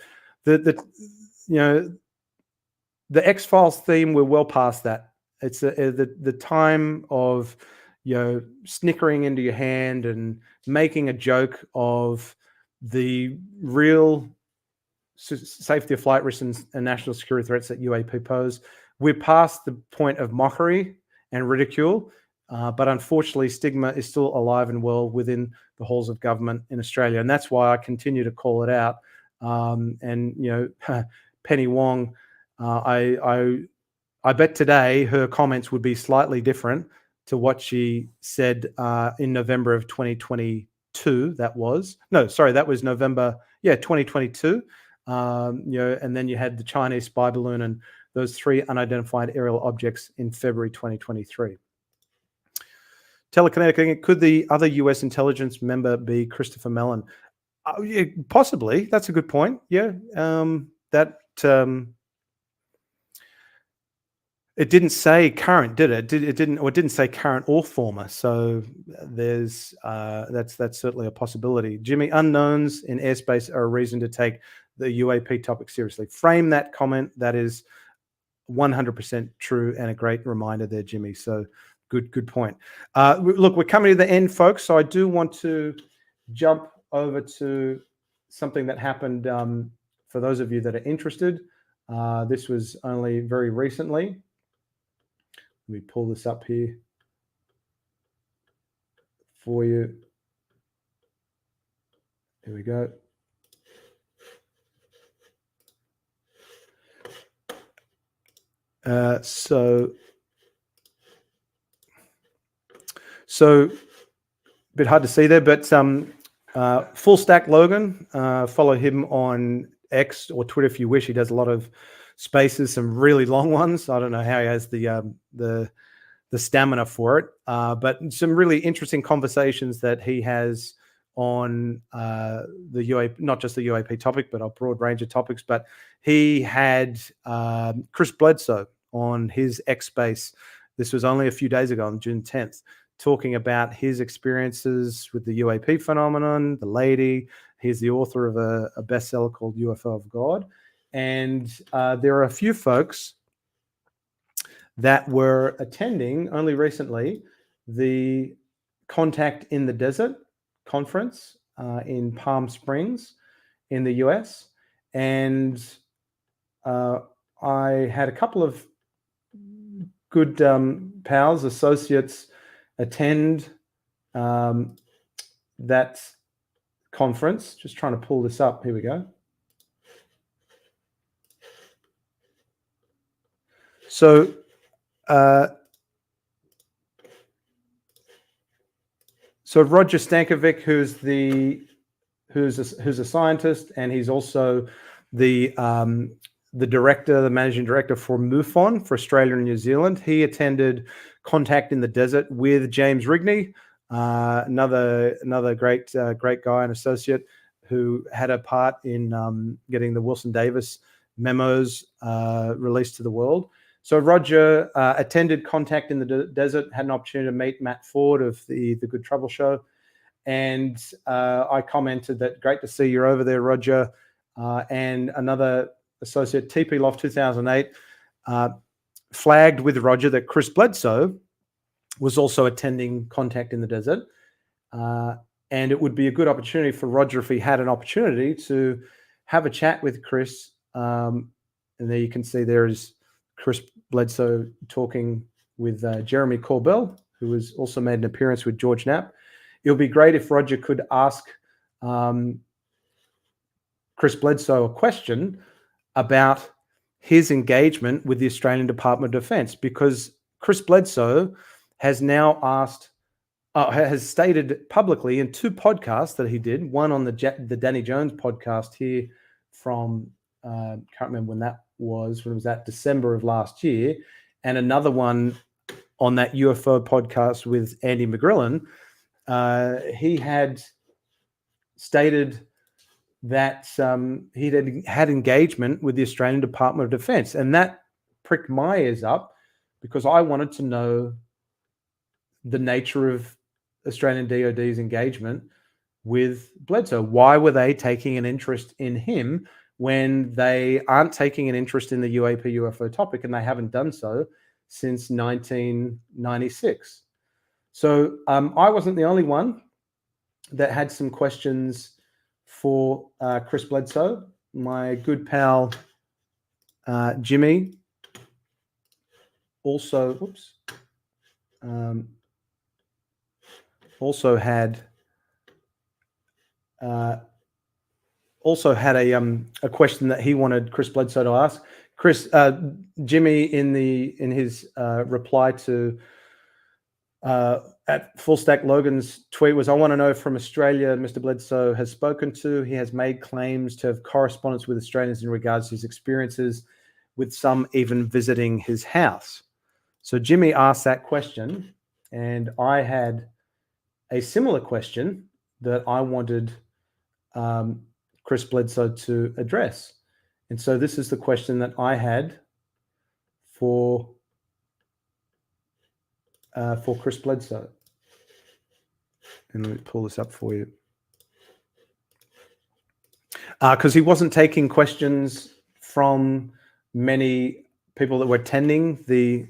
X-Files theme, we're well past that. It's the time of, you know, snickering into your hand and making a joke of the real safety of flight risks and national security threats that UAP pose. We're past the point of mockery and ridicule, but unfortunately stigma is still alive and well within the halls of government in Australia, and that's why I continue to call it out. And you know, Penny Wong, I bet today her comments would be slightly different to what she said in November of 2022. That was November, 2022. You know, and then you had the Chinese spy balloon and those 3 unidentified aerial objects in February 2023. Telekinetic, could the other US intelligence member be Christopher Mellon? Yeah, possibly. That's a good point. Yeah, it didn't say current, did it? It didn't say current or former. So there's that's certainly a possibility. Jimmy, unknowns in airspace are a reason to take the UAP topic seriously. Frame that comment. That is 100% true and a great reminder there, Jimmy. So good point. Look, we're coming to the end, folks. So I do want to jump over to something that happened for those of you that are interested. This was only very recently. Let me pull this up here for you. Here we go. So a bit hard to see there, but Full Stack Logan, follow him on X or Twitter if you wish. He does a lot of spaces, some really long ones. I don't know how he has the stamina for it, but some really interesting conversations that he has on the UAP, not just the UAP topic, but a broad range of topics. But he had Chris Bledsoe on his X space. This was only a few days ago on June 10th, talking about his experiences with the UAP phenomenon, the lady. He's the author of a bestseller called UFO of God. And there are a few folks that were attending only recently the Contact in the Desert conference in Palm Springs in the US. And I had a couple of good pals, associates, attend that conference. Just trying to pull this up. Here we go. So Roger Stankovic, who's a scientist, and he's also the director, the managing director for MUFON for Australia and New Zealand. He attended Contact in the Desert with James Rigney, another great guy and associate who had a part in getting the Wilson Davis memos released to the world. So Roger attended Contact in the Desert, had an opportunity to meet Matt Ford of the Good Trouble Show. And I commented that great to see you're over there, Roger. And another associate, TP Loft 2008, flagged with Roger that Chris Bledsoe was also attending Contact in the Desert. And it would be a good opportunity for Roger, if he had an opportunity, to have a chat with Chris. And there you can see there is Chris Bledsoe talking with Jeremy Corbell, who has also made an appearance with George Knapp. It would be great if Roger could ask Chris Bledsoe a question about his engagement with the Australian Department of Defence, because Chris Bledsoe has now has stated publicly in 2 podcasts that he did, one on the Danny Jones podcast here from, can't remember when it was that December of last year, and another one on that UFO podcast with Andy McGrillen. He had stated that he had engagement with the Australian Department of Defence, and that pricked my ears up because I wanted to know the nature of Australian DoD's engagement with Bledsoe. Why were they taking an interest in him when they aren't taking an interest in the UAP UFO topic, and they haven't done so since 1996? So I wasn't the only one that had some questions for Chris Bledsoe. My good pal Jimmy also, also had a question that he wanted Chris Bledsoe to ask. Jimmy in his reply to at Full Stack Logan's tweet was, I want to know from Australia, Mr. Bledsoe has spoken to, he has made claims to have correspondence with Australians in regards to his experiences, with some even visiting his house. So Jimmy asked that question, and I had a similar question that I wanted Chris Bledsoe to address. And so this is the question that I had for Chris Bledsoe. And let me pull this up for you. Because he wasn't taking questions from many people that were attending the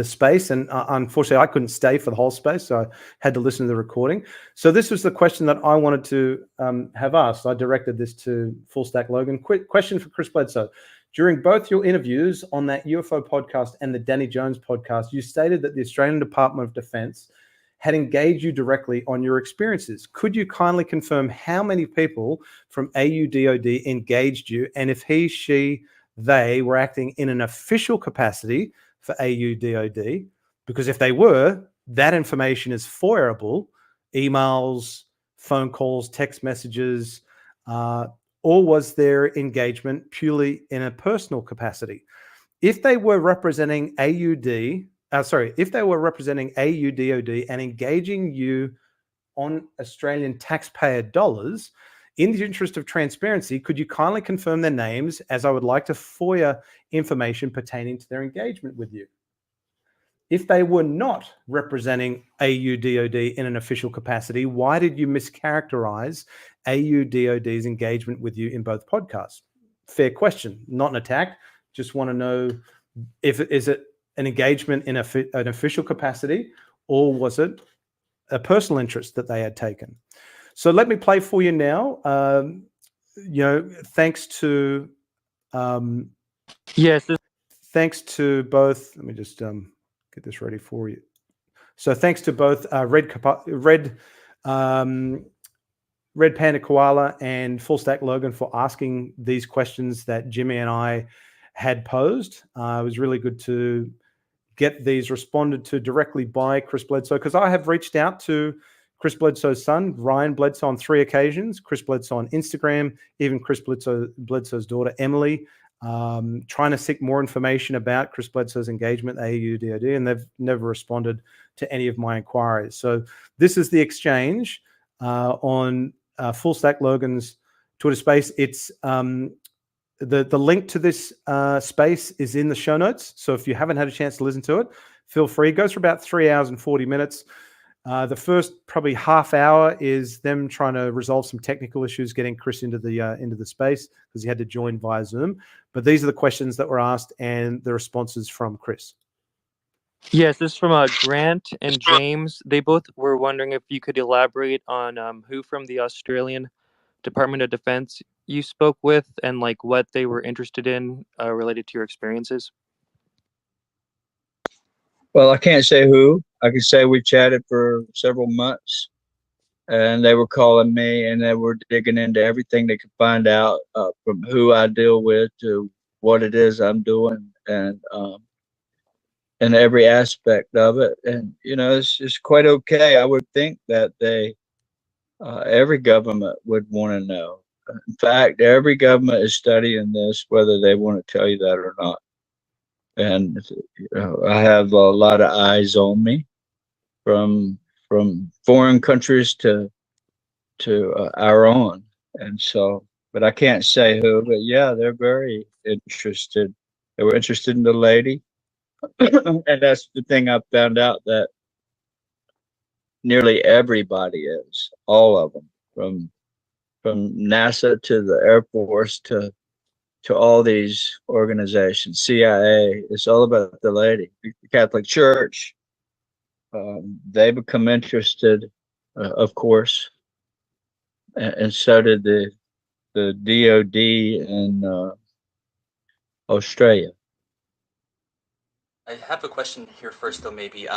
space, and unfortunately I couldn't stay for the whole space, so I had to listen to the recording. So this was the question that I wanted to have asked. I directed this to Full Stack Logan. Quick question for Chris Bledsoe. During both your interviews on that UFO podcast and the Danny Jones podcast, you stated that the Australian Department of Defence had engaged you directly on your experiences. Could you kindly confirm how many people from AUDOD engaged you, and if he, she, they were acting in an official capacity for AUDOD? Because if they were, that information is FOIA-able, emails, phone calls, text messages, or was their engagement purely in a personal capacity? If they were representing if they were representing AUDOD and engaging you on Australian taxpayer dollars, in the interest of transparency, could you kindly confirm their names, as I would like to FOIA information pertaining to their engagement with you? If they were not representing AUDOD in an official capacity, why did you mischaracterize AUDOD's engagement with you in both podcasts? Fair question, not an attack. Just want to know, is it an engagement in an official capacity, or was it a personal interest that they had taken? So let me play for you now. Thanks to thanks to both. Let me just get this ready for you. So thanks to both Red Panda Koala and Full Stack Logan for asking these questions that Jimmy and I had posed. It was really good to get these responded to directly by Chris Bledsoe, because I have reached out to Chris Bledsoe's son, Ryan Bledsoe, on 3 occasions, Chris Bledsoe on Instagram, even Chris Bledsoe's daughter, Emily, trying to seek more information about Chris Bledsoe's engagement at AUDOD, and they've never responded to any of my inquiries. So this is the exchange on Full Stack Logan's Twitter space. It's the link to this space is in the show notes. So if you haven't had a chance to listen to it, feel free. It goes for about 3 hours and 40 minutes. The first probably half hour is them trying to resolve some technical issues, getting Chris into the space, because he had to join via Zoom. But these are the questions that were asked and the responses from Chris. Yes, this is from Grant and James. They both were wondering if you could elaborate on who from the Australian Department of Defense you spoke with, and like what they were interested in related to your experiences. Well, I can't say who. I can say we chatted for several months, and they were calling me, and they were digging into everything they could find out, from who I deal with to what it is I'm doing, and every aspect of it. And it's quite okay. I would think that every government would want to know. In fact, every government is studying this, whether they want to tell you that or not. And I have a lot of eyes on me, from foreign countries to our own. And so, but I can't say who. But yeah, they're very interested. They were interested in the lady, and that's the thing I found out, that nearly everybody is, all of them, from NASA to the Air Force to all these organizations, CIA. It's all about the lady. The Catholic Church, they become interested, of course, and so did the DOD in Australia. I have a question here first, though, maybe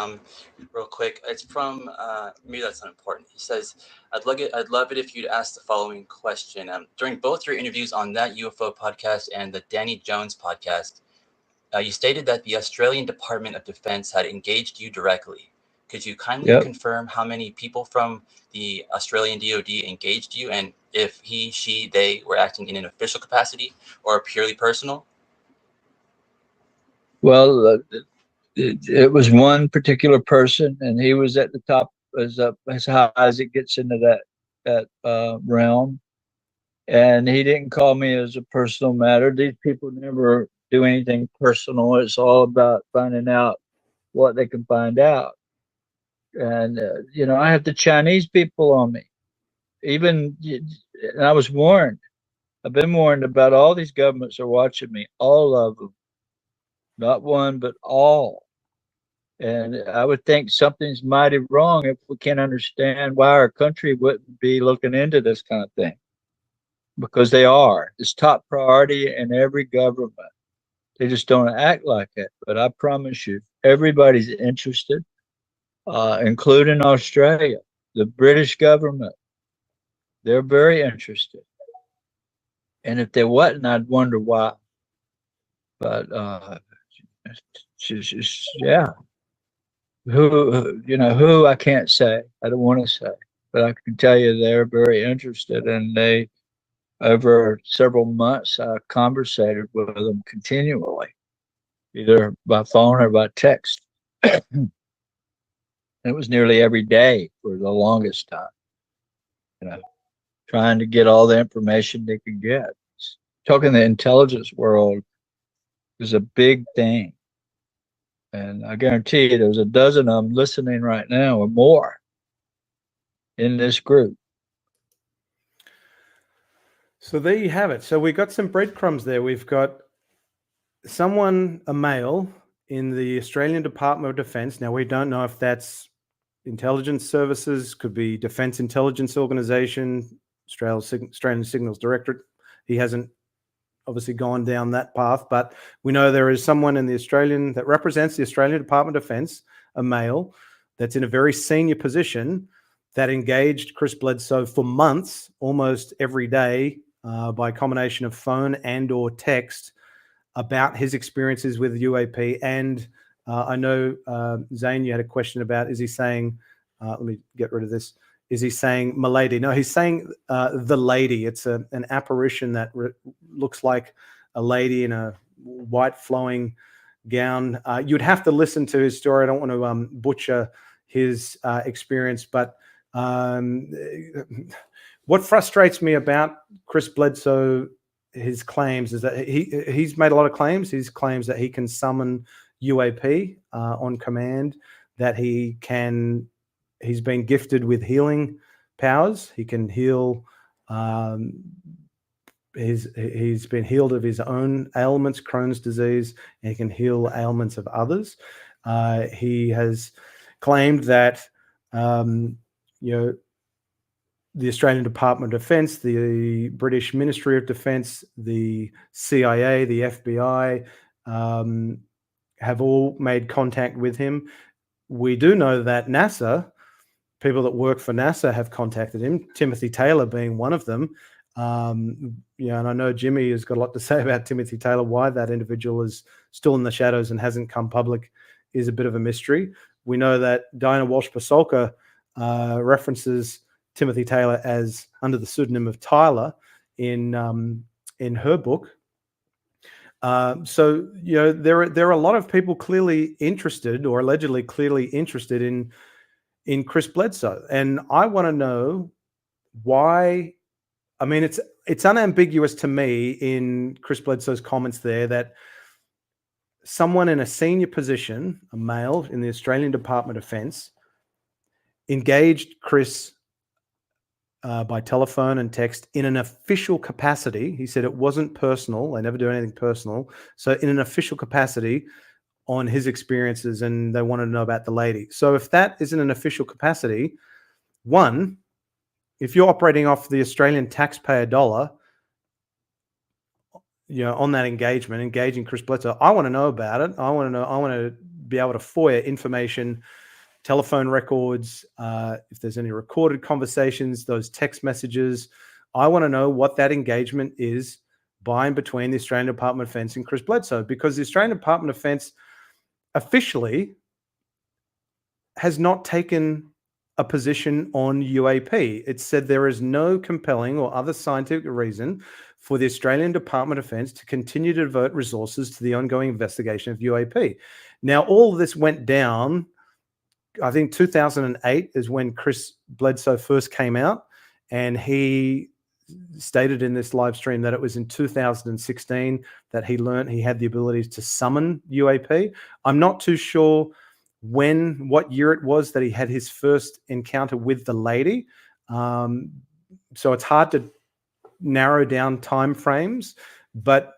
real quick. It's from maybe that's not important. He says, I'd love it if you'd ask the following question. During both your interviews on that UFO podcast and the Danny Jones podcast, you stated that the Australian Department of Defense had engaged you directly. Could you kindly confirm how many people from the Australian DOD engaged you, and if he, she, they were acting in an official capacity or purely personal? Well, it was one particular person, and he was at the top, as high as it gets into that realm. And he didn't call me as a personal matter. These people never do anything personal. It's all about finding out what they can find out. And I have the Chinese people on me. And I was warned. I've been warned about all these governments are watching me, all of them. Not one, but all. And I would think something's mighty wrong if we can't understand why our country wouldn't be looking into this kind of thing. Because they are. It's top priority in every government. They just don't act like it. But I promise you, everybody's interested, including Australia, the British government. They're very interested. And if they wasn't, I'd wonder why. But yeah. Who I can't say. I don't want to say. But I can tell you they're very interested, and they, over several months, I conversated with them continually, either by phone or by text. It was nearly every day for the longest time, trying to get all the information they could get. Talking the intelligence world is a big thing. And I guarantee you there's a dozen of them listening right now or more in this group. So there you have it. So we got some breadcrumbs there. We've got a male in the Australian Department of Defense. Now, we don't know if that's intelligence services, could be Defense Intelligence Organization, Australian Signals Directorate. He hasn't obviously gone down that path, but we know there is someone in that represents the Australian Department of Defense, a male, that's in a very senior position, that engaged Chris Bledsoe for months, almost every day, by a combination of phone and or text, about his experiences with UAP. And I know, Zane, you had a question about, is he saying, let me get rid of this, is he saying milady? No, he's saying the lady. It's an apparition that looks like a lady in a white flowing gown. You'd have to listen to his story. I don't want to butcher his experience, but what frustrates me about Chris Bledsoe, his claims, is that he's made a lot of claims. He claims that he can summon UAP on command, that he's been gifted with healing powers. He can heal. He's been healed of his own ailments, Crohn's disease, and he can heal ailments of others. He has claimed that the Australian Department of Defence, the British Ministry of Defence, the CIA, the FBI have all made contact with him. We do know that NASA, people that work for NASA, have contacted him, Timothy Taylor being one of them. And I know Jimmy has got a lot to say about Timothy Taylor. Why that individual is still in the shadows and hasn't come public is a bit of a mystery. We know that Diana Walsh-Pasolka references Timothy Taylor as under the pseudonym of Tyler in her book. So there are a lot of people clearly interested, or allegedly clearly interested in Chris Bledsoe, and I want to know why. I mean, it's unambiguous to me in Chris Bledsoe's comments there that someone in a senior position, a male in the Australian Department of Defence, engaged Chris by telephone and text in an official capacity. He said it wasn't personal. They never do anything personal. So in an official capacity on his experiences, and they wanted to know about the lady. So if that is in an official capacity, one, if you're operating off the Australian taxpayer dollar, on that engaging Chris Bledsoe, I want to know about it. I want to be able to FOIA information, telephone records, if there's any recorded conversations, those text messages. I want to know what that engagement is by and between the Australian Department of Defence and Chris Bledsoe, because the Australian Department of Defence officially has not taken a position on UAP. It said there is no compelling or other scientific reason for the Australian Department of Defence to continue to devote resources to the ongoing investigation of UAP. Now, all of this went down, I think 2008 is when Chris Bledsoe first came out, and he stated in this live stream that it was in 2016 that he learned he had the ability to summon UAP. I'm not too sure what year it was that he had his first encounter with the lady. So it's hard to narrow down time frames. But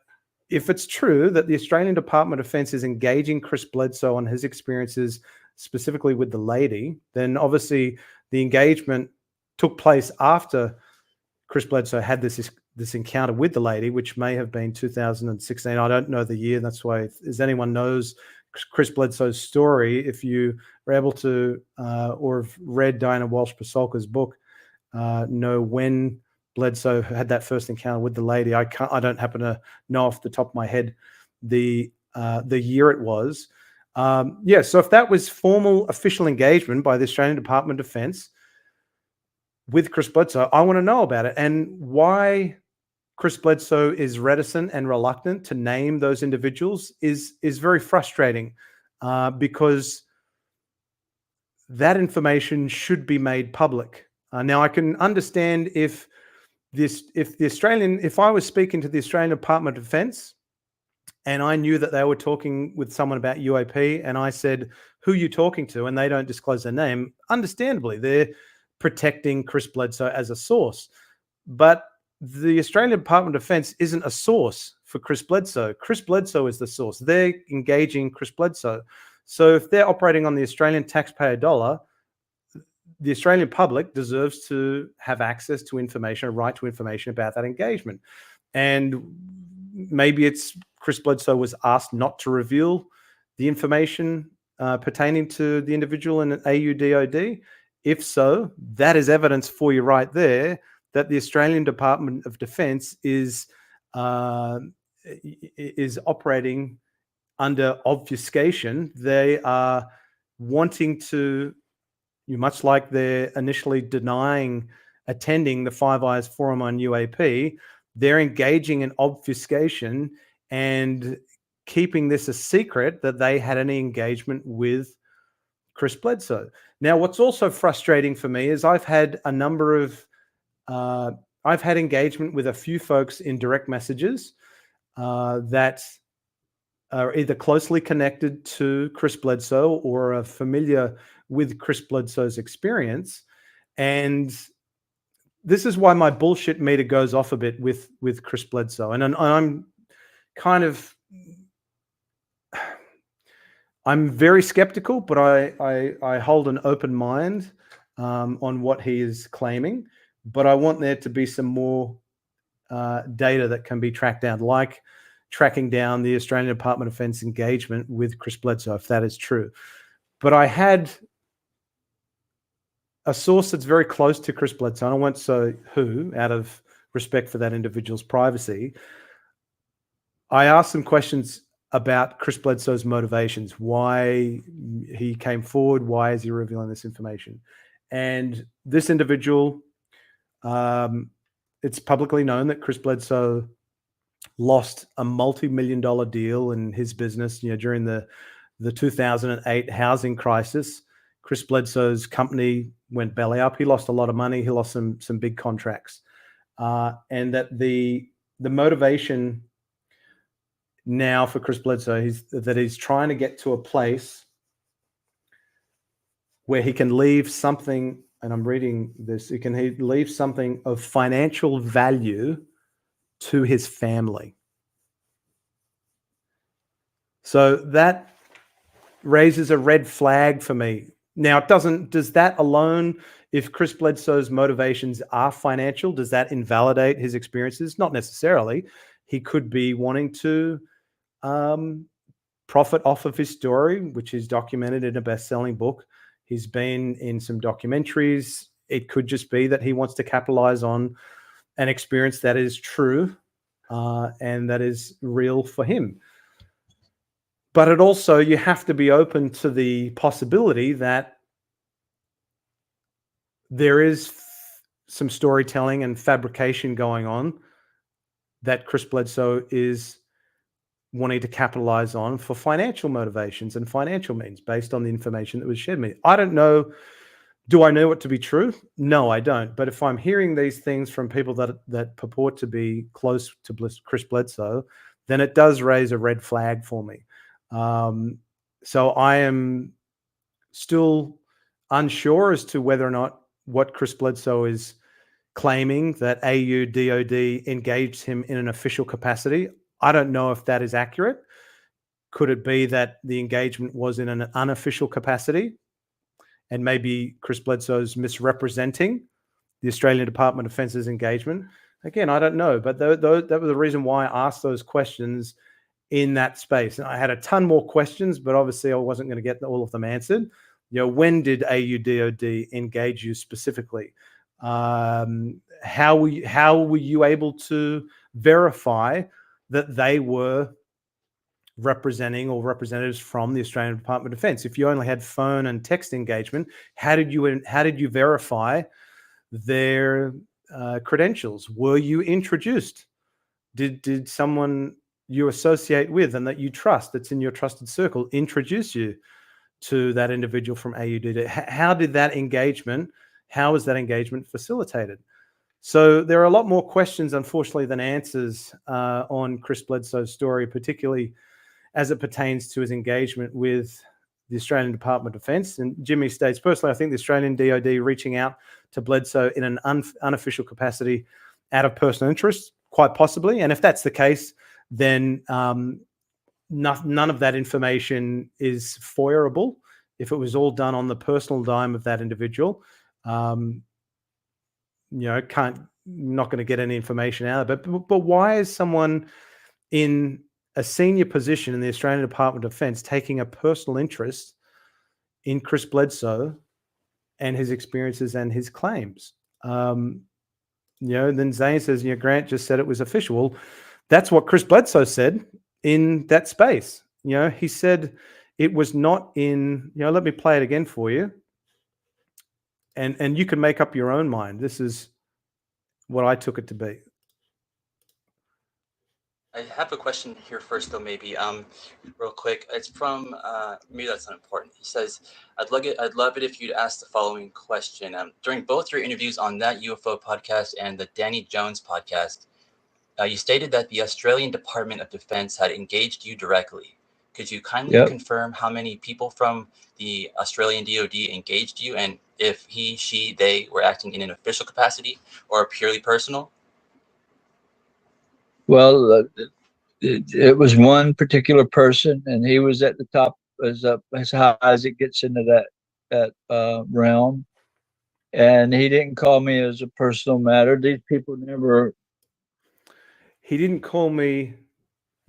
if it's true that the Australian Department of Defence is engaging Chris Bledsoe on his experiences specifically with the lady, then obviously the engagement took place after Chris Bledsoe had this encounter with the lady, which may have been 2016. I don't know the year. That's why, if anyone knows Chris Bledsoe's story, if you were able to or have read Diana Walsh-Pasolka's book, know when Bledsoe had that first encounter with the lady. I don't happen to know off the top of my head the year it was. So if that was formal official engagement by the Australian Department of Defence with Chris Bledsoe, I want to know about it, and why Chris Bledsoe is reticent and reluctant to name those individuals is very frustrating, because that information should be made public. Now, I can understand if I was speaking to the Australian Department of Defence and I knew that they were talking with someone about UAP, and I said, "Who are you talking to?" and they don't disclose their name, understandably, they're protecting Chris Bledsoe as a source. But the Australian Department of Defence isn't a source for Chris Bledsoe. Chris Bledsoe is the source. They're engaging Chris Bledsoe. So if they're operating on the Australian taxpayer dollar, the Australian public deserves to have access to information, a right to information about that engagement. And maybe it's Chris Bledsoe was asked not to reveal the information pertaining to the individual in an AUDOD. If so, that is evidence for you right there that the Australian Department of Defence is operating under obfuscation. They are wanting to, much like they're initially denying attending the Five Eyes Forum on UAP, they're engaging in obfuscation and keeping this a secret that they had any engagement with Chris Bledsoe. Now, what's also frustrating for me is I've had engagement with a few folks in direct messages that are either closely connected to Chris Bledsoe or are familiar with Chris Bledsoe's experience. And this is why my bullshit meter goes off a bit with Chris Bledsoe. And I'm very skeptical, but I hold an open mind on what he is claiming. But I want there to be some more data that can be tracked down, like tracking down the Australian Department of Defence engagement with Chris Bledsoe, if that is true. But I had a source that's very close to Chris Bledsoe, and I won't say who, out of respect for that individual's privacy. I asked some questions about Chris Bledsoe's motivations, why he came forward, why is he revealing this information? And this individual, it's publicly known that Chris Bledsoe lost a multi-million-dollar deal in his business, during the 2008 housing crisis. Chris Bledsoe's company went belly up. He lost a lot of money. He lost some big contracts, and that the motivation now for Chris Bledsoe is that he's trying to get to a place where he can leave something, and I'm reading this, he can leave something of financial value to his family. So that raises a red flag for me. Now, does that alone, if Chris Bledsoe's motivations are financial, does that invalidate his experiences? Not necessarily. He could be wanting to profit off of his story, which is documented in a best-selling book. He's been in some documentaries. It could just be that he wants to capitalize on an experience that is true and that is real for him. But it also, you have to be open to the possibility that there is some storytelling and fabrication going on that Chris Bledsoe is wanting to capitalize on for financial motivations and financial means based on the information that was shared with me. I don't know. Do I know it to be true? No, I don't. But if I'm hearing these things from people that purport to be close to Chris Bledsoe, then it does raise a red flag for me. So I am still unsure as to whether or not what Chris Bledsoe is claiming, that AUDOD engaged him in an official capacity. I don't know if that is accurate. Could it be that the engagement was in an unofficial capacity and maybe Chris Bledsoe's misrepresenting the Australian Department of Defence's engagement? Again, I don't know, but that was the reason why I asked those questions in that space. And I had a ton more questions, but obviously I wasn't going to get all of them answered. When did AUDOD engage you specifically? How were you able to verify that they were representing or representatives from the Australian Department of Defence? If you only had phone and text engagement, how did you verify their credentials? Were you introduced? Did someone you associate with and that you trust, that's in your trusted circle, introduce you to that individual from AUDOD? How was that engagement facilitated? So there are a lot more questions, unfortunately, than answers on Chris Bledsoe's story, particularly as it pertains to his engagement with the Australian Department of Defence. And Jimmy states, personally, I think the Australian DOD reaching out to Bledsoe in an unofficial capacity out of personal interest, quite possibly. And if that's the case, then none of that information is FOIA-able. If it was all done on the personal dime of that individual, not going to get any information out of it. But why is someone in a senior position in the Australian Department of Defence taking a personal interest in Chris Bledsoe and his experiences and his claims? Then Zane says, Grant just said it was official. Well, that's what Chris Bledsoe said in that space. He said it was not in, let me play it again for you. And you can make up your own mind. This is what I took it to be. I have a question here first, though, maybe real quick. It's from maybe that's not important. He says, I'd love it if you'd ask the following question. During both your interviews on that UFO podcast and the Danny Jones podcast, you stated that the Australian Department of Defence had engaged you directly. Could you kindly confirm how many people from the Australian DOD engaged you, and if he, she, they were acting in an official capacity or purely personal? Well, it was one particular person, and he was at the top, as high as it gets into that realm. And he didn't call me as a personal matter. These people never. He didn't call me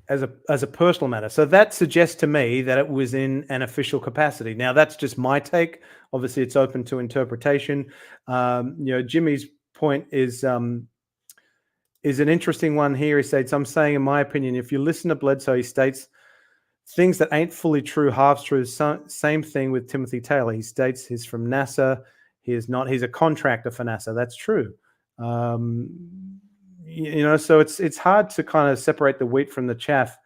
as a personal matter. So that suggests to me that it was in an official capacity. Now that's just my take. Obviously, it's open to interpretation. Jimmy's point is an interesting one here. He states, "I'm saying, in my opinion, if you listen to Bledsoe, he states things that ain't fully true, half true. Same thing with Timothy Taylor. He states he's from NASA. He's a contractor for NASA. That's true." So it's hard to kind of separate the wheat from the chaff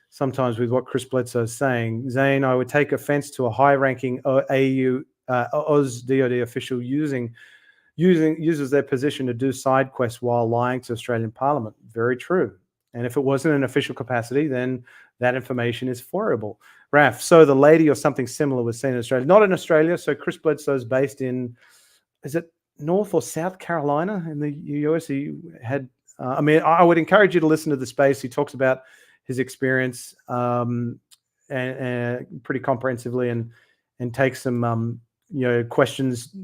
sometimes with what Chris Bledsoe is saying. Zane, I would take offense to a high-ranking Oz DoD official uses their position to do side quests while lying to Australian Parliament. Very true. And if it wasn't an official capacity, then that information is FOIAable. RAAF, so the lady or something similar was seen in Australia. Not in Australia. So Chris Bledsoe is based in, is it North or South Carolina in the US? He had, I would encourage you to listen to the space. He talks about his experience and pretty comprehensively and takes some, questions,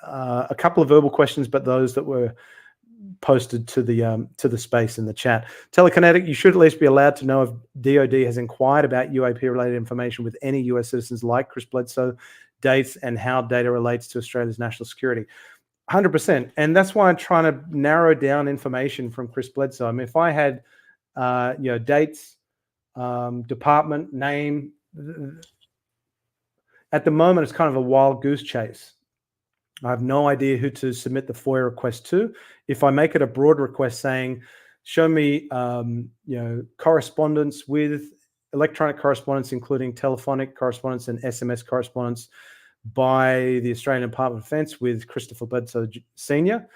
a couple of verbal questions, but those that were posted to the space in the chat. Telekinetic, you should at least be allowed to know if DoD has inquired about UAP related information with any US citizens like Chris Bledsoe, dates and how data relates to Australia's national security. 100%. And that's why I'm trying to narrow down information from Chris Bledsoe. I mean, if I had, dates, department, name, at the moment, it's kind of a wild goose chase. I have no idea who to submit the FOIA request to. If I make it a broad request saying, show me, correspondence with electronic correspondence, including telephonic correspondence and SMS correspondence by the Australian Department of Defence with Christopher Bledsoe Sr.,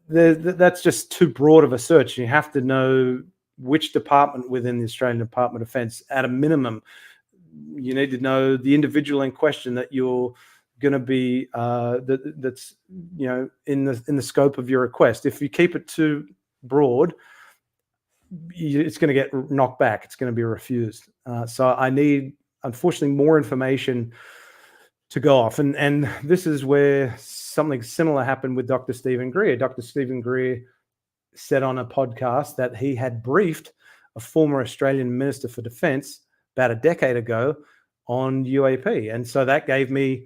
that's just too broad of a search. You have to know which department within the Australian Department of Defence. At a minimum, you need to know the individual in question that you're going to be that's in the scope of your request. If you keep it too broad, it's going to get knocked back. It's going to be refused. So I need, unfortunately, more information to go off. And this is where something similar happened with Dr. Stephen Greer. Dr. Stephen Greer said on a podcast that he had briefed a former Australian Minister for Defence about a decade ago on UAP. And so that gave me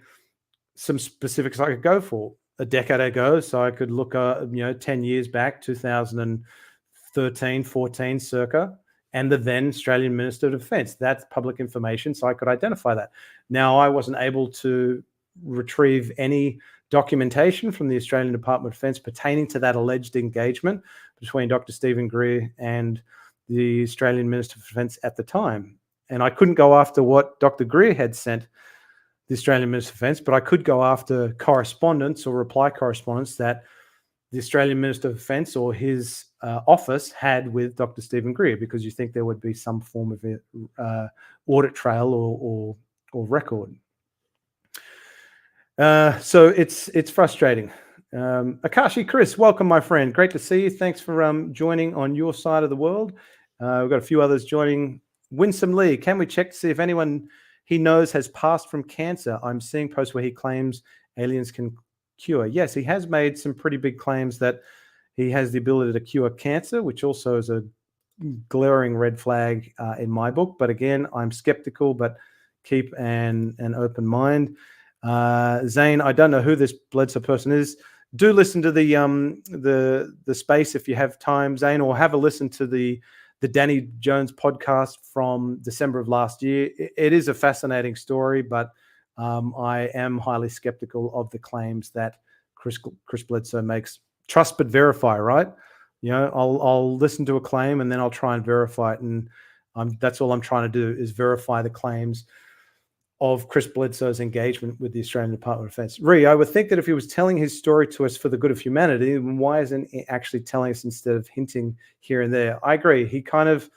some specifics I could go for a decade ago. So I could look, 10 years back, 2013, 14 circa, and the then Australian Minister of Defence. That's public information, so I could identify that. Now, I wasn't able to retrieve any documentation from the Australian Department of Defence pertaining to that alleged engagement between Dr. Stephen Greer and the Australian Minister for Defence at the time. And I couldn't go after what Dr. Greer had sent the Australian Minister for Defence, but I could go after correspondence or reply correspondence that the Australian Minister of Defence or his office had with Dr. Stephen Greer, because you think there would be some form of audit trail or record. So it's frustrating. Akashi Chris, welcome, my friend. Great to see you. Thanks for joining on your side of the world. We've got a few others joining. Winsome Lee, can we check to see if anyone he knows has passed from cancer? I'm seeing posts where he claims aliens can cure. Yes, he has made some pretty big claims that he has the ability to cure cancer, which also is a glaring red flag in my book. But again, I'm skeptical, but keep an open mind. Zane, I don't know who this Bledsoe person is. Do listen to the space if you have time, Zane, or have a listen to the Danny Jones podcast from December of last year. It is a fascinating story, but I am highly skeptical of the claims that Chris Bledsoe makes. Trust but verify, right? I'll listen to a claim and then I'll try and verify it, and that's all I'm trying to do is verify the claims of Chris Bledsoe's engagement with the Australian Department of Defence. I would think that if he was telling his story to us for the good of humanity, then why isn't he actually telling us instead of hinting here and there? I agree. He kind of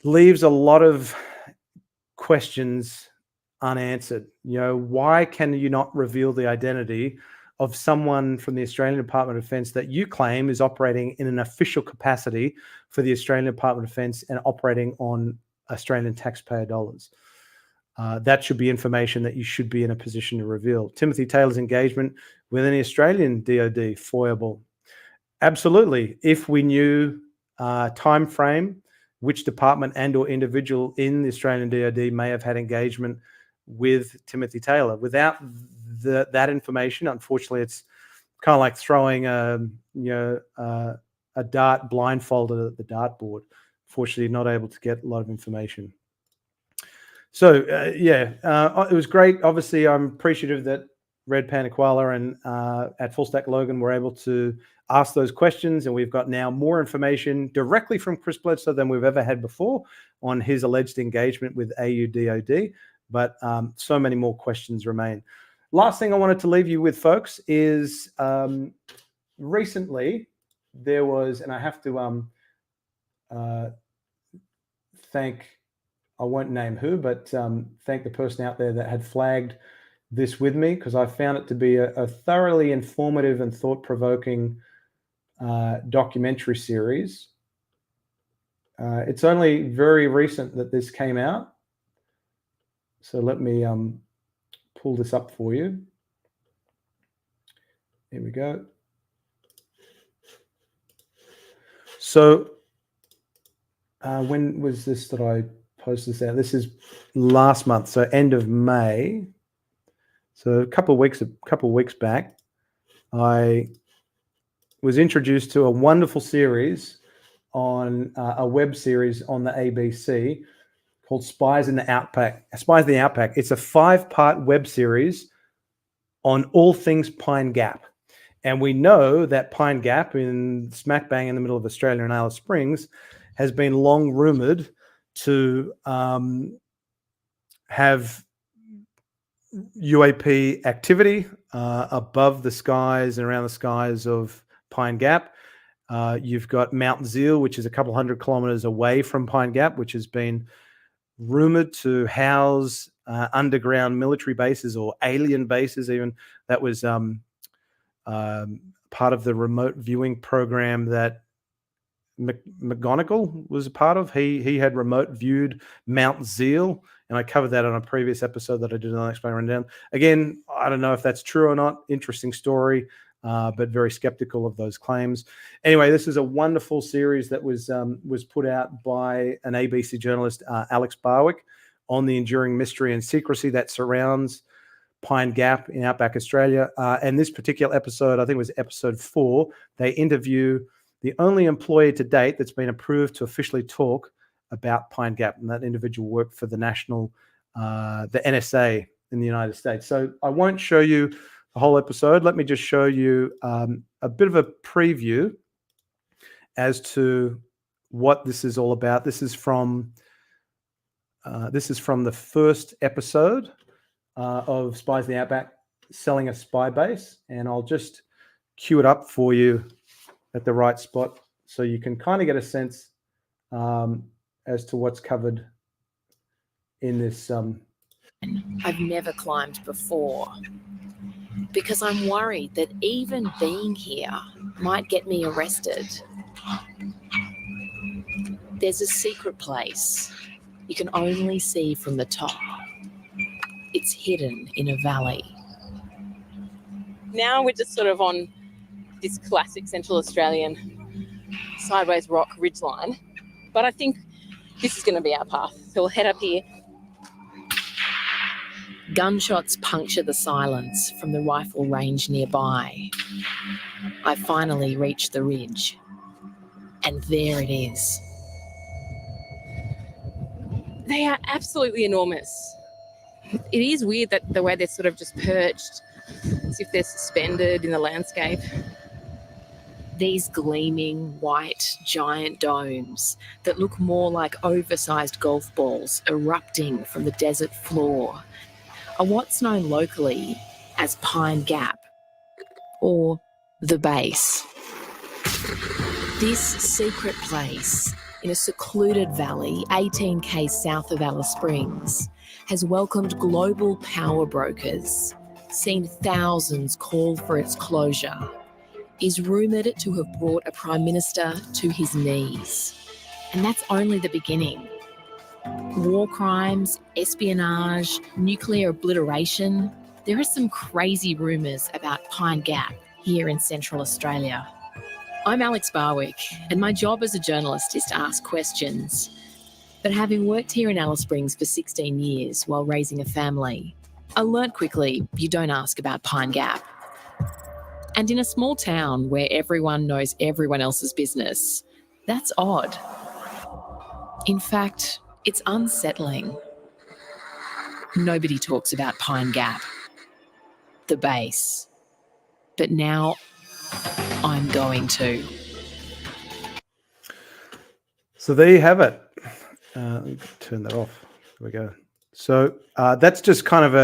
leaves a lot of questions unanswered. Why can you not reveal the identity of someone from the Australian Department of Defence that you claim is operating in an official capacity for the Australian Department of Defence and operating on Australian taxpayer dollars? That should be information that you should be in a position to reveal. Timothy Taylor's engagement with any Australian DoD, FOIAble. Absolutely. If we knew time frame, which department and or individual in the Australian DoD may have had engagement with Timothy Taylor. Without that information, unfortunately, it's kind of like throwing a dart blindfolded at the dartboard. Fortunately, not able to get a lot of information. So it was great. Obviously, I'm appreciative that Red Panda Koala and at Full Stack Logan were able to ask those questions, and we've got now more information directly from Chris Bledsoe than we've ever had before on his alleged engagement with AUDOD, but so many more questions remain. Last thing I wanted to leave you with, folks, is recently there was, and I have to thank, I won't name who, but thank the person out there that had flagged this with me, because I found it to be a thoroughly informative and thought-provoking documentary series. It's only very recent that this came out. So let me pull this up for you. Here we go. So when was this that I posted this out? This is last month, so end of May. So a couple of weeks back, I was introduced to a wonderful series on a web series on the ABC called Spies in the Outback. Spies in the Outback. It's a 5-part web series on all things Pine Gap. And we know that Pine Gap, in smack bang in the middle of Australia and Alice Springs, has been long rumored to have UAP activity above the skies and around the skies of Pine Gap. You've got Mount Zeal, which is a couple hundred kilometers away from Pine Gap, which has been rumored to house underground military bases or alien bases even. That was part of the remote viewing program that McGonigal was a part of. He had remote viewed Mount Zeal, and I covered that on a previous episode that I did on Unexplained Rundown. Again, I don't know if that's true or not. Interesting story, but very skeptical of those claims. Anyway, this is a wonderful series that was put out by an ABC journalist, Alex Barwick, on the enduring mystery and secrecy that surrounds Pine Gap in outback Australia. And this particular episode, I think it was episode 4, they interview the only employee to date that's been approved to officially talk about Pine Gap, and that individual worked for the the NSA in the United States. So I won't show you the whole episode. Let me just show you a bit of a preview as to what this is all about. This is from the first episode of Spies in the Outback, Selling a Spy Base, and I'll just cue it up for you at the right spot so you can kind of get a sense as to what's covered in this. I've never climbed before because I'm worried that even being here might get me arrested. There's a secret place you can only see from the top. It's hidden in a valley. Now we're just sort of on this classic Central Australian sideways rock ridgeline, but I think this is going to be our path. So we'll head up here. Gunshots puncture the silence from the rifle range nearby. I finally reach the ridge, and there it is. They are absolutely enormous. It is weird that the way they're sort of just perched, as if they're suspended in the landscape. These gleaming white giant domes that look more like oversized golf balls erupting from the desert floor are what's known locally as Pine Gap, or the base. This secret place in a secluded valley 18k south of Alice Springs has welcomed global power brokers, seen thousands call for its closure, is rumoured to have brought a Prime Minister to his knees. And that's only the beginning. War crimes, espionage, nuclear obliteration. There are some crazy rumours about Pine Gap here in Central Australia. I'm Alex Barwick, and my job as a journalist is to ask questions. But having worked here in Alice Springs for 16 years while raising a family, I learnt quickly you don't ask about Pine Gap. And in a small town where everyone knows everyone else's business, that's odd. In fact, it's unsettling. Nobody talks about Pine Gap, the base. But now I'm going to. So there you have it. Let me turn that off. There we go. So that's just kind of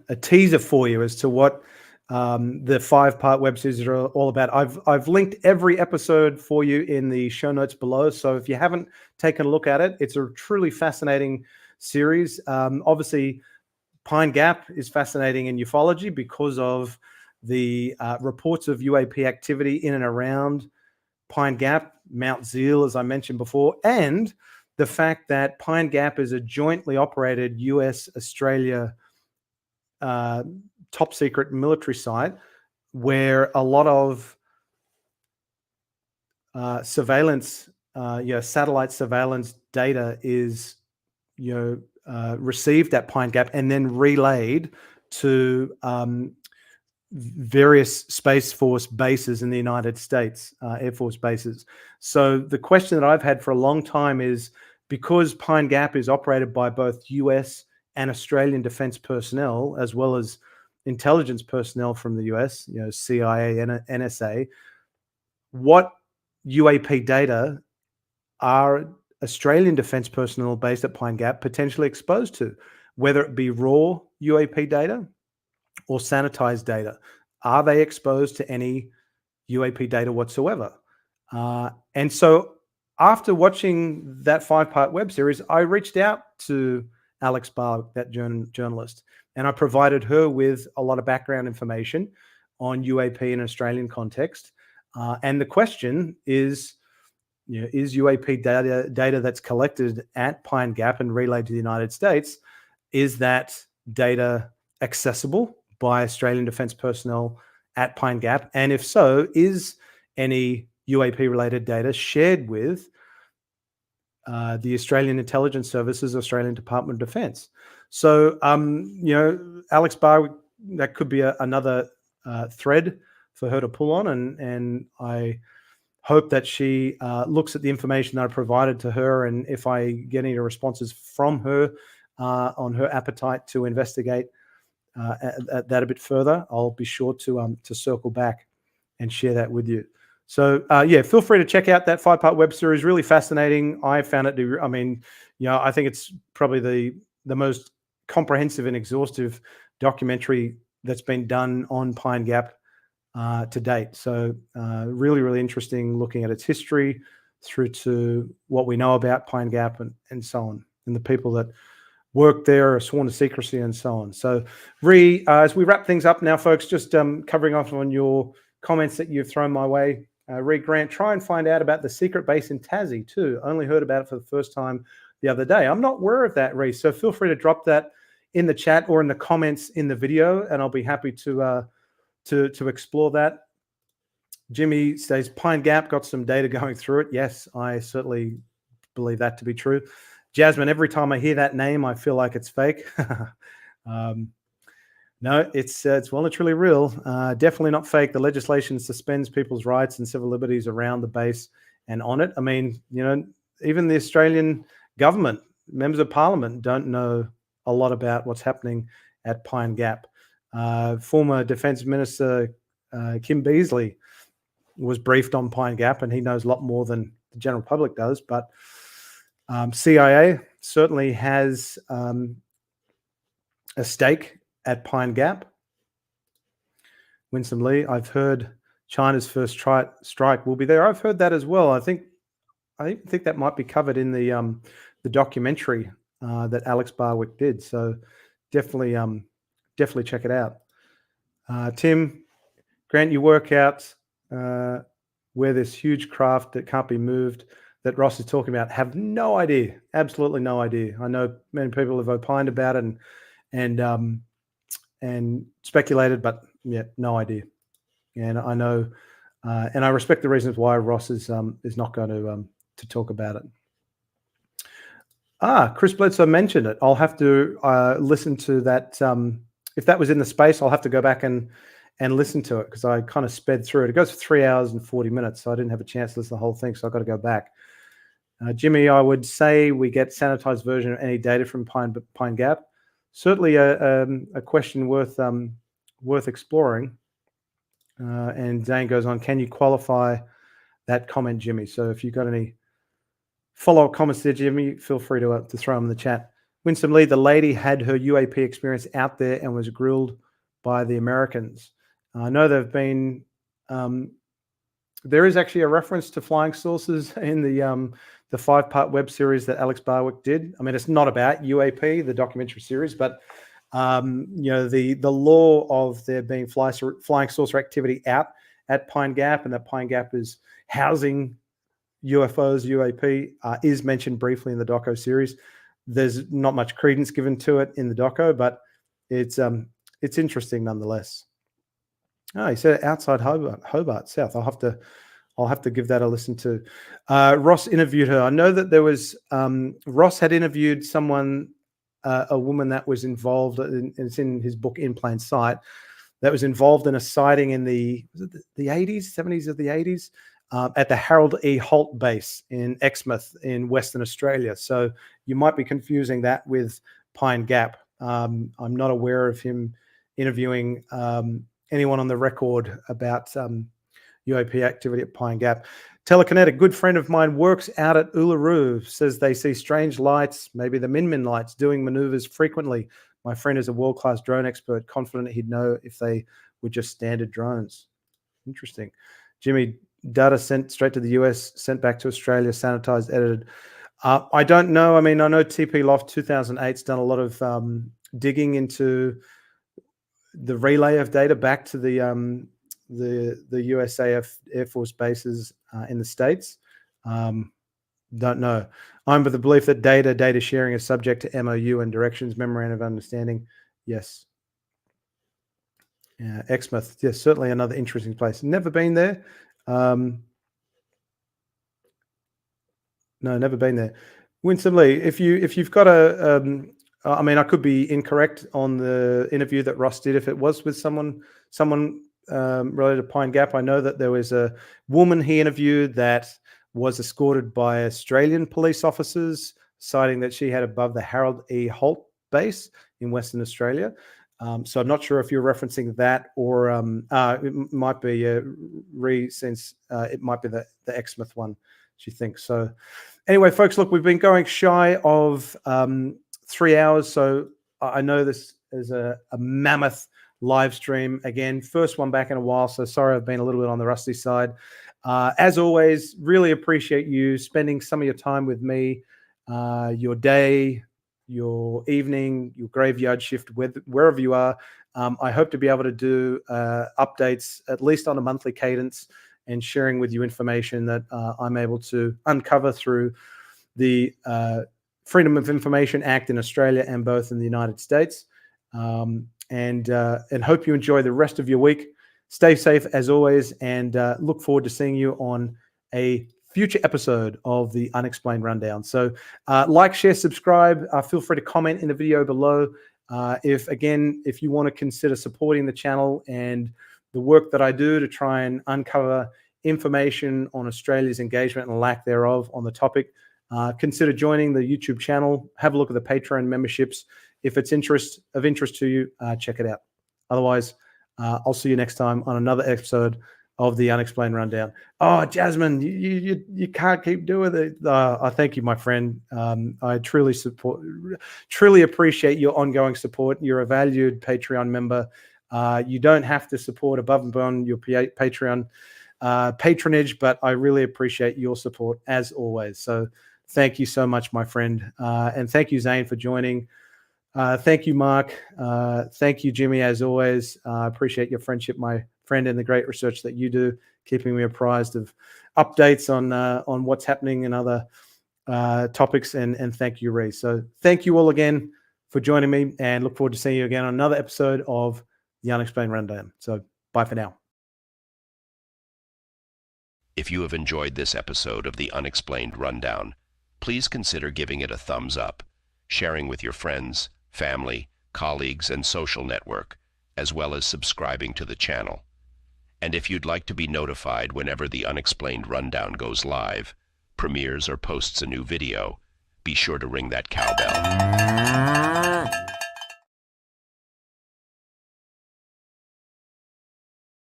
a teaser for you as to what the 5-part web series are all about. I've linked every episode for you in the show notes below. So if you haven't taken a look at it, it's a truly fascinating series. Obviously, Pine Gap is fascinating in ufology because of the reports of UAP activity in and around Pine Gap, Mount Zeal, as I mentioned before, and the fact that Pine Gap is a jointly operated US-Australia top secret military site where a lot of surveillance, satellite surveillance data is, received at Pine Gap and then relayed to various Space Force bases in the United States, Air Force bases. So the question that I've had for a long time is, because Pine Gap is operated by both US and Australian defense personnel, as well as intelligence personnel from the US, CIA and NSA, what UAP data are Australian defense personnel based at Pine Gap potentially exposed to, whether it be raw UAP data or sanitized data? Are they exposed to any UAP data whatsoever? And so after watching that 5-part web series, I reached out to Alex Barr, that journalist, and I provided her with a lot of background information on UAP in an Australian context. And the question is, is UAP data that's collected at Pine Gap and relayed to the United States, is that data accessible by Australian defense personnel at Pine Gap? And if so, is any UAP-related data shared with the Australian Intelligence Services, Australian Department of Defense? So, Alex Barr, that could be another thread for her to pull on, and I hope that she looks at the information that I provided to her, and if I get any responses from her on her appetite to investigate that a bit further, I'll be sure to circle back and share that with you. So feel free to check out that 5-part web series. Really fascinating. I found it to, I think it's probably the most comprehensive and exhaustive documentary that's been done on Pine Gap to date. So really, really interesting, looking at its history through to what we know about Pine Gap and so on, and the people that work there are sworn to secrecy and so on. So as we wrap things up now, folks, just covering off on your comments that you've thrown my way. Grant, try and find out about the secret base in Tassie too. Only heard about it for the first time the other day. I'm not aware of that, Ree. So feel free to drop that in the chat or in the comments in the video, and I'll be happy to explore that. Jimmy says Pine Gap got some data going through it. Yes, I certainly believe that to be true. Jasmine, every time I hear that name, I feel like it's fake. No, it's well and truly real. Definitely not fake. The legislation suspends people's rights and civil liberties around the base and on it. I mean, even the Australian government, members of parliament, don't know a lot about what's happening at Pine Gap. Former Defence Minister Kim Beazley was briefed on Pine Gap, and he knows a lot more than the general public does. But CIA certainly has a stake at Pine Gap. Winsome Lee, I've heard China's first strike will be there. I've heard that as well. I think that might be covered in the documentary that Alex Barwick did. So definitely check it out. Tim, Grant, you work out where this huge craft that can't be moved that Ross is talking about. Have no idea, absolutely no idea. I know many people have opined about it and speculated, but yeah, no idea. And I know And I respect the reasons why Ross is not going to talk about it. Chris Bledsoe mentioned it. I'll have to listen to that. If that was in the space, I'll have to go back and listen to it because I kind of sped through it. It goes for 3 hours and 40 minutes, so I didn't have a chance to listen to the whole thing, so I've got to go back. Jimmy, I would say we get sanitized version of any data from Pine Gap. Certainly a question worth exploring. And Zane goes on, can you qualify that comment, Jimmy? So if you've got any follow-up comments there, Jimmy, feel free to throw them in the chat. Winston Lee, the lady had her UAP experience out there and was grilled by the Americans. I know there have been, there is actually a reference to flying saucers in the 5-part web series that Alex Barwick did. I mean, it's not about UAP, the documentary series, but the law of there being flying saucer activity out at Pine Gap, and that Pine Gap is housing UFOs, UAP, is mentioned briefly in the doco series. There's not much credence given to it in the doco, but it's interesting nonetheless. He said outside Hobart South. I'll have to give that a listen to. Ross interviewed her. I know that there was Ross had interviewed someone, a woman that was involved. It's in his book In Plain Sight. That was involved in a sighting in the 80s, 70s of the 80s. At the Harold E. Holt base in Exmouth in Western Australia. So you might be confusing that with Pine Gap. I'm not aware of him interviewing anyone on the record about UAP activity at Pine Gap. Telekinetic, good friend of mine, works out at Uluru, says they see strange lights, maybe the Min lights, doing maneuvers frequently. My friend is a world-class drone expert, confident he'd know if they were just standard drones. Interesting. Jimmy, data sent straight to the US, sent back to Australia, sanitized, edited. I don't know. I mean, I know TP Loft 2008's done a lot of digging into the relay of data back to the USAF Air Force bases in the States. Don't know. I'm of the belief that data sharing is subject to MOU and directions, memorandum of understanding. Yes. Exmouth, yes, certainly another interesting place. Never been there. No, never been there. Winston Lee, if you've got I mean, I could be incorrect on the interview that Ross did. If it was with someone related to Pine Gap, I know that there was a woman he interviewed that was escorted by Australian police officers, citing that she had above the Harold E. Holt base in Western Australia. So I'm not sure if you're referencing that or it might be since it might be the Exmouth one, she thinks. So anyway, folks, look, we've been going shy of 3 hours. So I know this is a mammoth live stream. Again, first one back in a while. So sorry, I've been a little bit on the rusty side. As always, really appreciate you spending some of your time with me, your day, your evening, your graveyard shift, wherever you are. I hope to be able to do updates at least on a monthly cadence and sharing with you information that I'm able to uncover through the Freedom of Information Act in Australia and both in the United States. And hope you enjoy the rest of your week. Stay safe as always, and look forward to seeing you on a future episode of the Unexplained Rundown. So like, share, subscribe. Feel free to comment in the video below. If you want to consider supporting the channel and the work that I do to try and uncover information on Australia's engagement and lack thereof on the topic, consider joining the YouTube channel. Have a look at the Patreon memberships. If it's of interest to you, check it out. Otherwise, I'll see you next time on another episode of the Unexplained Rundown. Oh, Jasmine, you can't keep doing it. I thank you, my friend. I truly appreciate your ongoing support. You're a valued Patreon member. You don't have to support above and beyond your Patreon patronage, but I really appreciate your support as always. So thank you so much, my friend. And thank you, Zane, for joining. Thank you, Mark. Thank you, Jimmy, as always. I appreciate your friendship, my friend, and the great research that you do, keeping me apprised of updates on what's happening in other topics. And thank you, Ree. So thank you all again for joining me, and look forward to seeing you again on another episode of the Unexplained Rundown. So bye for now. If you have enjoyed this episode of the Unexplained Rundown, please consider giving it a thumbs up, sharing with your friends, family, colleagues, and social network, as well as subscribing to the channel. And if you'd like to be notified whenever the Unexplained Rundown goes live, premieres, or posts a new video, be sure to ring that cowbell.